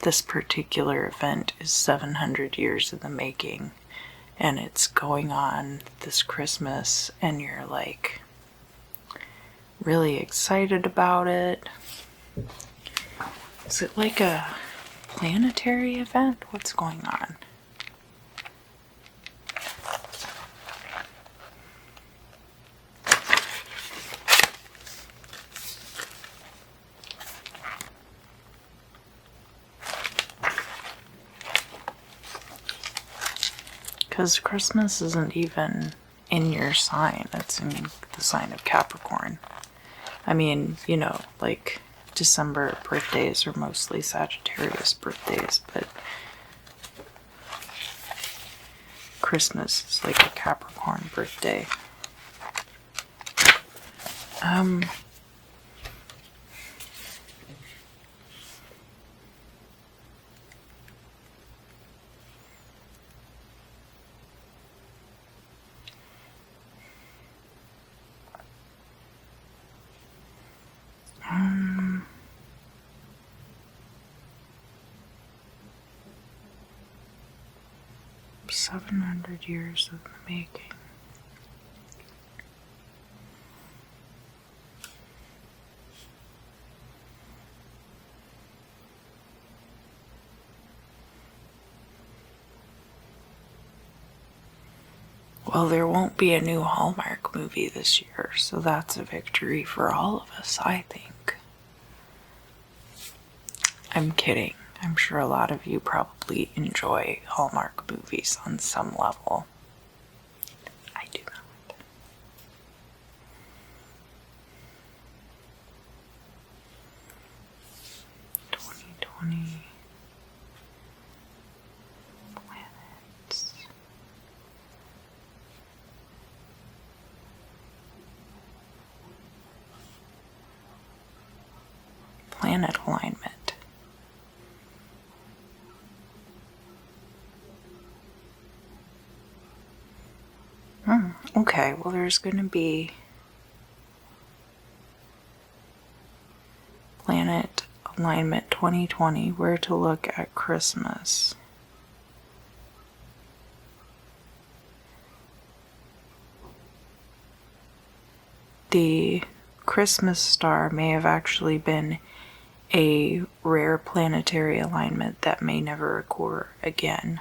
S1: this particular event is 700 years in the making, and it's going on this Christmas, and you're like really excited about it. Is it like a planetary event? What's going on? Because Christmas isn't even in your sign, it's in the sign of Capricorn. I mean, you know, like December birthdays are mostly Sagittarius birthdays, but Christmas is like a Capricorn birthday. 700 years in the making. Well, there won't be a new Hallmark movie this year, so that's a victory for all of us, I think. I'm kidding. I'm sure a lot of you probably enjoy Hallmark movies on some level. I do not. (2020) planets. Planet alignment. Okay, well, there's going to be planet alignment 2020, where to look at Christmas. The Christmas star may have actually been a rare planetary alignment that may never occur again.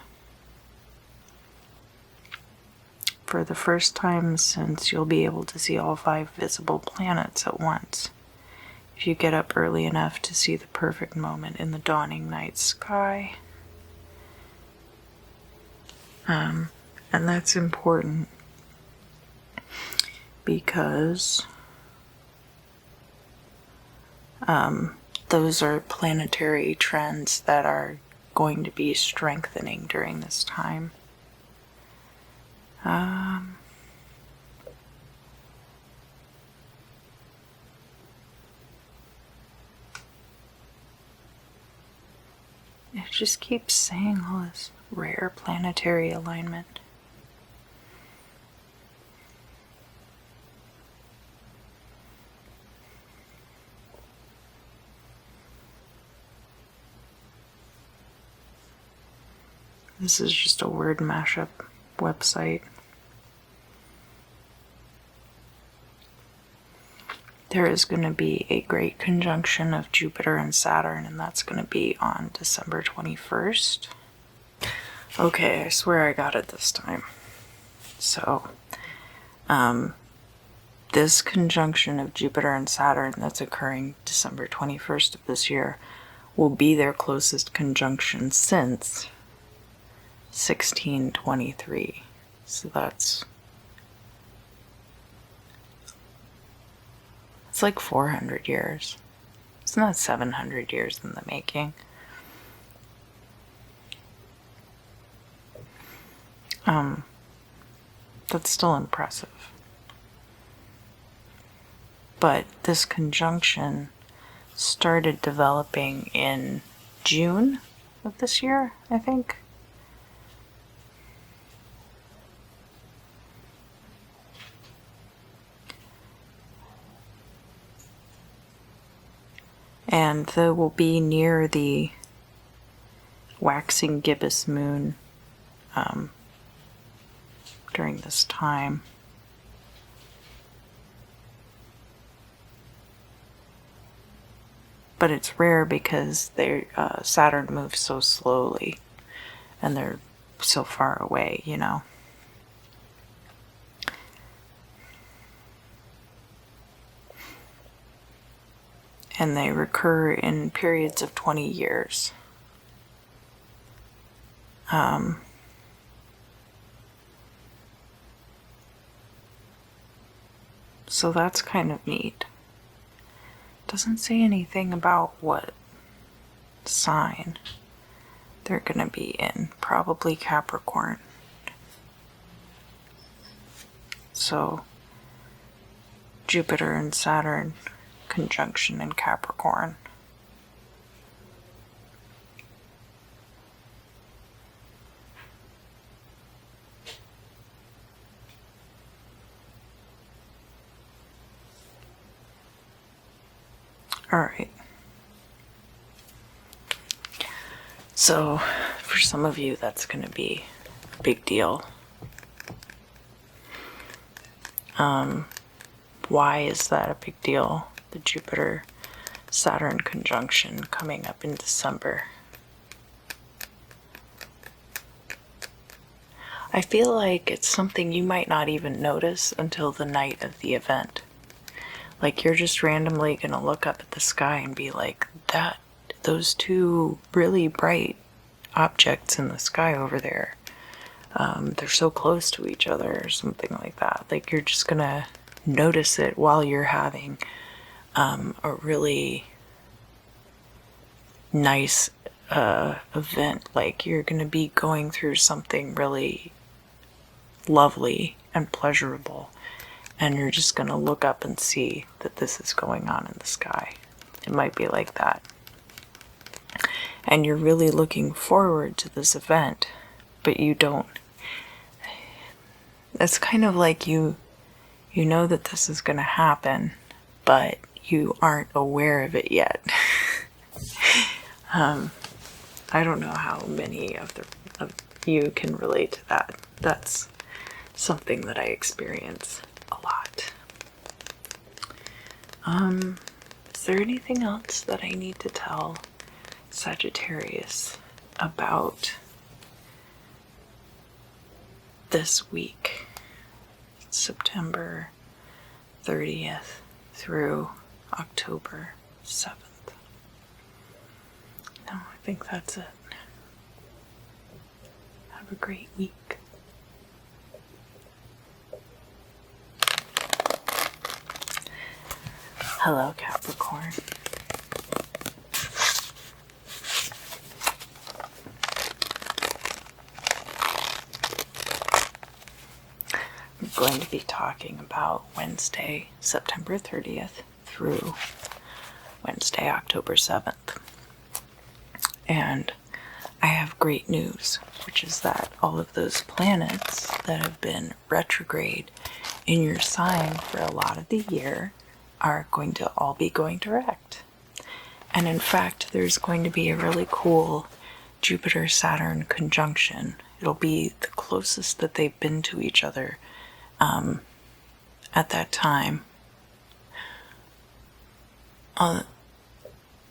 S1: For the first time since, you'll be able to see all 5 visible planets at once, if you get up early enough to see the perfect moment in the dawning night sky. And that's important because those are planetary trends that are going to be strengthening during this time. It just keeps saying all this rare planetary alignment. This is just a word mashup website. There is going to be a great conjunction of Jupiter and Saturn, and that's going to be on December 21st. Okay, I swear I got it this time. So, this conjunction of Jupiter and Saturn that's occurring December 21st of this year will be their closest conjunction since 1623. So that's it's like 400 years. It's not 700 years in the making. That's still impressive. But this conjunction started developing in June of this year, I think. And they will be near the waxing gibbous moon during this time. But it's rare because Saturn moves so slowly and they're so far away, you know. And they recur in periods of 20 years. So that's kind of neat. Doesn't say anything about what sign they're gonna be in. Probably Capricorn. So Jupiter and Saturn conjunction in Capricorn. All right. So for some of you, that's going to be big deal. Why is that a big deal? The Jupiter-Saturn conjunction coming up in December. I feel like it's something you might not even notice until the night of the event. Like you're just randomly gonna look up at the sky and be like, those two really bright objects in the sky over there, they're so close to each other or something like that. Like you're just gonna notice it while you're having a really nice event. Like you're gonna be going through something really lovely and pleasurable, and you're just gonna look up and see that this is going on in the sky. It might be like that. And you're really looking forward to this event, but you don't. It's kind of like you know that this is gonna happen, but you aren't aware of it yet. I don't know how many of you can relate to that. That's something that I experience a lot. Is there anything else that I need to tell Sagittarius about this week? September 30th through October 7th. No, I think that's it. Have a great week. Hello, Capricorn. I'm going to be talking about Wednesday, September 30th through Wednesday, October 7th. And I have great news, which is that all of those planets that have been retrograde in your sign for a lot of the year are going to all be going direct. And in fact, there's going to be a really cool Jupiter-Saturn conjunction. It'll be the closest that they've been to each other at that time. On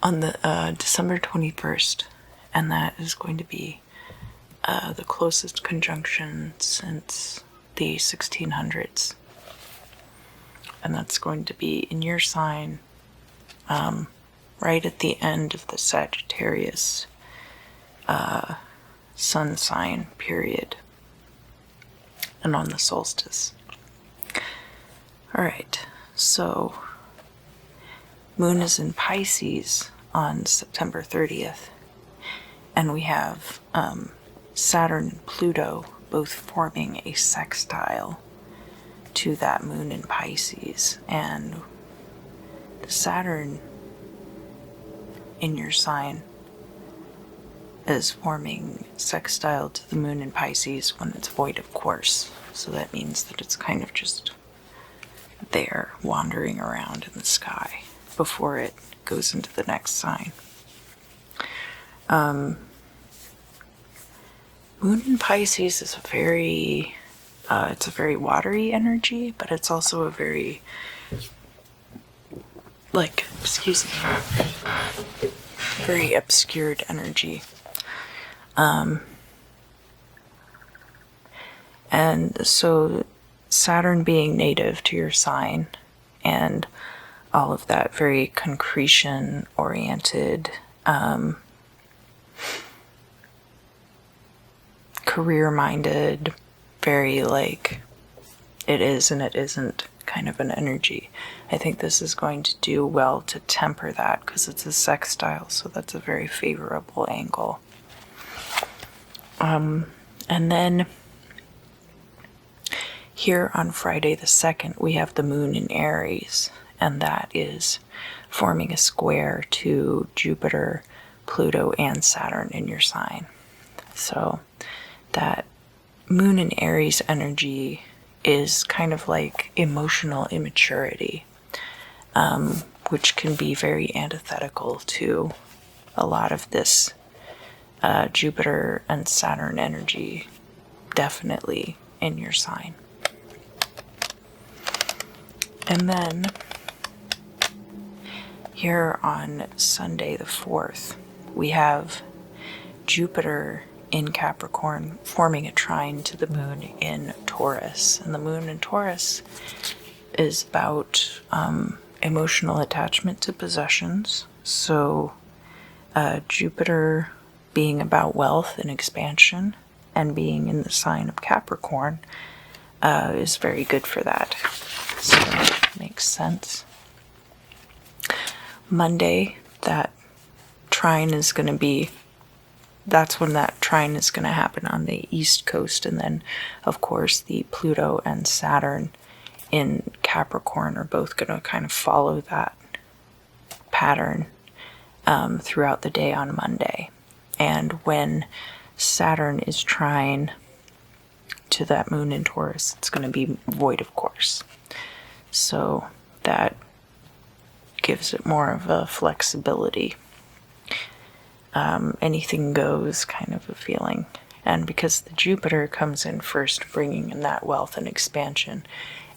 S1: the December 21st, and that is going to be the closest conjunction since the 1600s. And that's going to be in your sign, right at the end of the Sagittarius sun sign period, and on the solstice. Alright, so Moon is in Pisces on September 30th, and we have Saturn and Pluto both forming a sextile to that Moon in Pisces. And the Saturn in your sign is forming sextile to the Moon in Pisces when it's void of course. So that means that it's kind of just there wandering around in the sky before it goes into the next sign. Moon in Pisces is it's a very watery energy, but it's also a very, very obscured energy. And so Saturn being native to your sign and all of that very concretion-oriented, career-minded, very like it is and it isn't kind of an energy. I think this is going to do well to temper that because it's a sextile, so that's a very favorable angle. And then here on Friday the 2nd, we have the Moon in Aries, and that is forming a square to Jupiter, Pluto, and Saturn in your sign. So that Moon in Aries energy is kind of like emotional immaturity, which can be very antithetical to a lot of this Jupiter and Saturn energy definitely in your sign. And then here on Sunday the 4th, we have Jupiter in Capricorn forming a trine to the moon in Taurus. And the moon in Taurus is about emotional attachment to possessions. So Jupiter being about wealth and expansion and being in the sign of Capricorn is very good for that. So that makes sense. Monday, that trine is going to be, that's when that trine is going to happen on the East Coast. And then, of course, the Pluto and Saturn in Capricorn are both going to kind of follow that pattern throughout the day on Monday. And when Saturn is trine to that moon in Taurus, it's going to be void of course. So that gives it more of a flexibility. Anything goes kind of a feeling. And because the Jupiter comes in first, bringing in that wealth and expansion,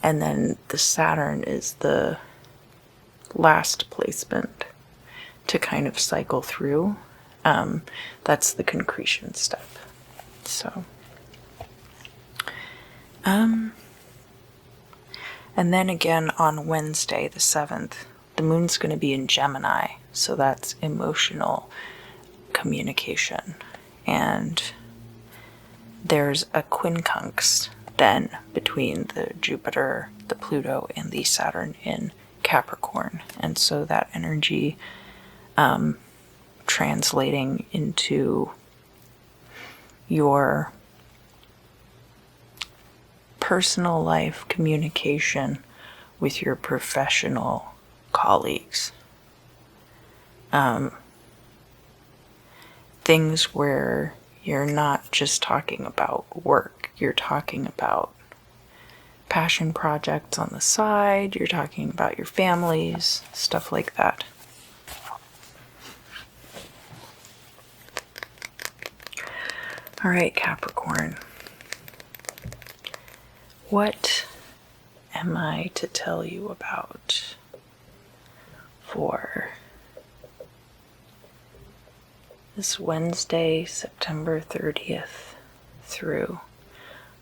S1: and then the Saturn is the last placement to kind of cycle through, that's the concretion step. So, and then again on Wednesday the 7th, the moon's going to be in Gemini, so that's emotional communication. And there's a quincunx then between the Jupiter, the Pluto, and the Saturn in Capricorn. And so that energy translating into your personal life communication with your professional colleagues. Things where you're not just talking about work, you're talking about passion projects on the side, you're talking about your families, stuff like that. All right, Capricorn. What am I to tell you about for this Wednesday, September 30th through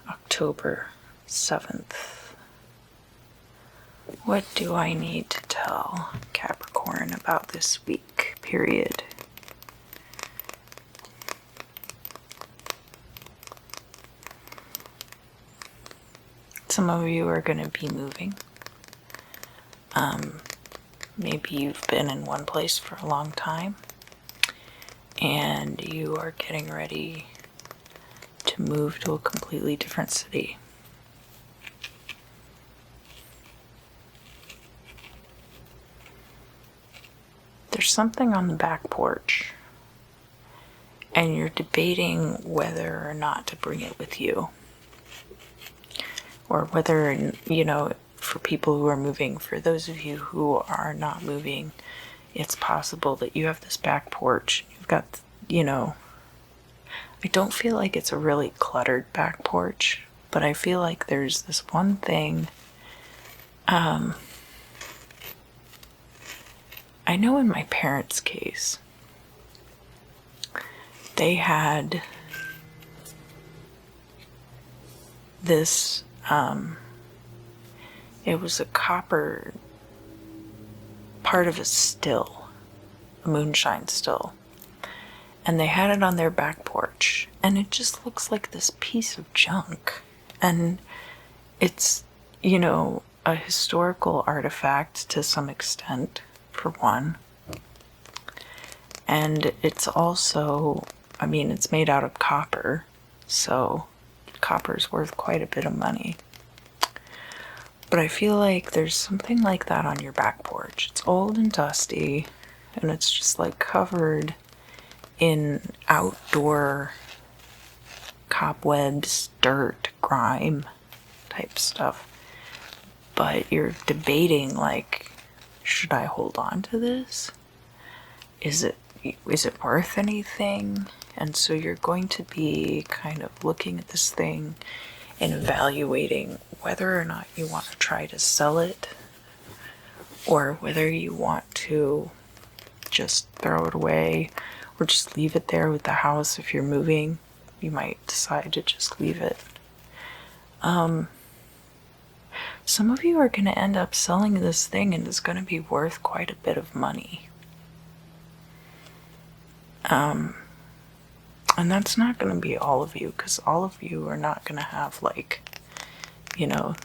S1: October 7th? What do I need to tell Capricorn about this week period? Some of you are going to be moving. Maybe you've been in one place for a long time and you are getting ready to move to a completely different city. There's something on the back porch and you're debating whether or not to bring it with you. Or whether, you know, for people who are moving, for those of you who are not moving, it's possible that you have this back porch. You've got, you know, I don't feel like it's a really cluttered back porch, but I feel like there's this one thing. I know in my parents' case, they had this, it was a copper part of a still, a moonshine still, and they had it on their back porch, and it just looks like this piece of junk. And it's, you know, a historical artifact to some extent, for one, and it's also, I mean, it's made out of copper, so copper's worth quite a bit of money. But I feel like there's something like that on your back porch. It's old and dusty, and it's just like covered in outdoor cobwebs, dirt, grime type stuff. But you're debating, like, should I hold on to this? Is it is it worth anything? And so you're going to be kind of looking at this thing and evaluating whether or not you want to try to sell it, or whether you want to just throw it away or just leave it there with the house. If you're moving, you might decide to just leave it. Some of you are going to end up selling this thing and it's going to be worth quite a bit of money. And that's not going to be all of you, because all of you are not going to have, like, you know,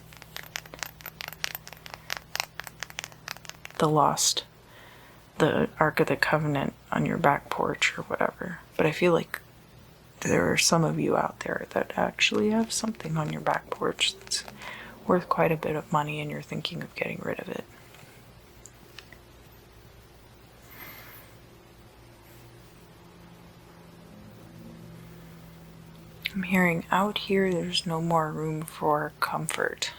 S1: the Ark of the Covenant on your back porch or whatever. But I feel like there are some of you out there that actually have something on your back porch that's worth quite a bit of money and you're thinking of getting rid of it. I'm hearing out here there's no more room for comfort.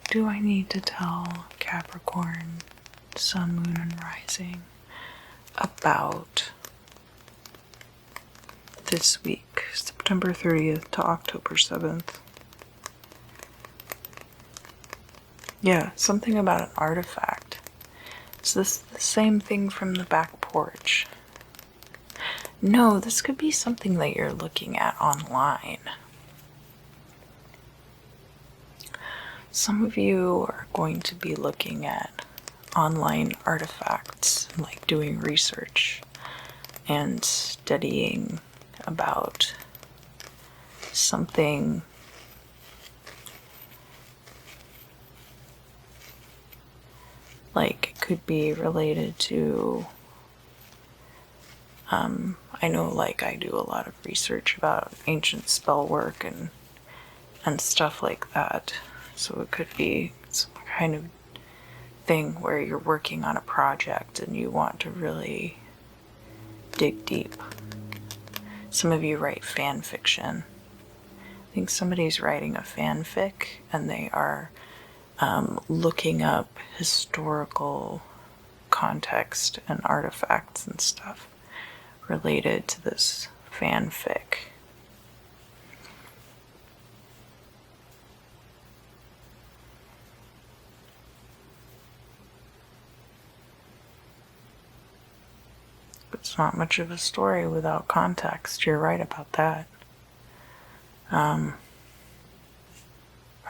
S1: Do I need to tell Capricorn, Sun, Moon, and Rising about this week, September 30th to October 7th? Yeah, something about an artifact. Is this the same thing from the back porch? No, this could be something that you're looking at online. Some of you are going to be looking at online artifacts, like doing research and studying about something like it could be related to, I know, like, I do a lot of research about ancient spell work and stuff like that. So it could be some kind of thing where you're working on a project and you want to really dig deep. Some of you write fan fiction. I think somebody's writing a fanfic and they are looking up historical context and artifacts and stuff related to this fanfic. It's not much of a story without context. You're right about that. I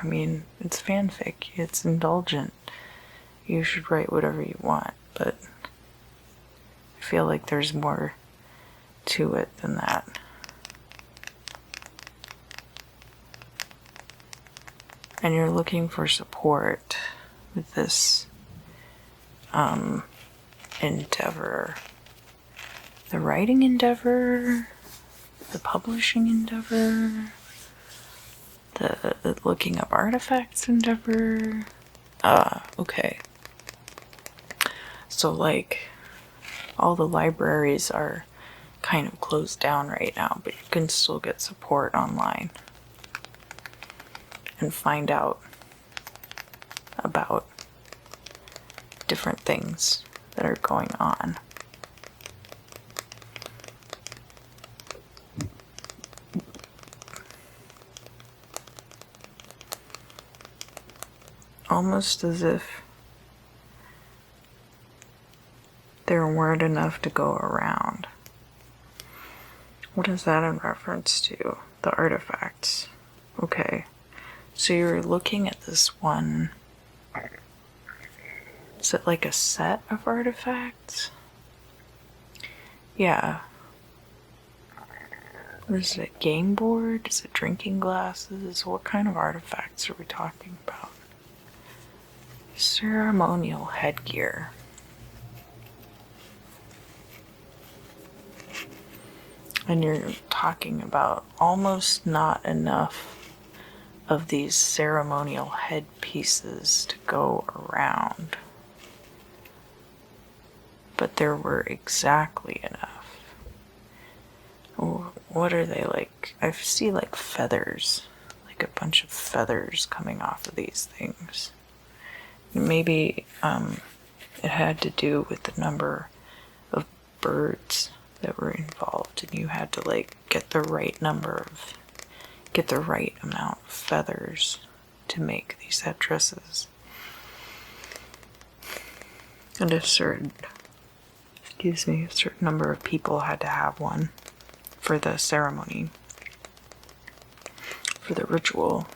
S1: mean, it's fanfic. It's indulgent. You should write whatever you want, but I feel like there's more to it than that. And you're looking for support with this endeavor. The writing endeavor, the publishing endeavor, the looking up artifacts endeavor. Okay. So, like, all the libraries are kind of closed down right now, but you can still get support online and find out about different things that are going on. Almost as if there weren't enough to go around. What is that in reference to? The artifacts. Okay. So you're looking at this one. Is it like a set of artifacts? Yeah. What is it? A game board? Is it drinking glasses? What kind of artifacts are we talking about? Ceremonial headgear. And you're talking about almost not enough of these ceremonial headpieces to go around. But there were exactly enough. Oh, what are they like? I see like feathers, like a bunch of feathers coming off of these things. Maybe it had to do with the number of birds that were involved, and you had to like get the right amount of feathers to make these headdresses. And a certain number of people had to have one for the ceremony, for the ritual.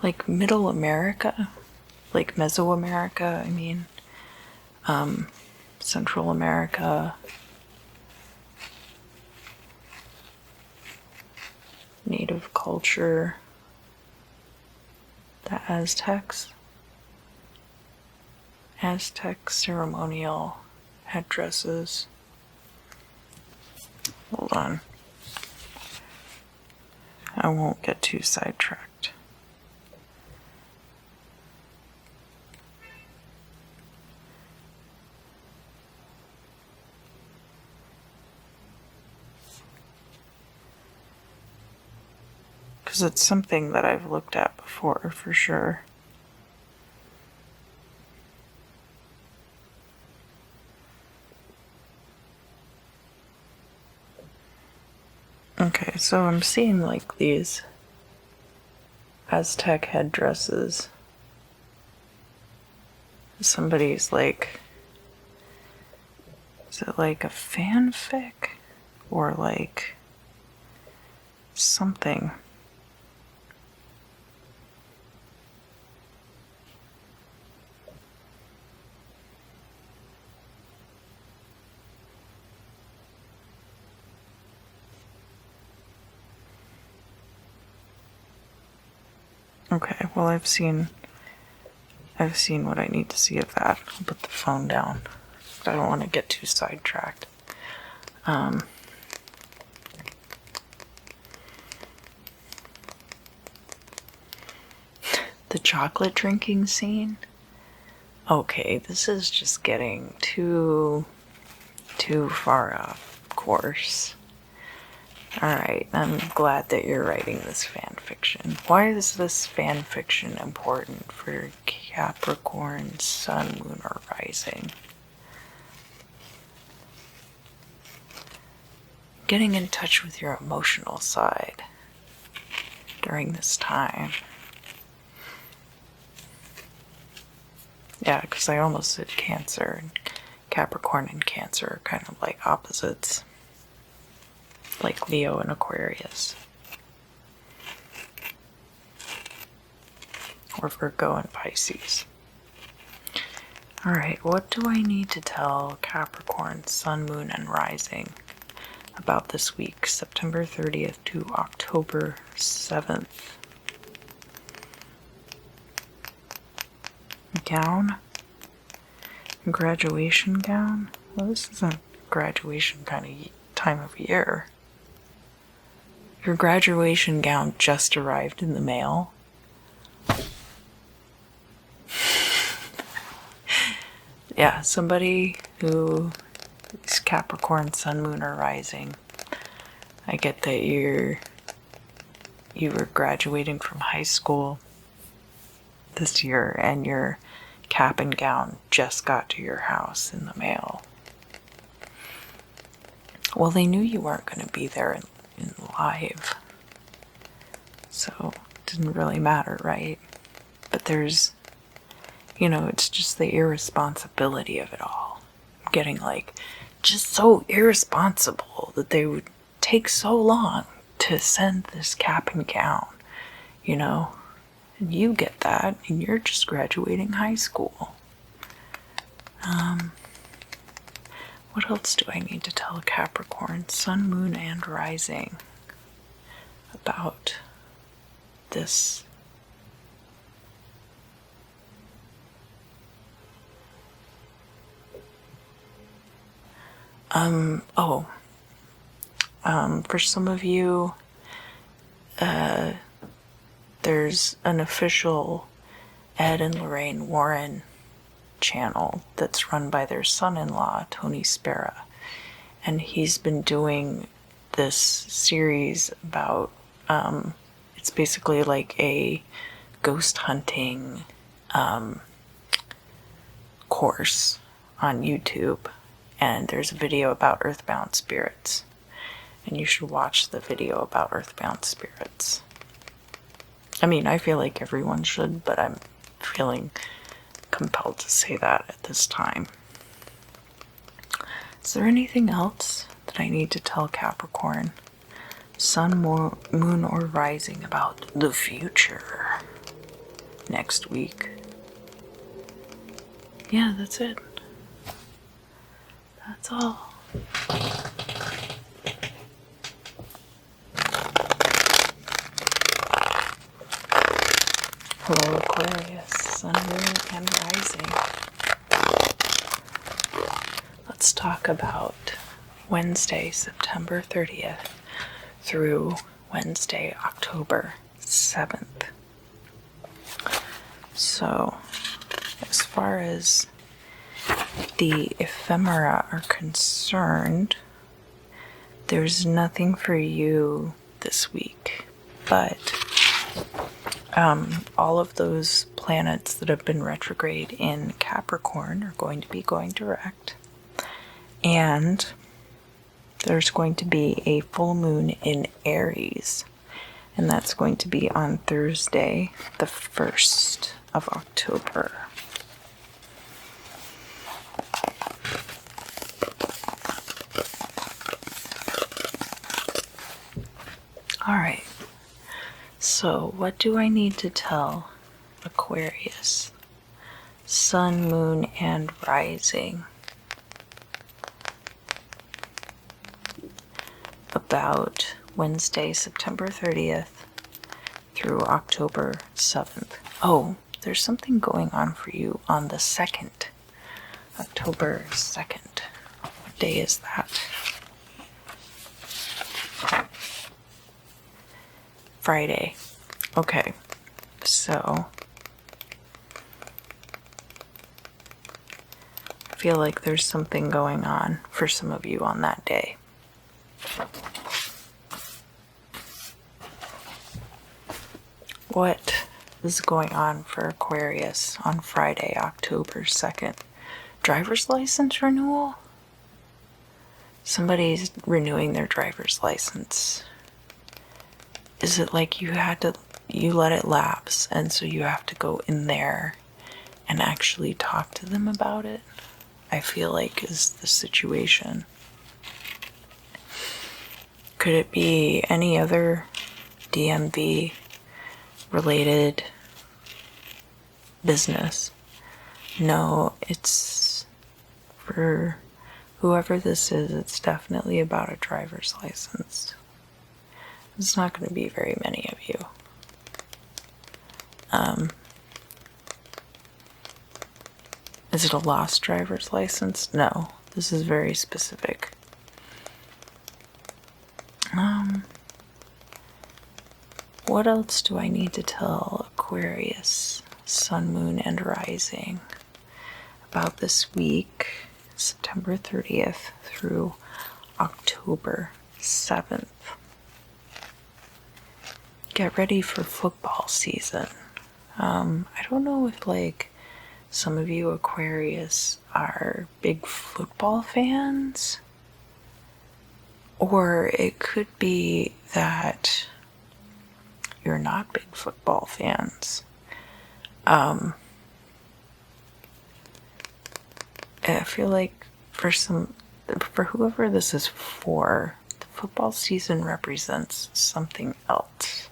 S1: Like Middle America, like Mesoamerica, I mean, Central America, native culture, the Aztec ceremonial headdresses. Hold on. I won't get too sidetracked. Because it's something that I've looked at before, for sure. Okay, so I'm seeing like these Aztec headdresses. Somebody's like, is it like a fanfic? Or like something? Okay, well I've seen what I need to see of that. I'll put the phone down. I don't want to get too sidetracked. The chocolate drinking scene? Okay, this is just getting too far off course. Alright, I'm glad that you're writing this fan fiction. Why is this fan fiction important for Capricorn, Sun, Moon, or Rising? Getting in touch with your emotional side during this time. Yeah, because I almost said Cancer. Capricorn and Cancer are kind of like opposites. Like Leo and Aquarius. Or Virgo and Pisces. Alright, what do I need to tell Capricorn, Sun, Moon, and Rising about this week, September 30th to October 7th? Gown? Graduation gown? Well, this isn't graduation kind of time of year. Your graduation gown just arrived in the mail. Yeah, somebody who is Capricorn, Sun, Moon, or Rising. I get that you were graduating from high school this year and your cap and gown just got to your house in the mail. Well, they knew you weren't going to be there in live, so it didn't really matter, right? But there's, it's just the irresponsibility of it all. I'm getting like, just so irresponsible that they would take so long to send this cap and gown, and you get that, and you're just graduating high school. What else do I need to tell Capricorn, Sun, Moon, and Rising about this? For some of you, there's an official Ed and Lorraine Warren channel that's run by their son-in-law, Tony Spera. And he's been doing this series about, it's basically like a ghost hunting course on YouTube. And there's a video about earthbound spirits. And you should watch the video about earthbound spirits. I mean, I feel like everyone should, but I'm feeling compelled to say that at this time. Is there anything else that I need to tell Capricorn, Sun, Moon, or Rising about the future next week? Yeah, that's it. That's all. Hello, Aquarius, Sun, Moon, and Rising. Let's talk about Wednesday, September 30th through Wednesday, October 7th. So, as far as the ephemera are concerned, there's nothing for you this week, but all of those planets that have been retrograde in Capricorn are going to be going direct, and there's going to be a full moon in Aries, and that's going to be on Thursday, the 1st of October. Alright, so what do I need to tell Aquarius, Sun, Moon, and Rising about Wednesday, September 30th through October 7th? Oh, there's something going on for you on the 2nd, October 2nd. What day is that? Friday. Okay, so I feel like there's something going on for some of you on that day. What is going on for Aquarius on Friday, October 2nd? Driver's license renewal? Somebody's renewing their driver's license. Is it like you let it lapse, and so you have to go in there and actually talk to them about it? I feel like is the situation. Could it be any other DMV related business? No, it's for whoever this is, it's definitely about a driver's license. It's not going to be very many of you. Is it a lost driver's license? No, this is very specific. What else do I need to tell Aquarius, Sun, Moon, and Rising about this week, September 30th through October 7th? Get ready for football season. I don't know if some of you Aquarius are big football fans, or it could be that you're not big football fans. I feel like for whoever this is for, the football season represents something else.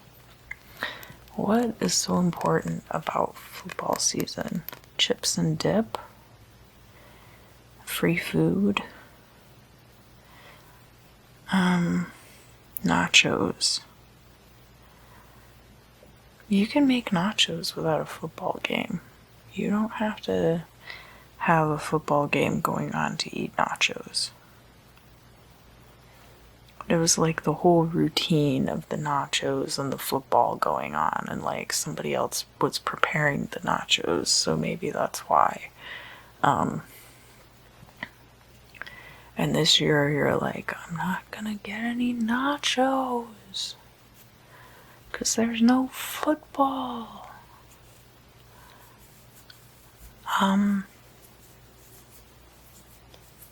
S1: What is so important about football season? Chips and dip? Free food? Nachos. You can make nachos without a football game. You don't have to have a football game going on to eat nachos. It was like the whole routine of the nachos and the football going on, and like somebody else was preparing the nachos, so maybe that's why. And this year you're like, I'm not gonna get any nachos because there's no football.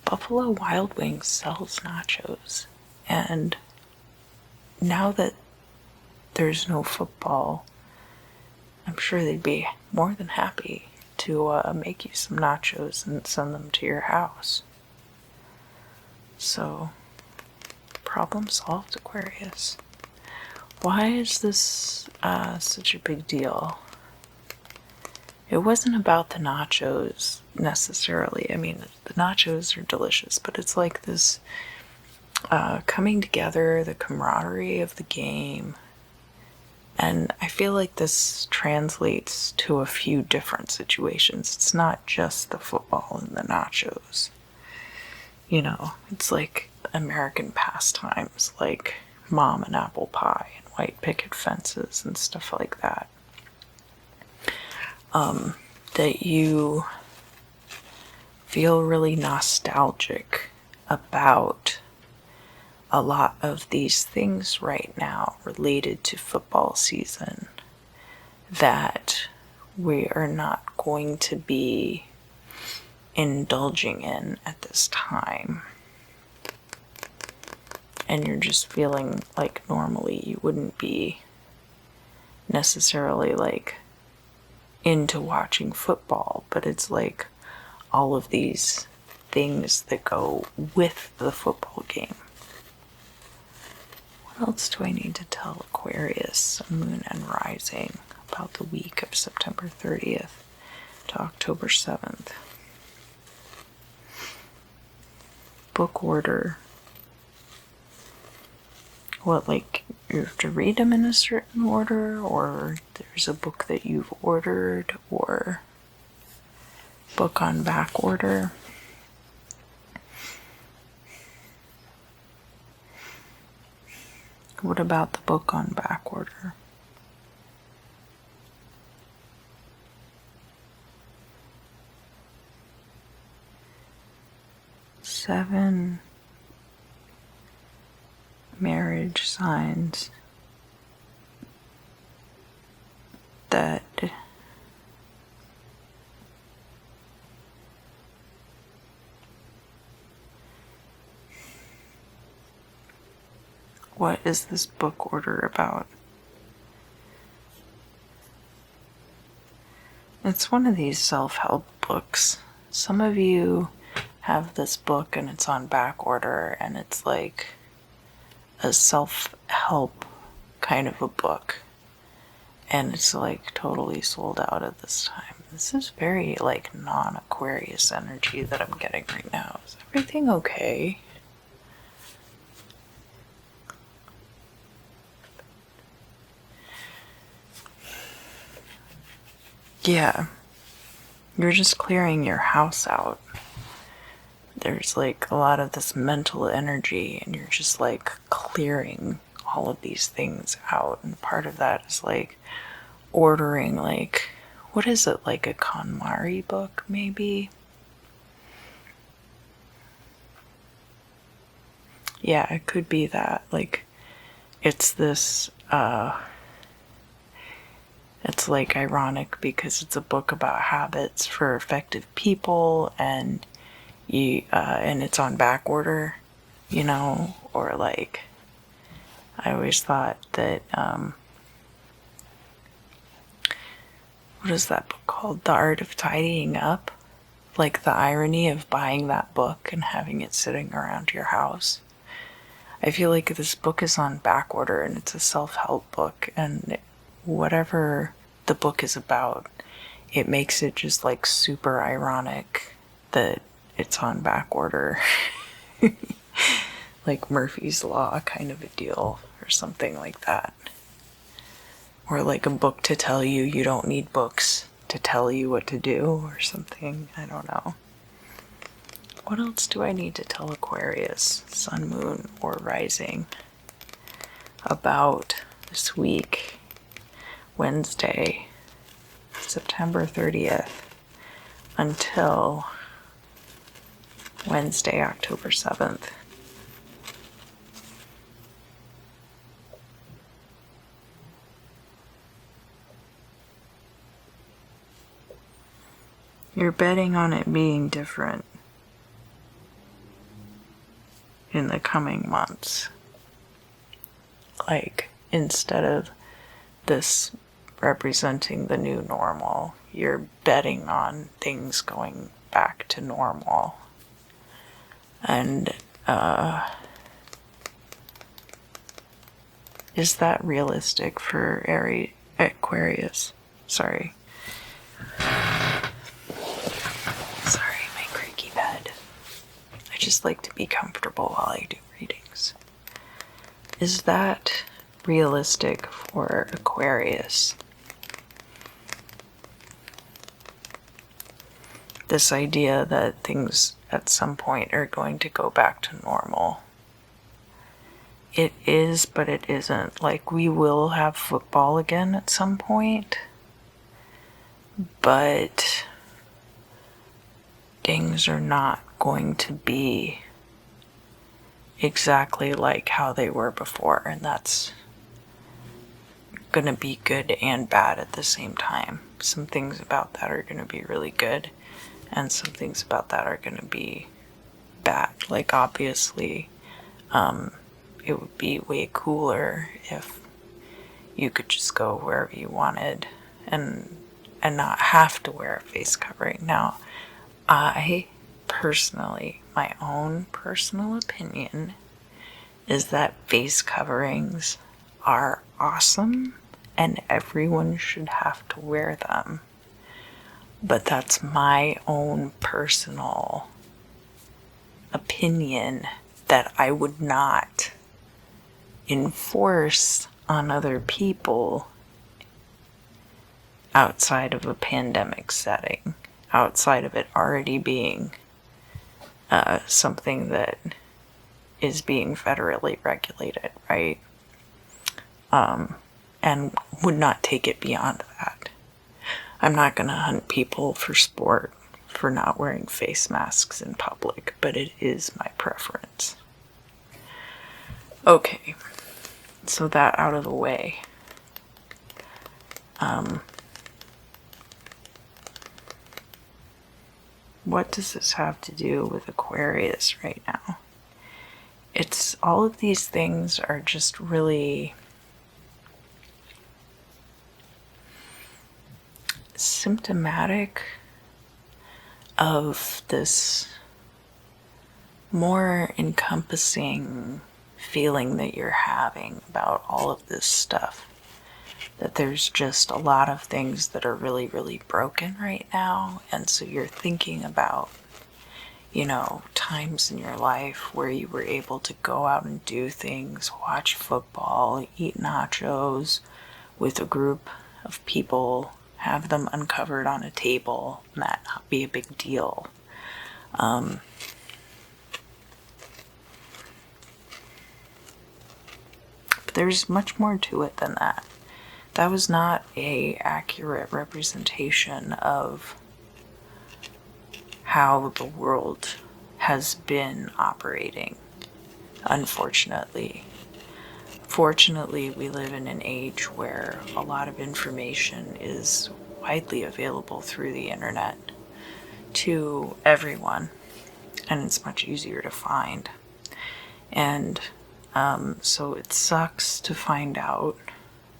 S1: Buffalo Wild Wings sells nachos, and now that there's no football, I'm sure they'd be more than happy to make you some nachos and send them to your house. So, problem solved, Aquarius. Why is this such a big deal? It wasn't about the nachos necessarily. I mean, the nachos are delicious, but it's like this coming together, the camaraderie of the game. And I feel like this translates to a few different situations. It's not just the football and the nachos. You know, it's like American pastimes, like mom and apple pie and white picket fences and stuff like that. That you feel really nostalgic about a lot of these things right now related to football season that we are not going to be indulging in at this time. And you're just feeling like normally you wouldn't be necessarily like into watching football, but it's like all of these things that go with the football game. What else do I need to tell Aquarius, Moon and Rising about the week of September 30th to October 7th? Book order. What, like, you have to read them in a certain order, or there's a book that you've ordered, or book on back order? What about the book on back order? Seven marriage signs that what is this book order about? It's one of these self-help books. Some of you have this book and it's on back order, and it's like a self-help kind of a book, and it's like totally sold out at this time. This is very like non-Aquarius energy that I'm getting right now. Is everything okay? Yeah, you're just clearing your house out. There's like a lot of this mental energy, and you're just like clearing all of these things out. And part of that is like ordering, like, what is it, like a KonMari book maybe? Yeah, it could be that. Like, it's this it's like ironic because it's a book about habits for effective people, and and it's on back order, you know, or like, I always thought that, what is that book called? The Art of Tidying Up? Like the irony of buying that book and having it sitting around your house. I feel like this book is on back order, and it's a self-help book, and whatever the book is about, it makes it just like super ironic that it's on back order. like Murphy's Law kind of a deal or something like that. Or like a book to tell you you don't need books to tell you what to do or something. I don't know. What else do I need to tell Aquarius, Sun, Moon, or Rising about this week, Wednesday, September 30th, until Wednesday, October 7th? You're betting on it being different in the coming months. Like, instead of this representing the new normal, you're betting on things going back to normal. And, is that realistic for Aquarius? Sorry, my creaky bed. I just like to be comfortable while I do readings. Is that realistic for Aquarius? This idea that things at some point are going to go back to normal. It is, but it isn't. Like, we will have football again at some point, but things are not going to be exactly like how they were before, and that's gonna be good and bad at the same time. Some things about that are gonna be really good, and some things about that are gonna be bad. Like, obviously, it would be way cooler if you could just go wherever you wanted and not have to wear a face covering. Now, I personally, my own personal opinion is that face coverings are awesome and everyone should have to wear them. But that's my own personal opinion that I would not enforce on other people outside of a pandemic setting, outside of it already being something that is being federally regulated, right? And would not take it beyond that. I'm not going to hunt people for sport for not wearing face masks in public, but it is my preference. Okay, so that out of the way. What does this have to do with Aquarius right now? It's all of these things are just really symptomatic of this more encompassing feeling that you're having about all of this stuff. That there's just a lot of things that are really, really broken right now. And so you're thinking about, you know, times in your life where you were able to go out and do things, watch football, eat nachos with a group of people, have them uncovered on a table, and that not be a big deal. But there's much more to it than that. That was not an accurate representation of how the world has been operating, unfortunately. Fortunately, we live in an age where a lot of information is widely available through the internet to everyone, and it's much easier to find. And so it sucks to find out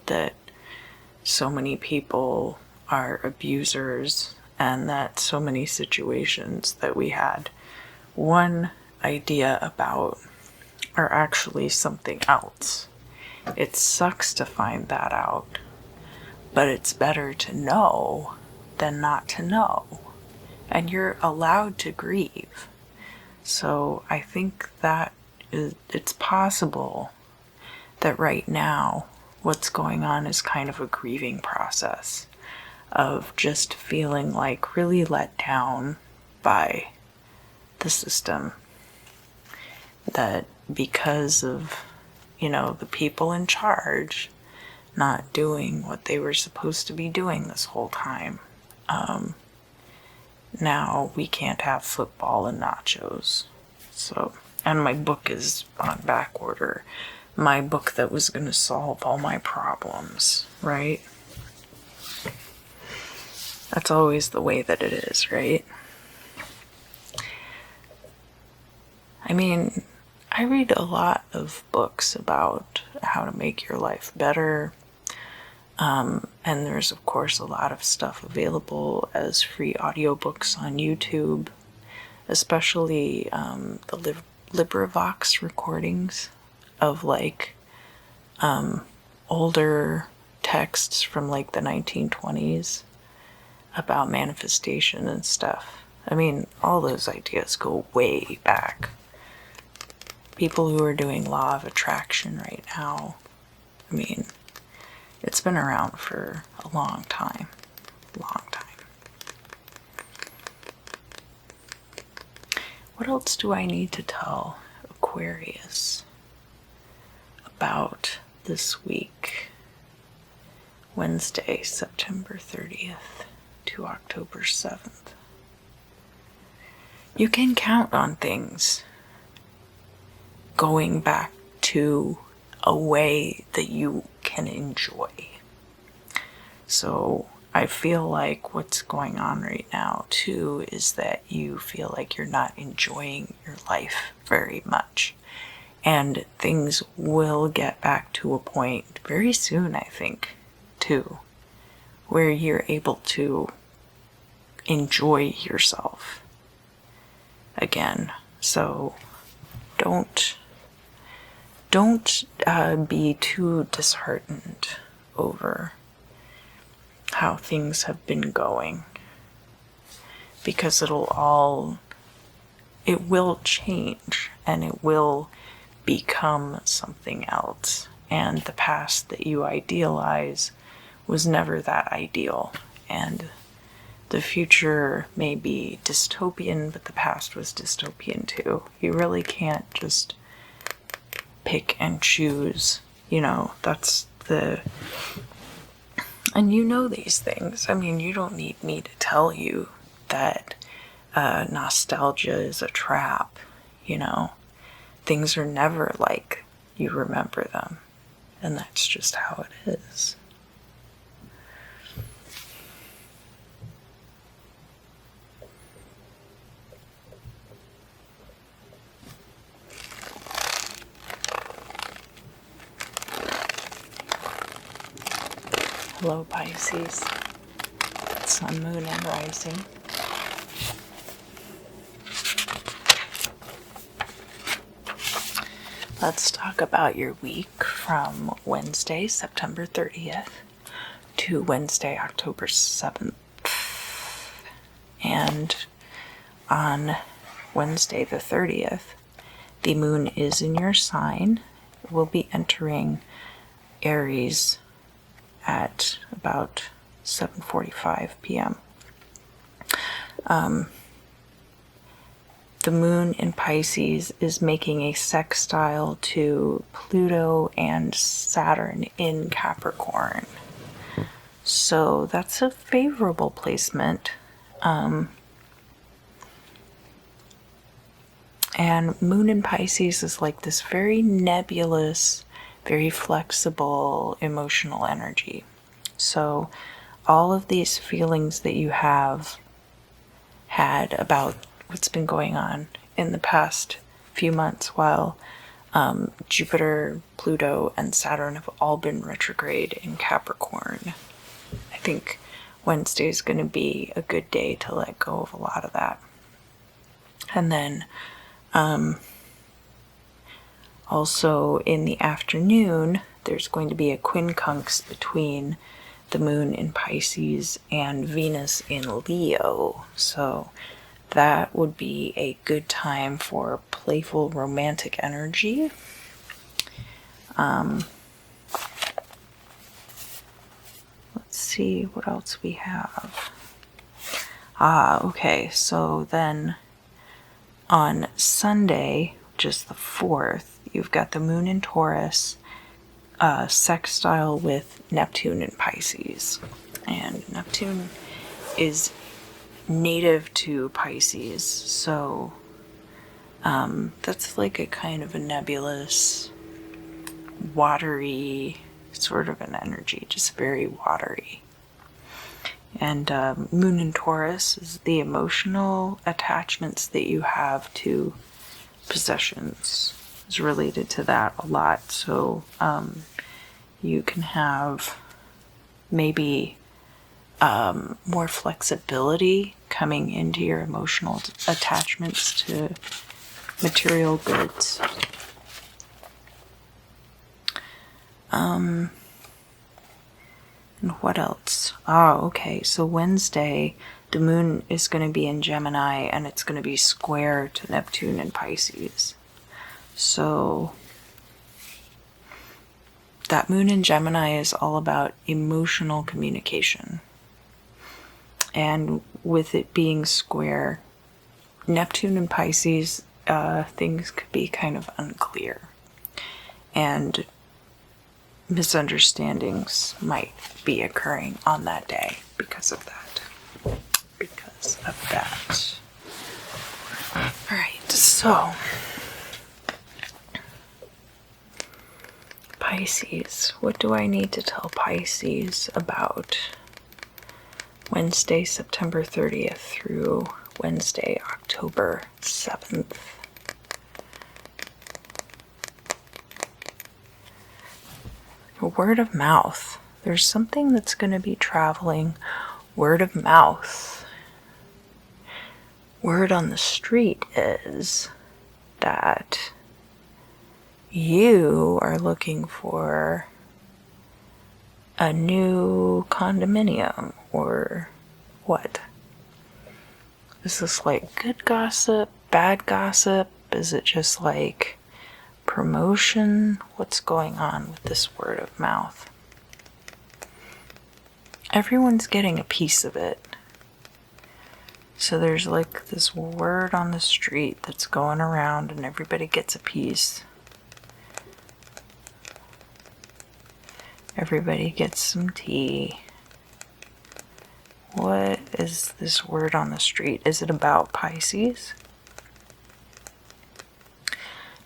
S1: that so many people are abusers and that so many situations that we had one idea about are actually something else. It sucks to find that out, but it's better to know than not to know. And you're allowed to grieve. So I think that it's possible that right now what's going on is kind of a grieving process of just feeling like really let down by the system, that because of, you know, the people in charge not doing what they were supposed to be doing this whole time, now we can't have football and nachos. So, and my book is on back order. My book that was going to solve all my problems, right? That's always the way that it is, right? I mean, I read a lot of books about how to make your life better. And there's, of course, a lot of stuff available as free audiobooks on YouTube, especially the LibriVox recordings of like older texts from like the 1920s about manifestation and stuff. I mean, all those ideas go way back. People who are doing law of attraction right now, I mean, it's been around for a long time. Long time. What else do I need to tell Aquarius about this week? Wednesday, September 30th to October 7th. You can count on things going back to a way that you can enjoy. So I feel like what's going on right now too is that you feel like you're not enjoying your life very much. And things will get back to a point very soon, I think, too, where you're able to enjoy yourself again. So don't be too disheartened over how things have been going, because it will change and it will become something else. And the past that you idealize was never that ideal, and the future may be dystopian, but the past was dystopian too. You really can't just pick and choose, you know, and you know these things. I mean, you don't need me to tell you that nostalgia is a trap, you know. Things are never like you remember them, and that's just how it is. Hello, Pisces. Sun, moon, and rising. Let's talk about your week from Wednesday, September 30th to Wednesday, October 7th. And on Wednesday the 30th, the moon is in your sign. It will be entering Aries at about 7:45 p.m. The moon in Pisces is making a sextile to Pluto and Saturn in Capricorn. So that's a favorable placement. And moon in Pisces is like this very nebulous, very flexible emotional energy. So all of these feelings that you have had about what's been going on in the past few months while Jupiter, Pluto, and Saturn have all been retrograde in Capricorn. I think Wednesday is going to be a good day to let go of a lot of that. And then also in the afternoon, there's going to be a quincunx between the moon in Pisces and Venus in Leo. So that would be a good time for playful romantic energy. Let's see what else we have. Okay, so then on Sunday, which is the 4th, you've got the moon in Taurus, sextile with Neptune in Pisces. And Neptune is native to Pisces, so that's like a kind of a nebulous, watery sort of an energy, just very watery. And moon in Taurus is the emotional attachments that you have to possessions. Is related to that a lot. So you can have maybe more flexibility coming into your emotional attachments to material goods. And what else? Okay, so Wednesday, the moon is going to be in Gemini, and it's going to be square to Neptune in Pisces. So that moon in Gemini is all about emotional communication. And with it being square, Neptune in Pisces, things could be kind of unclear. And misunderstandings might be occurring on that day because of that. Alright, so Pisces. What do I need to tell Pisces about Wednesday, September 30th through Wednesday, October 7th? Word of mouth. There's something that's going to be traveling. Word of mouth. Word on the street is that you are looking for a new condominium, or what? Is this like good gossip, bad gossip? Is it just like promotion? What's going on with this word of mouth? Everyone's getting a piece of it. So there's like this word on the street that's going around and everybody gets a piece. Everybody gets some tea. What is this word on the street? Is it about Pisces?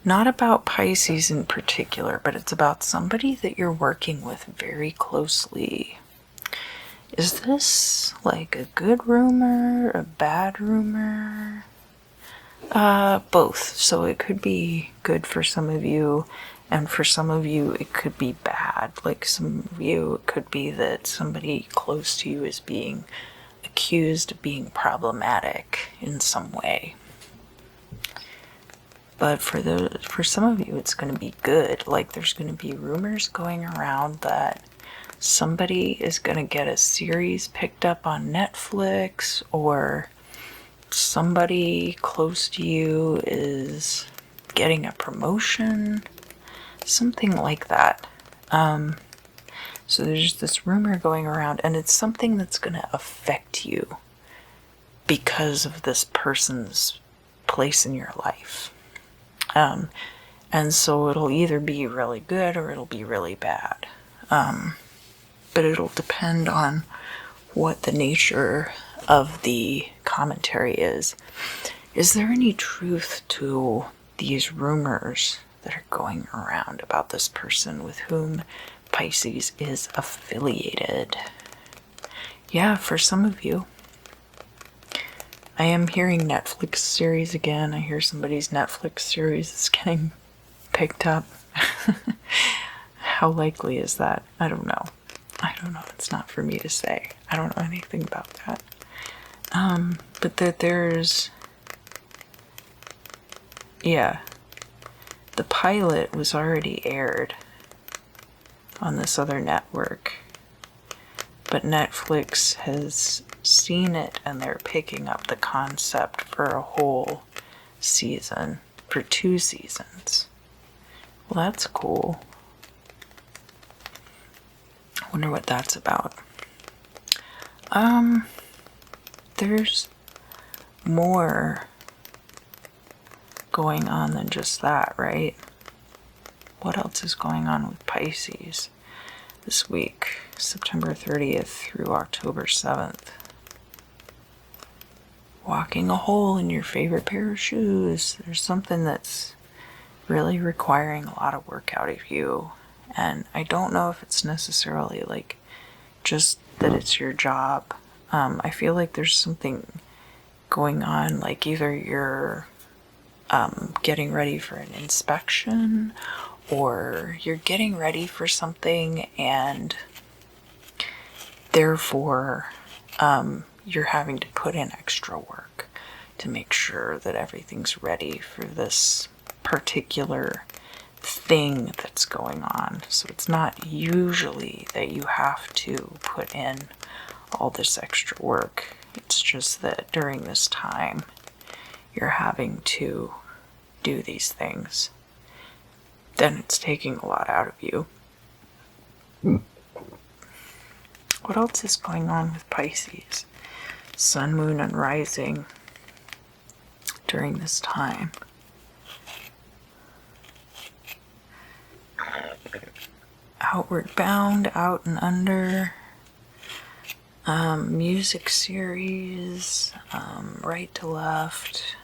S1: Not about Pisces in particular, but it's about somebody that you're working with very closely. Is this like a good rumor, a bad rumor? Both. So it could be good for some of you, and for some of you it could be bad. Like some of you, it could be that somebody close to you is being accused of being problematic in some way. But for some of you, it's going to be good. Like there's going to be rumors going around that somebody is going to get a series picked up on Netflix, or somebody close to you is getting a promotion, something like that. So there's this rumor going around, and it's something that's going to affect you because of this person's place in your life. And so it'll either be really good or it'll be really bad. But it'll depend on what the nature of the commentary is. Is there any truth to these rumors that are going around about this person with whom Pisces is affiliated? Yeah, for some of you. I am hearing Netflix series again. I hear somebody's Netflix series is getting picked up. How likely is that? I don't know. It's not for me to say. I don't know anything about that. But that there's... Yeah. The pilot was already aired on this other network. But Netflix has seen it and they're picking up the concept for a whole season, for 2 seasons. Well, that's cool. Wonder what that's about. There's more going on than just that, right? What else is going on with Pisces this week, September 30th through October 7th? Walking a hole in your favorite pair of shoes. There's something that's really requiring a lot of work out of you. And I don't know if it's necessarily like just that it's your job. I feel like there's something going on, like either you're getting ready for an inspection, or you're getting ready for something and therefore you're having to put in extra work to make sure that everything's ready for this particular thing that's going on. So it's not usually that you have to put in all this extra work. It's just that during this time you're having to do these things. Then it's taking a lot out of you. What else is going on with Pisces? Sun, moon, and rising during this time. Outward bound, out and under. Music series, right to left.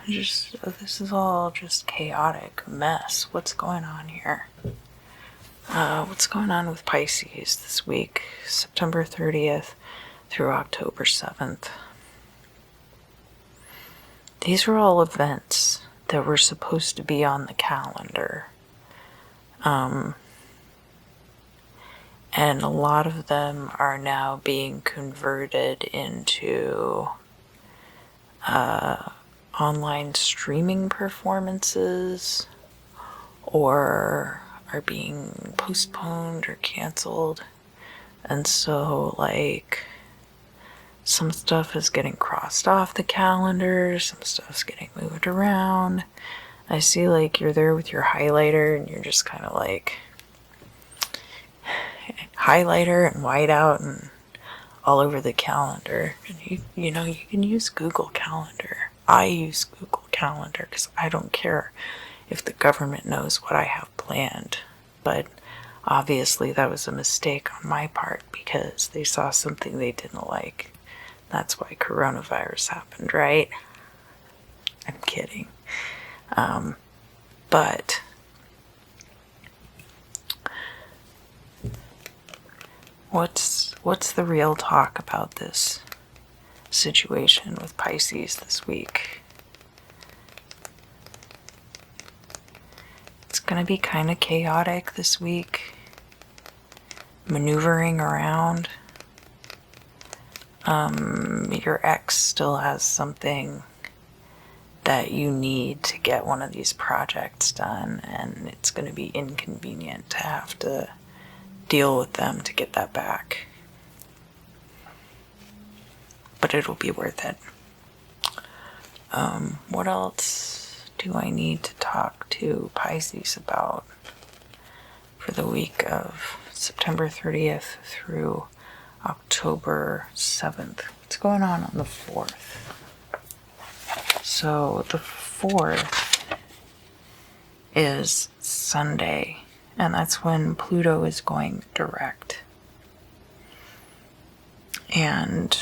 S1: This is all just chaotic mess. What's going on here? What's going on with Pisces this week, September 30th through October 7th? These were all events that were supposed to be on the calendar. And a lot of them are now being converted into online streaming performances, or are being postponed or canceled. And so, like, some stuff is getting crossed off the calendar, some stuff's getting moved around. I see, like, you're there with your highlighter and you're just kind of like highlighter and whiteout and all over the calendar. And you know, you can use Google Calendar. I use Google Calendar because I don't care if the government knows what I have planned. But obviously that was a mistake on my part because they saw something they didn't like. That's why coronavirus happened, right? I'm kidding. But what's the real talk about this situation with Pisces this week? It's going to be kind of chaotic this week. Maneuvering around. Your ex still has something that you need to get one of these projects done, and it's going to be inconvenient to have to deal with them to get that back. But it'll be worth it. What else do I need to talk to Pisces about for the week of September 30th through October 7th? What's going on the 4th? So the 4th is Sunday, and that's when Pluto is going direct. And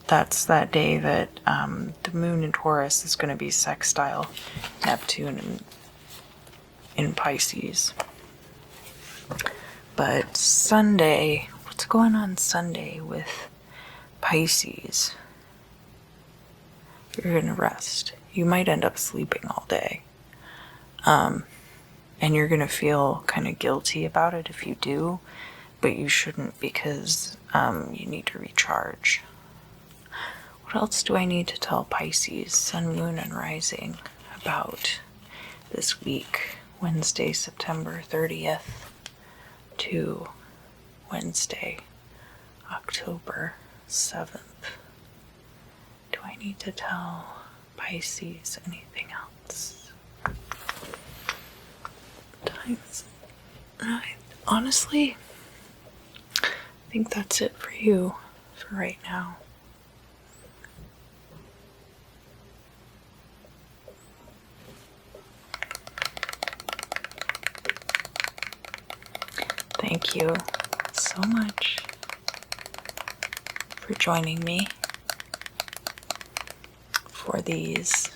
S1: that's that day that the moon in Taurus is going to be sextile Neptune in Pisces. But Sunday, what's going on Sunday with Pisces? You're going to rest. You might end up sleeping all day. And you're going to feel kind of guilty about it if you do, but you shouldn't because you need to recharge. What else do I need to tell Pisces, Sun, Moon, and Rising about this week, Wednesday, September 30th to Wednesday, October 7th. Do I need to tell Pisces anything else? Honestly, I think that's it for you for right now. Thank you so much for joining me for these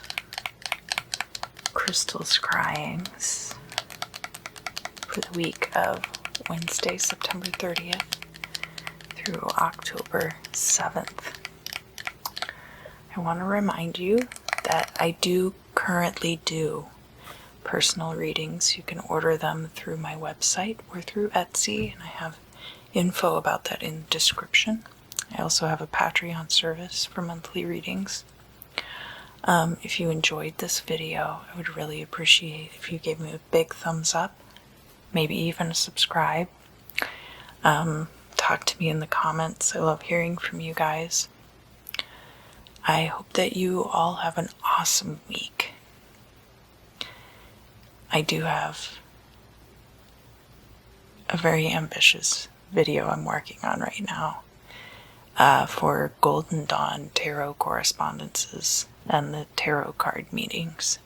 S1: crystal scryings for the week of Wednesday, September 30th through October 7th. I want to remind you that I do currently do personal readings. You can order them through my website or through Etsy, and I have info about that in the description. I also have a Patreon service for monthly readings. If you enjoyed this video, I would really appreciate if you gave me a big thumbs up, maybe even a subscribe. Talk to me in the comments. I love hearing from you guys. I hope that you all have an awesome week. I do have a very ambitious video I'm working on right now for Golden Dawn tarot correspondences and the tarot card meetings.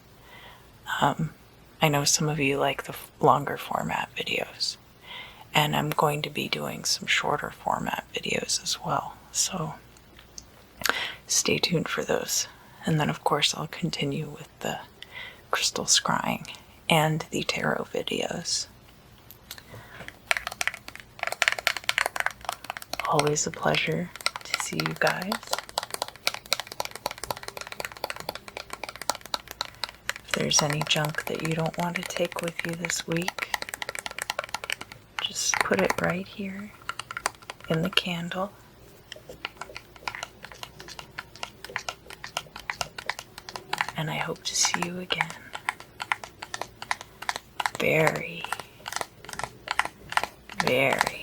S1: I know some of you like the longer format videos, and I'm going to be doing some shorter format videos as well, so stay tuned for those. And then of course I'll continue with the crystal scrying and the tarot videos. Always a pleasure to see you guys. If there's any junk that you don't want to take with you this week, just put it right here in the candle. And I hope to see you again very, very